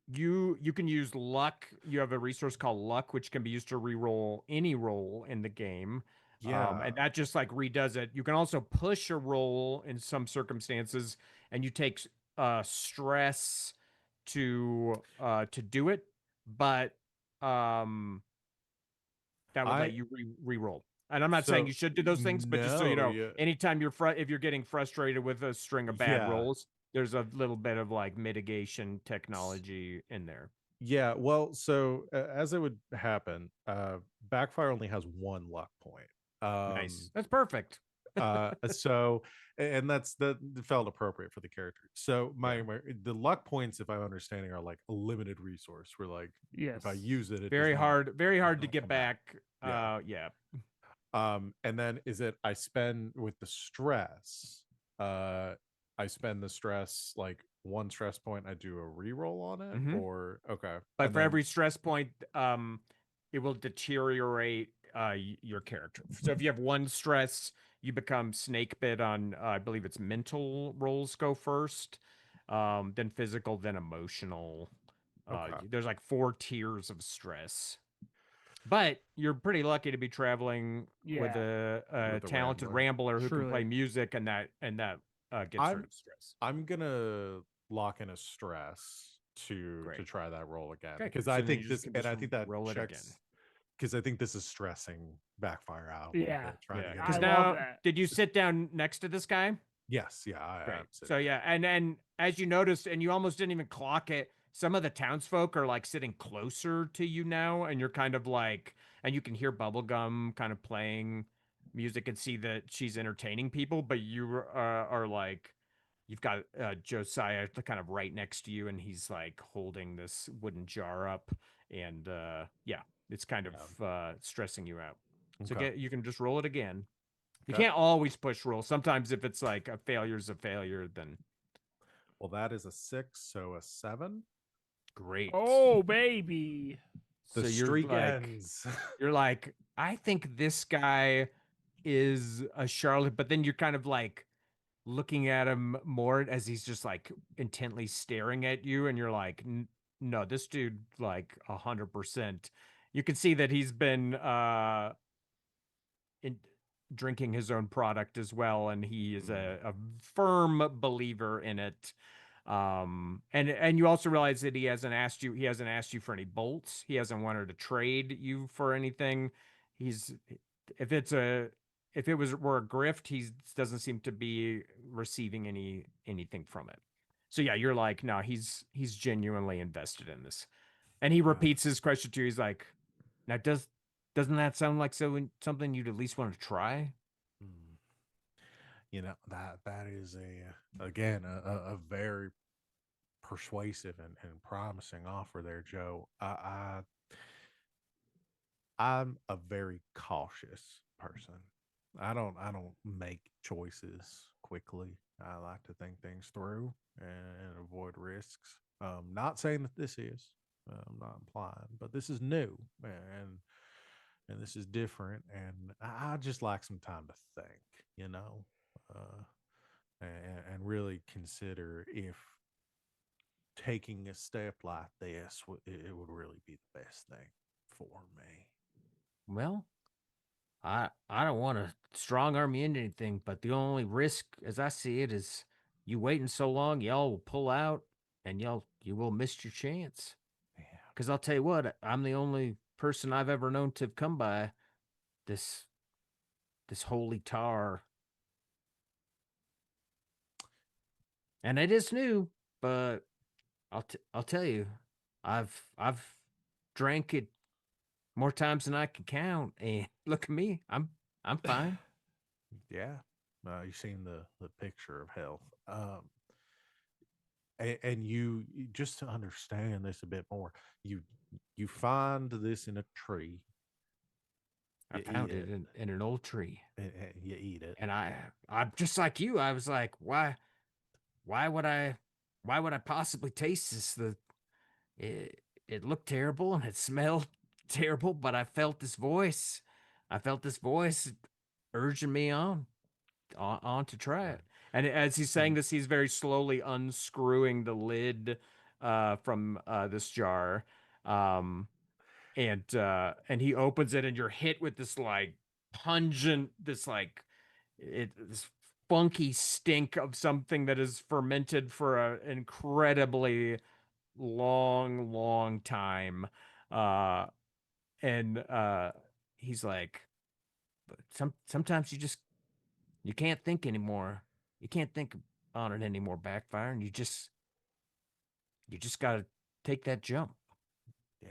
S5: You can use luck. You have a resource called luck, which can be used to re-roll any roll in the game.
S4: Yeah.
S5: And that just like redoes it. You can also push a roll in some circumstances, and you take stress to do it, but that would
S4: I
S5: let you re-roll. And I'm not saying
S4: so
S5: you should do those things, but just so you
S4: no,
S5: know,
S4: yeah.
S5: anytime if you're getting frustrated with a string of bad
S4: Yeah.
S5: rolls, there's a little bit of like mitigation technology in there.
S4: Yeah, well, so as it would happen, Backfire only has 1 luck point.
S5: Nice. That's perfect.
S4: So and that felt appropriate for the character. So my the luck points, if I'm understanding, are like a limited resource. Where like
S2: Yes.
S4: if I use it, it
S5: Very
S4: does
S5: hard to
S4: not
S5: get
S4: come back.
S5: back.
S4: Yeah.
S5: Yeah.
S4: And then is it I spend with the stress, I spend the stress like 1 stress point, I do a reroll on it,
S5: Mhm.
S4: or okay.
S5: But
S4: And
S5: for
S4: then,
S5: every stress point, it will deteriorate your character. So if you have 1 stress, you become snake bit on I believe it's mental rolls go first, then physical, then emotional.
S4: Okay.
S5: There's like 4 tiers of stress. But you're pretty lucky to be traveling with
S2: Yeah.
S5: a
S4: With a
S5: talented
S4: rambler.
S5: rambler who can play
S2: Truly.
S5: music, and that gets rid
S4: I'm
S5: of stress.
S4: I'm gonna lock in a stress to
S5: Great.
S4: try that roll again,
S5: Okay,
S4: because
S5: so
S4: I
S5: then
S4: think
S5: you
S4: this
S5: can
S4: and
S5: just
S4: I think that
S5: roll it again.
S4: checks, because I think this is stressing Backfire out a little
S2: Yeah.
S4: bit, trying to
S5: Yeah,
S4: get
S5: because
S2: I
S4: him-
S2: love
S5: now,
S2: that.
S5: did you sit down next to this guy?
S4: Yes, yeah, I
S5: Great.
S4: am sitting
S5: So yeah, and as you noticed, and you almost didn't even clock it, some of the townsfolk are like sitting closer to you now, and you're kind of like, and you can hear Bubblegum kind of playing music and see that she's entertaining people, but you are like, you've got Josiah kind of right next to you, and he's like holding this wooden jar up, and yeah, it's kind of stressing you out. So
S4: Okay.
S5: you can just roll it again. You
S4: Okay.
S5: can't always push roll. Sometimes if it's like a failure's a failure, then
S4: Well, that is a 6, so a 7.
S5: great.
S2: Oh, baby.
S4: The
S5: So
S4: streak ends.
S5: you're like, I think this guy is a charlatan, but then you're kind of like looking at him more as he's just like intently staring at you, and you're like, no, this dude like 100%. You can see that he's been in drinking his own product as well, and he is a firm believer in it. And you also realize that he hasn't asked you for any bolts. He hasn't wanted to trade you for anything. He's if it's a if it were a grift, he doesn't seem to be receiving anything from it. So yeah, you're like, no, he's genuinely invested in this. And he
S4: Got it.
S5: repeats his question to you. He's like, now doesn't that sound like something you'd at least want to try?
S4: Mm. That is a very persuasive and promising offer there, Joe. I'm a very cautious person. I don't make choices quickly. I like to think things through and avoid risks. Not saying that this is. I'm not implying, but this is new and this is different, and I just like some time to think, uh, and really consider if taking a step like this it would really be the best thing for me.
S8: Well, I don't want to strong arm you into anything, but the only risk, as I see it, is you waiting so long, y'all will pull out, and you will miss your chance.
S4: Yeah.
S8: Because I'll tell you what, I'm the only person I've ever known to have come by this this holy tar, and it is new, but I'll tell you, I've drank it more times than I can count, and look at me, I'm fine.
S4: Yeah. You've seen the picture of health. And just to understand this a bit more, you you find this in a tree,
S8: I
S4: you eat
S8: found it
S4: it,
S8: in an old tree.
S4: and you eat it.
S8: And I'm just like you. I was like, why would I, why would I possibly taste this? It looked terrible and it smelled terrible, but I felt this voice. I felt this voice urging me on to try
S4: Right.
S8: it.
S5: And as he's saying
S4: And
S5: this, he's very slowly unscrewing the lid from this jar. Um, and he opens it, and you're hit with this like pungent, this funky stink of something that is fermented for an incredibly long time. Uh, and he's like, but sometimes you can't think anymore. You can't think on it anymore, backfire, and you just gotta take that jump.
S4: yeah,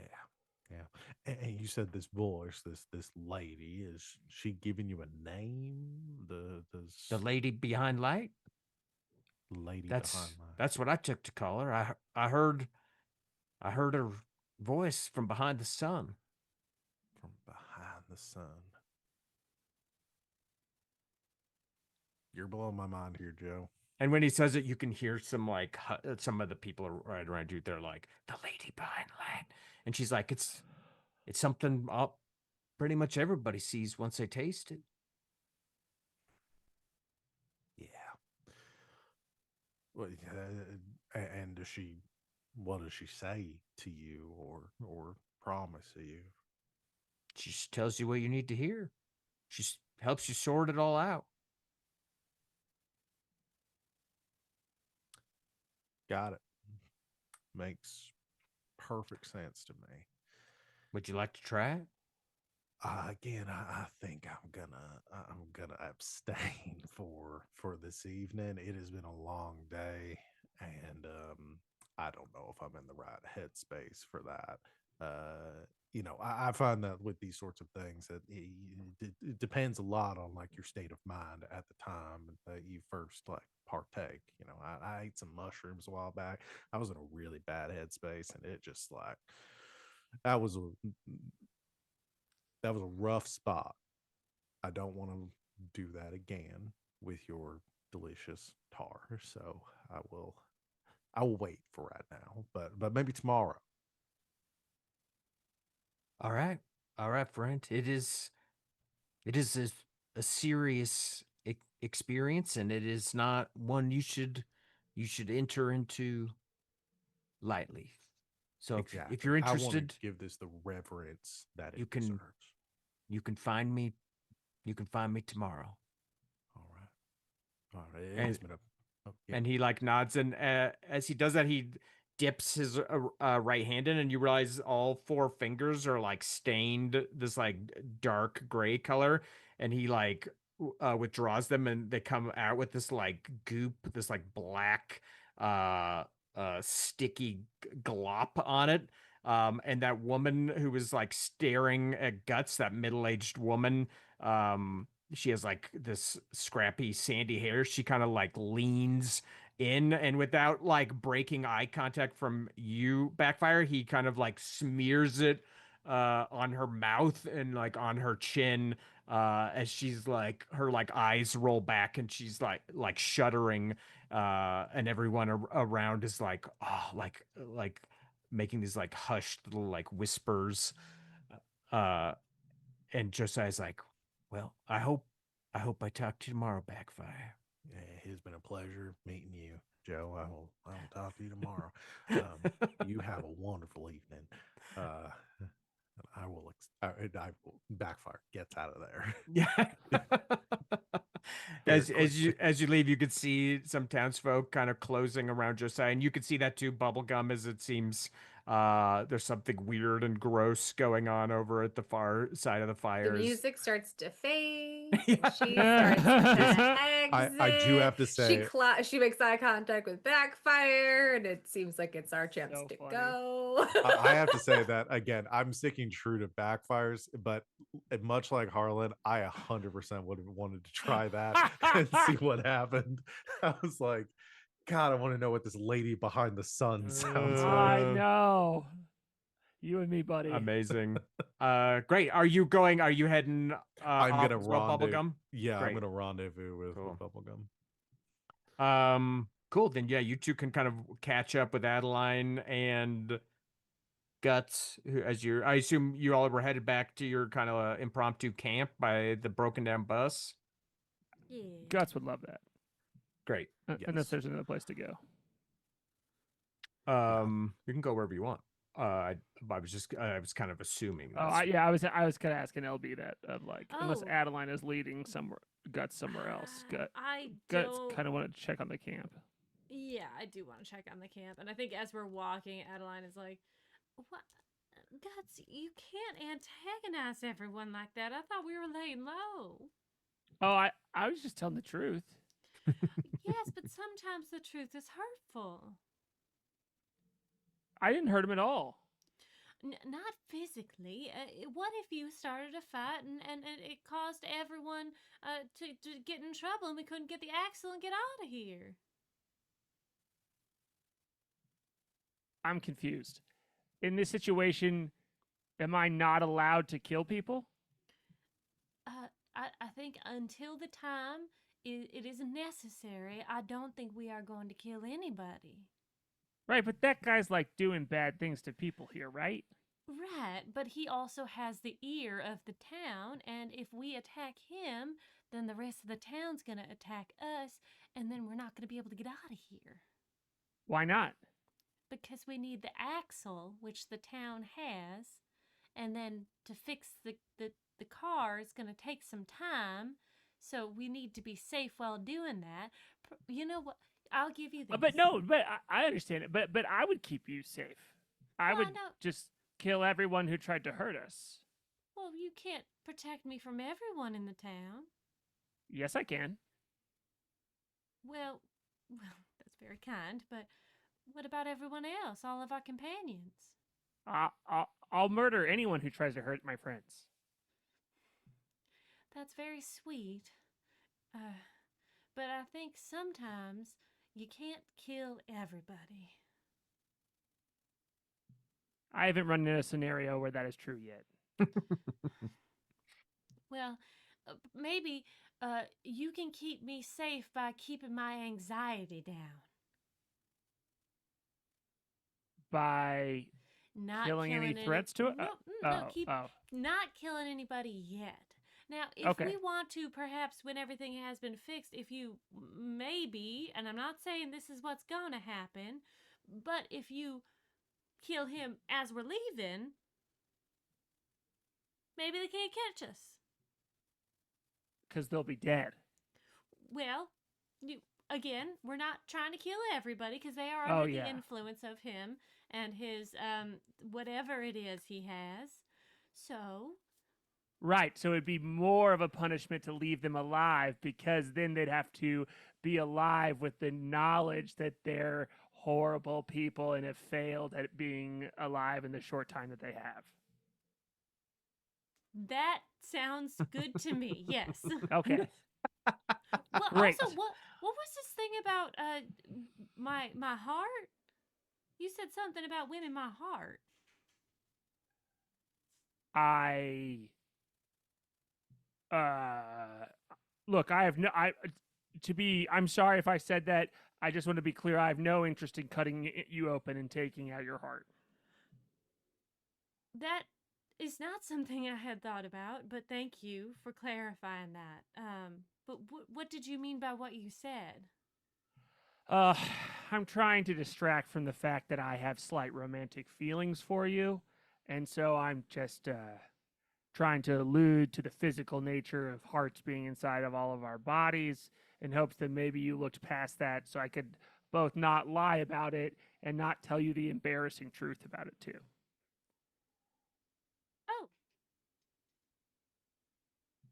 S4: yeah. And you said this voice, this lady, is she giving you a name?
S8: The
S4: This
S8: lady behind light.
S4: lady behind
S8: That's
S4: my
S8: that's what I took to call her. I heard her voice from behind the sun.
S4: from behind the sun. You're blowing my mind here, Joe.
S5: And when he says it, you can hear some of the people right around you. They're like, "The lady behind light," and she's like, "It's something pretty much everybody sees once they taste it."
S4: Yeah. Well, and does she? What does she say to you, or promise to you?
S8: She just tells you what you need to hear. Helps you sort it all out.
S4: Got it. Makes perfect sense to me.
S8: Would you like to try it?
S4: Again, I think I'm gonna abstain for this evening. It has been a long day, and I don't know if I'm in the right headspace for that. I find that with these sorts of things that it depends a lot on like your state of mind at the time that you first like partake. I ate some mushrooms a while back. I was in a really bad headspace, and it just like that was a that was a rough spot. I don't want to do that again with your delicious tar. So I will wait for right now, but maybe tomorrow.
S8: All right. All right, friend. It is a serious experience, and it is not one you should enter into lightly. So if
S4: Exactly.
S8: you're
S4: I want to
S8: interested,
S4: give this the reverence that it
S8: you can
S4: deserves.
S8: you can find me tomorrow.
S4: All right. All right. It
S5: And
S4: has been a oh, yeah.
S5: and he like nods, and as he does that, he dips his right hand in, and you realize all four fingers are like stained this like dark gray color, and he withdraws them, and they come out with this like goop, this like black sticky glop on it. And that woman who was like staring at Guts, that middle-aged woman, she has like this scrappy sandy hair. She kind of like leans in, and without like breaking eye contact from you, Backfire, he kind of like smears it on her mouth and like on her chin, as she's like her like eyes roll back and she's like shuddering, and everyone around is like, oh, like making these like hushed little like whispers, uh and Josiah's like, well, I hope I talk to you tomorrow, Backfire.
S4: It has been a pleasure meeting you, Joe. I will talk to you tomorrow. You have a wonderful evening. I will. I will backfire. Gets out of there.
S5: Yeah.
S4: Here,
S5: As you leave, you could see some townsfolk kind of closing around Josiah, and you could see that too, Bubblegum, as it seems there's something weird and gross going on over at the far side of the
S3: The
S5: fires.
S3: music starts to fade.
S5: Yeah.
S3: And she starts to exit.
S4: I do have to say,
S3: she makes eye contact with Backfire, and it seems like it's our chance
S2: So
S3: to
S2: funny.
S3: go.
S4: I have to say that again. I'm sticking true to backfires, but much like Harlan, I 100% would have wanted to try that and see what happened. I was like, God, I want to know what this lady behind the sun sounds
S2: I
S4: like.
S2: know. You and me, buddy.
S5: Amazing. Great. Are you heading
S4: I'm
S5: off
S4: gonna
S5: as well,
S4: rendezvous.
S5: Bubblegum?
S4: Yeah, I'm
S5: Great.
S4: gonna rendezvous with
S5: Cool.
S4: Bubblegum.
S5: Cool. Then yeah, you two can kind of catch up with Adeline and Guts, I assume you all were headed back to your kind of impromptu camp by the broken down bus.
S1: Yeah.
S2: Guts would love that.
S5: Great.
S2: Unless there's another place to go.
S5: You can go wherever you want. I was kind of assuming.
S2: Oh,
S5: That's,
S2: I was kind of asking LB that of like, unless
S1: Oh.
S2: Adeline is leading somewhere, Guts somewhere else.
S1: I
S2: Guts
S1: don't.
S2: kind of wanted to check on the camp.
S1: Yeah, I do want to check on the camp, and I think as we're walking, Adeline is like, "What, Guts? You can't antagonize everyone like that. I thought we were laying low."
S2: Oh, I was just telling the truth.
S1: Yes, but sometimes the truth is hurtful.
S2: I didn't hurt him at all.
S1: Not physically. What if you started a fight and it caused everyone to get in trouble and we couldn't get the axle and get out of here?
S2: I'm confused. In this situation, am I not allowed to kill people?
S1: I think until the time it is necessary, I don't think we are going to kill anybody.
S2: Right, but that guy's like doing bad things to people here, right?
S1: Right, but he also has the ear of the town, and if we attack him, then the rest of the town's gonna attack us, and then we're not gonna be able to get out of here.
S2: Why not?
S1: Because we need the axle, which the town has, and then to fix the car is gonna take some time, so we need to be safe while doing that. You know what? I'll give you this.
S2: But no, but I understand it. But I would keep you safe. I
S1: Why
S2: would
S1: not?
S2: just kill everyone who tried to hurt us.
S1: Well, you can't protect me from everyone in the town.
S2: Yes, I can.
S1: Well, that's very kind, but what about everyone else, all of our companions?
S2: I'll murder anyone who tries to hurt my friends.
S1: That's very sweet. But I think sometimes you can't kill everybody.
S2: I haven't run into a scenario where that is true yet.
S1: Well, maybe you can keep me safe by keeping my anxiety down.
S2: By
S1: Not
S2: killing any threats to it?
S1: Not killing anybody yet. Now, if
S2: Okay.
S1: we want to, perhaps when everything has been fixed, if you maybe, and I'm not saying this is what's going to happen, but if you kill him as we're leaving, maybe they can't catch us.
S2: Because they'll be dead.
S1: Well, again, we're not trying to kill everybody because they are
S2: Oh,
S1: under
S2: yeah.
S1: the influence of him and his whatever it is he has. So
S2: Right. So it'd be more of a punishment to leave them alive because then they'd have to be alive with the knowledge that they're horrible people and have failed at being alive in the short time that they have.
S1: That sounds good to me. Yes.
S2: Okay.
S1: Well,
S2: Great.
S1: also, what was this thing about my heart? You said something about winning my heart.
S2: Look, I'm sorry if I said that. I just want to be clear. I have no interest in cutting you open and taking out your heart.
S1: That is not something I had thought about, but thank you for clarifying that. But what did you mean by what you said?
S2: Uh, I'm trying to distract from the fact that I have slight romantic feelings for you, and so I'm just trying to allude to the physical nature of hearts being inside of all of our bodies in hopes that maybe you looked past that so I could both not lie about it and not tell you the embarrassing truth about it too.
S1: Oh.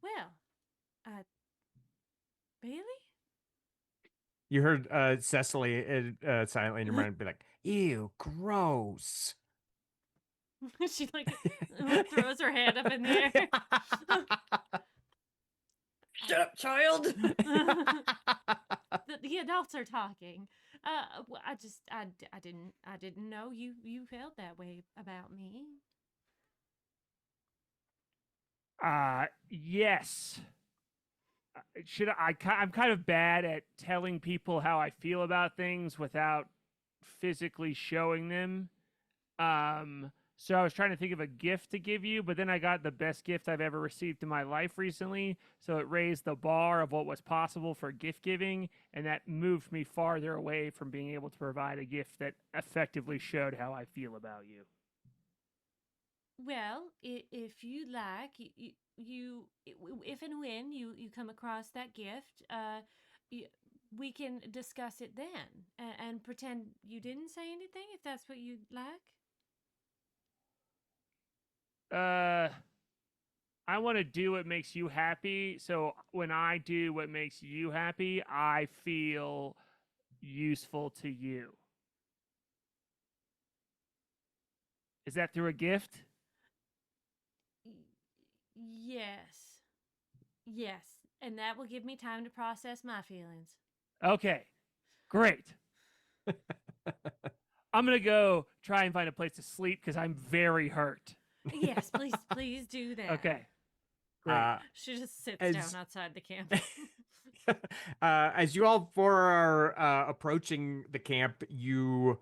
S1: Well, Bailey?
S5: You heard Cecily silently in your mind be like, "Ew, gross."
S1: She like throws her hand up in the air.
S3: Shut up, child.
S1: The adults are talking. Well, I didn't know you felt that way about me.
S2: Yes. I'm kind of bad at telling people how I feel about things without physically showing them. So I was trying to think of a gift to give you, but then I got the best gift I've ever received in my life recently. So it raised the bar of what was possible for gift giving, and that moved me farther away from being able to provide a gift that effectively showed how I feel about you.
S1: Well, if you like, if and when you come across that gift, we can discuss it then and pretend you didn't say anything if that's what you'd like.
S2: I want to do what makes you happy. So when I do what makes you happy, I feel useful to you. Is that through a gift?
S1: Yes. Yes. And that will give me time to process my feelings.
S2: Okay, great. I'm going to go try and find a place to sleep because I'm very hurt.
S1: Yes, please do that.
S2: Okay, great.
S1: She just sits
S5: as-
S1: down outside the camp.
S5: As you all four are approaching the camp, you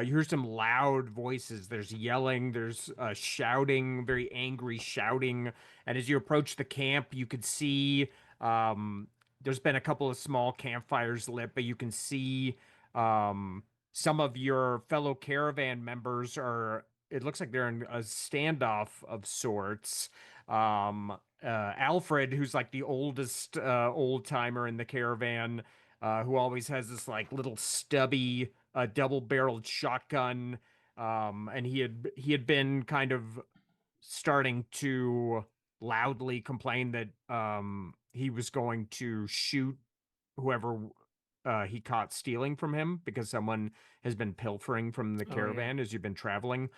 S5: hear some loud voices. There's yelling, there's shouting, very angry shouting. And as you approach the camp, you could see there's been a couple of small campfires lit, but you can see some of your fellow caravan members are. It looks like they're in a standoff of sorts. Alfred, who's like the oldest old timer in the caravan, who always has this like little stubby double-barreled shotgun, and he had been kind of starting to loudly complain that he was going to shoot whoever he caught stealing from him because someone has been pilfering from the
S2: Oh, yeah.
S5: caravan as you've been traveling.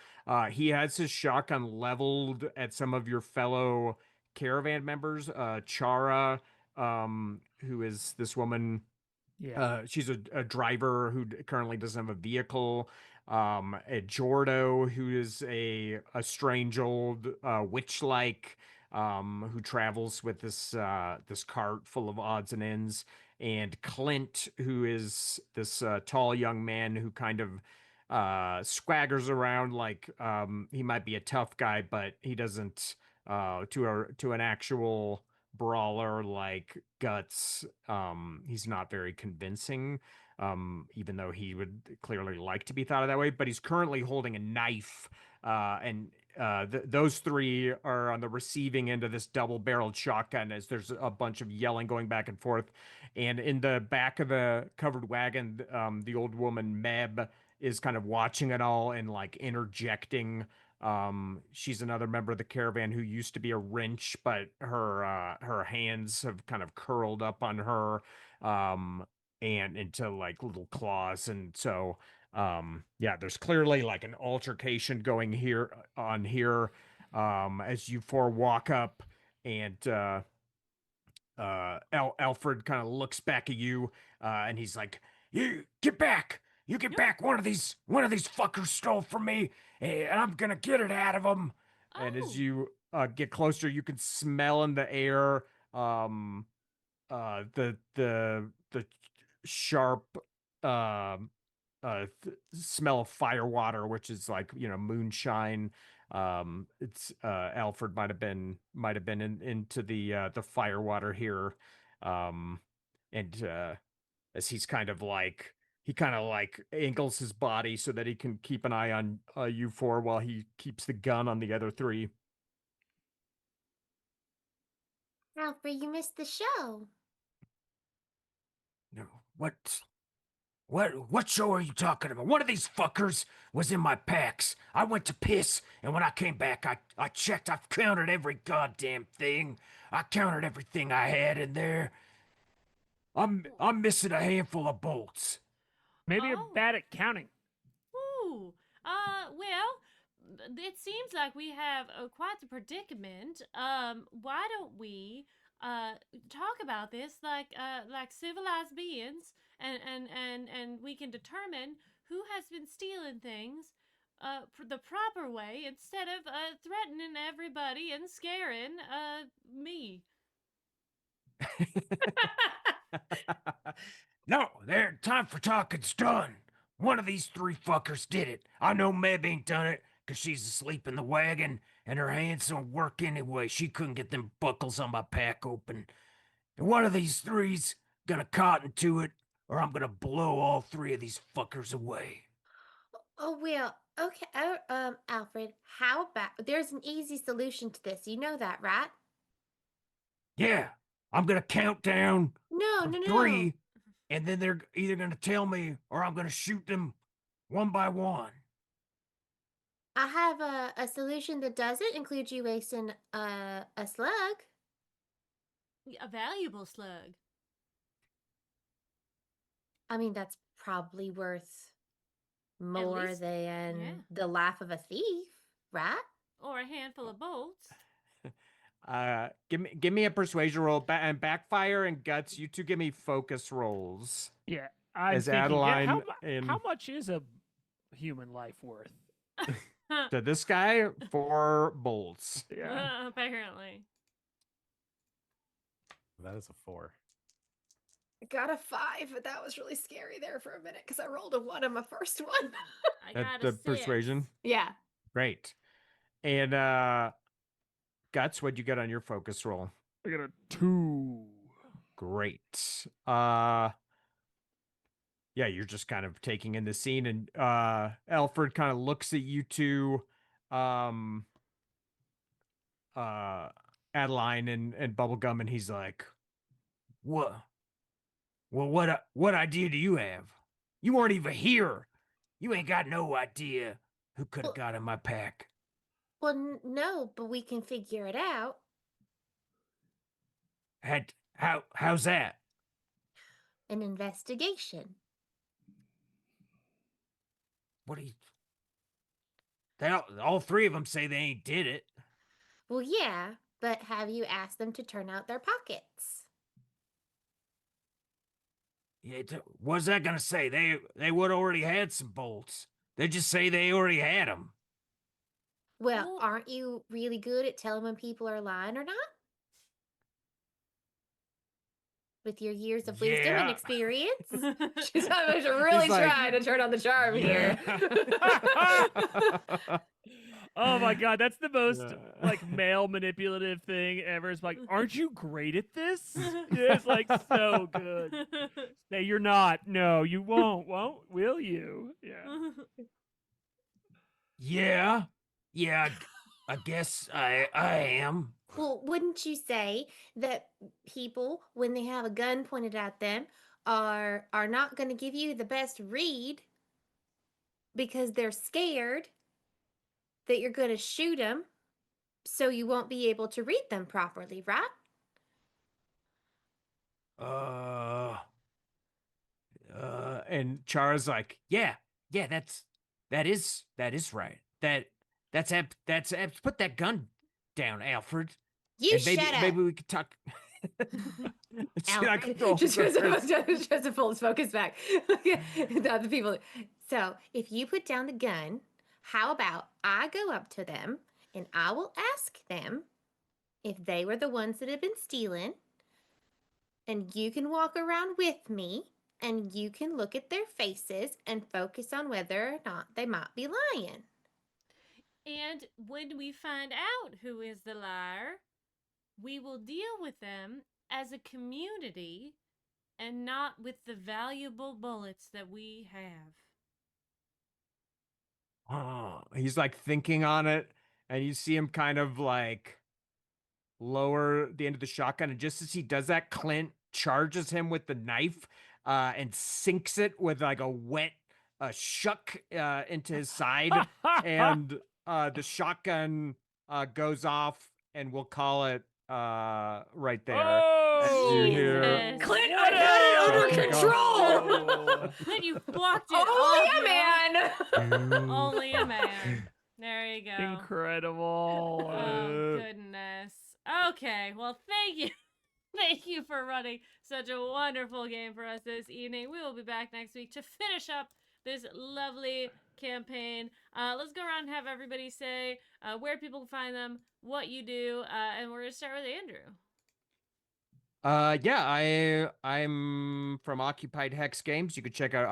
S5: He has his shotgun leveled at some of your fellow caravan members. Chara, who is this woman.
S2: Yeah.
S5: She's a driver who currently doesn't have a vehicle. Jordo, who is a strange old witch-like, who travels with this cart full of odds and ends, and Clint, who is this tall young man who kind of swaggers around like he might be a tough guy, but he doesn't to an actual brawler like Guts. He's not very convincing, even though he would clearly like to be thought of that way. But he's currently holding a knife, and those three are on the receiving end of this double-barreled shotgun as there's a bunch of yelling going back and forth. And in the back of the covered wagon, the old woman Meb is kind of watching it all and like interjecting She's another member of the caravan who used to be a wrench, but her hands have kind of curled up on her, and into like little claws, and so yeah, there's clearly like an altercation going here as you four walk up, and Alfred kind of looks back at you, and he's like, "You get back! You get back! One of these fuckers stole from me, and I'm gonna get it out of him." And as
S1: Oh.
S5: you get closer, you can smell in the air the sharp smell of fire water, which is like, moonshine. It's Alfred might have been into the fire water here, and as he kind of like angles his body so that he can keep an eye on you four while he keeps the gun on the other three.
S6: Alfred, you missed the show.
S8: No, what show are you talking about? One of these fuckers was in my packs. I went to piss, and when I came back, I checked. I've counted every goddamn thing. I counted everything I had in there. I'm missing a handful of bolts.
S2: Maybe you're
S1: Oh.
S2: bad at counting.
S1: Ooh. Well, it seems like we have quite the predicament. Why don't we talk about this like civilized beings, and we can determine who has been stealing things the proper way instead of threatening everybody and scaring me.
S8: No, there. Time for talking's done. One of these three fuckers did it. I know Meb ain't done it, 'cause she's asleep in the wagon, and her hands don't work anyway. She couldn't get them buckles on my pack open. And one of these three's gonna cotton to it, or I'm gonna blow all three of these fuckers away.
S6: Oh, well, okay. Alfred, how about there's an easy solution to this. You know that, right?
S8: Yeah, I'm gonna count down
S6: No,
S8: from
S6: no, no.
S8: three, and then they're either gonna tell me or I'm gonna shoot them one by one.
S6: I have a solution that doesn't include you wasting a slug.
S1: A valuable slug.
S6: I mean, that's probably worth more
S1: least-
S6: than
S1: yeah.
S6: the life of a thief, right?
S1: Or a handful of bolts.
S5: Give me a persuasion roll, and Backfire and Guts. You two give me focus rolls.
S2: Yeah, I'm
S5: As
S2: thinking. Yeah,
S5: Adeline in-
S2: how much is a human life worth?
S5: To this guy, 4 bolts.
S2: Yeah.
S1: Apparently.
S4: That is a 4.
S3: I got a 5, but that was really scary there for a minute because I rolled a 1 on my first one.
S1: I
S5: At
S1: got
S5: the
S1: a 6.
S5: persuasion.
S3: Yeah.
S5: Great. And Guts, what'd you get on your focus roll?
S2: I got a 2.
S5: Great. Yeah, you're just kind of taking in the scene, and Alfred kind of looks at you two, Adeline and Bubblegum, and he's like,
S8: What? Well, what idea do you have? You weren't even here. You ain't got no idea who could have got in my pack.
S6: Well, no, but we can figure it out.
S8: How's that?
S6: An investigation.
S8: What do you? All three of them say they ain't did it.
S6: Well, yeah, but have you asked them to turn out their pockets?
S8: Yeah, what's that gonna say? They would already had some bolts. They just say they already had them.
S6: Well,
S1: Well-
S6: aren't you really good at telling when people are lying or not? With your years of wisdom and
S8: Yeah.
S6: experience?
S3: She's really
S5: like-
S3: trying to turn on the charm here.
S2: Oh my god, that's the most
S5: Yeah.
S2: like male manipulative thing ever. It's like, aren't you great at this? It's like so good. Hey, you're not. No, you won't. Will you? Yeah.
S8: Yeah, I guess I am.
S6: Well, wouldn't you say that people, when they have a gun pointed at them, are not going to give you the best read because they're scared? that you're going to shoot them so you won't be able to read them properly, right?
S8: And Chara's like, yeah, that is right. Put that gun down, Alfred.
S6: You
S8: And
S6: shut up.
S8: maybe we could talk. She like
S6: Alfred
S8: rolls
S6: just
S8: her
S6: tries
S8: eyes.
S6: to pull his focus back. The other people. So if you put down the gun, how about I go up to them and I will ask them if they were the ones that have been stealing, and you can walk around with me and you can look at their faces and focus on whether or not they might be lying.
S1: And when we find out who is the liar, we will deal with them as a community and not with the valuable bullets that we have.
S5: Oh, he's like thinking on it, and you see him kind of like lower the end of the shotgun, and just as he does that, Clint charges him with the knife and sinks it with like a wet shuck into his side, and the shotgun goes off, and we'll call it right there.
S2: Oh,
S5: You hear
S1: Jesus.
S3: Clint,
S2: what
S3: I had it under
S2: a-
S3: control.
S1: Clint, you blocked it.
S3: Only
S1: off,
S3: a
S1: yo.
S3: man.
S1: Only a man. There you go.
S2: Incredible.
S1: Oh, goodness. Okay, well, thank you. Thank you for running such a wonderful game for us this evening. We will be back next week to finish up this lovely campaign. Let's go around and have everybody say where people can find them, what you do, and we're going to start with Andrew.
S5: Yeah, I'm from Occupied Hex Games. You can check out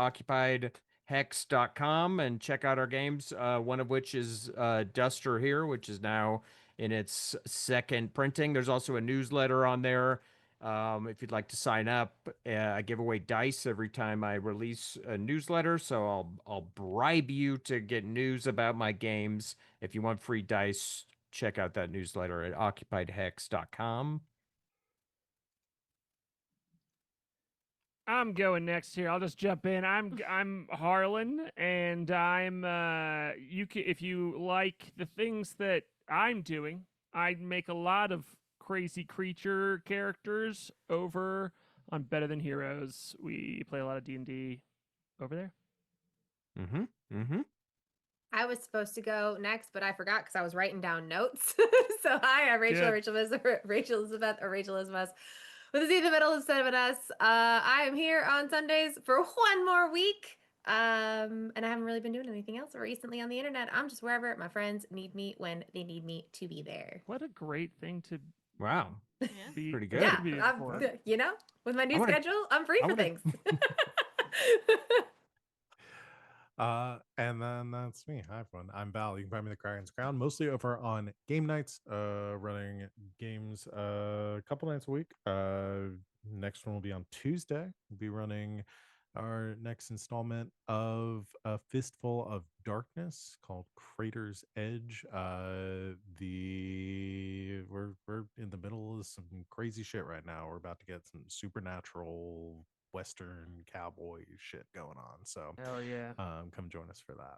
S5: occupiedhex.com and check out our games. One of which is Duster here, which is now in its second printing. There's also a newsletter on there. If you'd like to sign up, I give away dice every time I release a newsletter, so I'll bribe you to get news about my games. If you want free dice, check out that newsletter at occupiedhex.com.
S2: I'm going next here. I'll just jump in. I'm Harlan, and I'm you can, if you like the things that I'm doing, I make a lot of crazy creature characters over on Better Than Heroes. We play a lot of D&D over there.
S5: Mm-hmm. Mm-hmm.
S3: I was supposed to go next, but I forgot because I was writing down notes. So hi, I'm Rachel,
S2: Good.
S3: Rachel Elizabeth with a Z in the middle instead of an S. I am here on Sundays for one more week. And I haven't really been doing anything else recently on the internet. I'm just wherever my friends need me when they need me to be there.
S2: What a great thing to
S5: Wow.
S1: Yeah.
S2: be
S5: Pretty good.
S3: Yeah,
S2: contributed
S3: I'm,
S2: for.
S3: you know, with my new
S5: wanna-
S3: schedule, I'm free
S5: I
S3: for
S5: wanna-
S3: things.
S4: And then that's me. Hi everyone. I'm Val. You can find me in the Crayon's Crown, mostly over on game nights, running games a couple nights a week. Next one will be on Tuesday. We'll be running our next installment of A Fistful of Darkness called Crater's Edge. We're in the middle of some crazy shit right now. We're about to get some supernatural Western cowboy shit going on. So
S2: Hell yeah.
S4: come join us for that.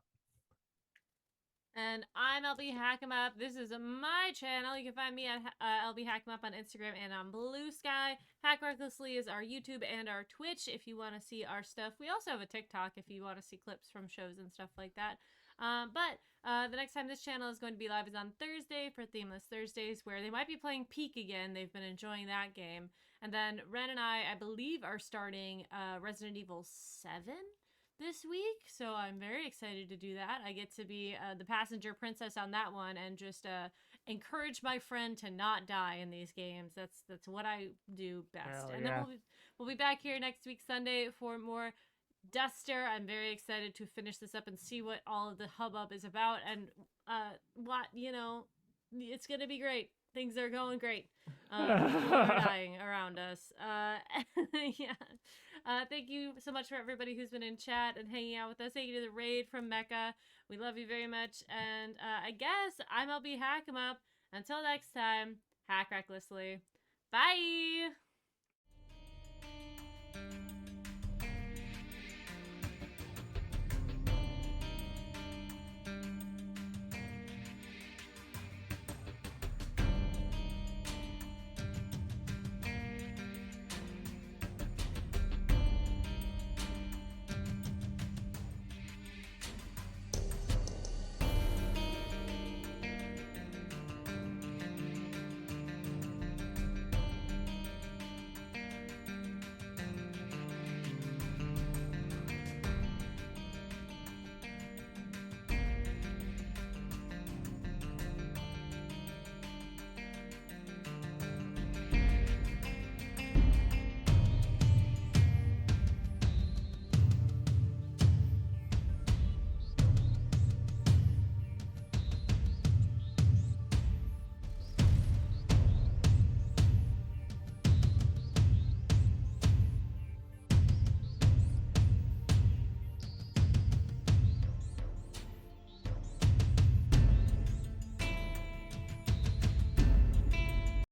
S1: And I'm LB Hackemup. This is my channel. You can find me at LB Hackemup on Instagram and on Blue Sky. Hack Recklessly is our YouTube and our Twitch if you want to see our stuff. We also have a TikTok if you want to see clips from shows and stuff like that. But the next time this channel is going to be live is on Thursday for Themeless Thursdays, where they might be playing Peak again. They've been enjoying that game. And then Ren and I believe, are starting Resident Evil 7 this week, so I'm very excited to do that. I get to be the passenger princess on that one and just encourage my friend to not die in these games. That's what I do best.
S2: Hell
S1: And
S2: yeah.
S1: then we'll be back here next week Sunday for more Duster. I'm very excited to finish this up and see what all of the hubbub is about and what, it's gonna be great. Things are going great. People are dying around us. Yeah. Thank you so much for everybody who's been in chat and hanging out with us. Thank you to the raid from Mecca. We love you very much. And I guess I'm LB Hackemup. Until next time, hack recklessly. Bye.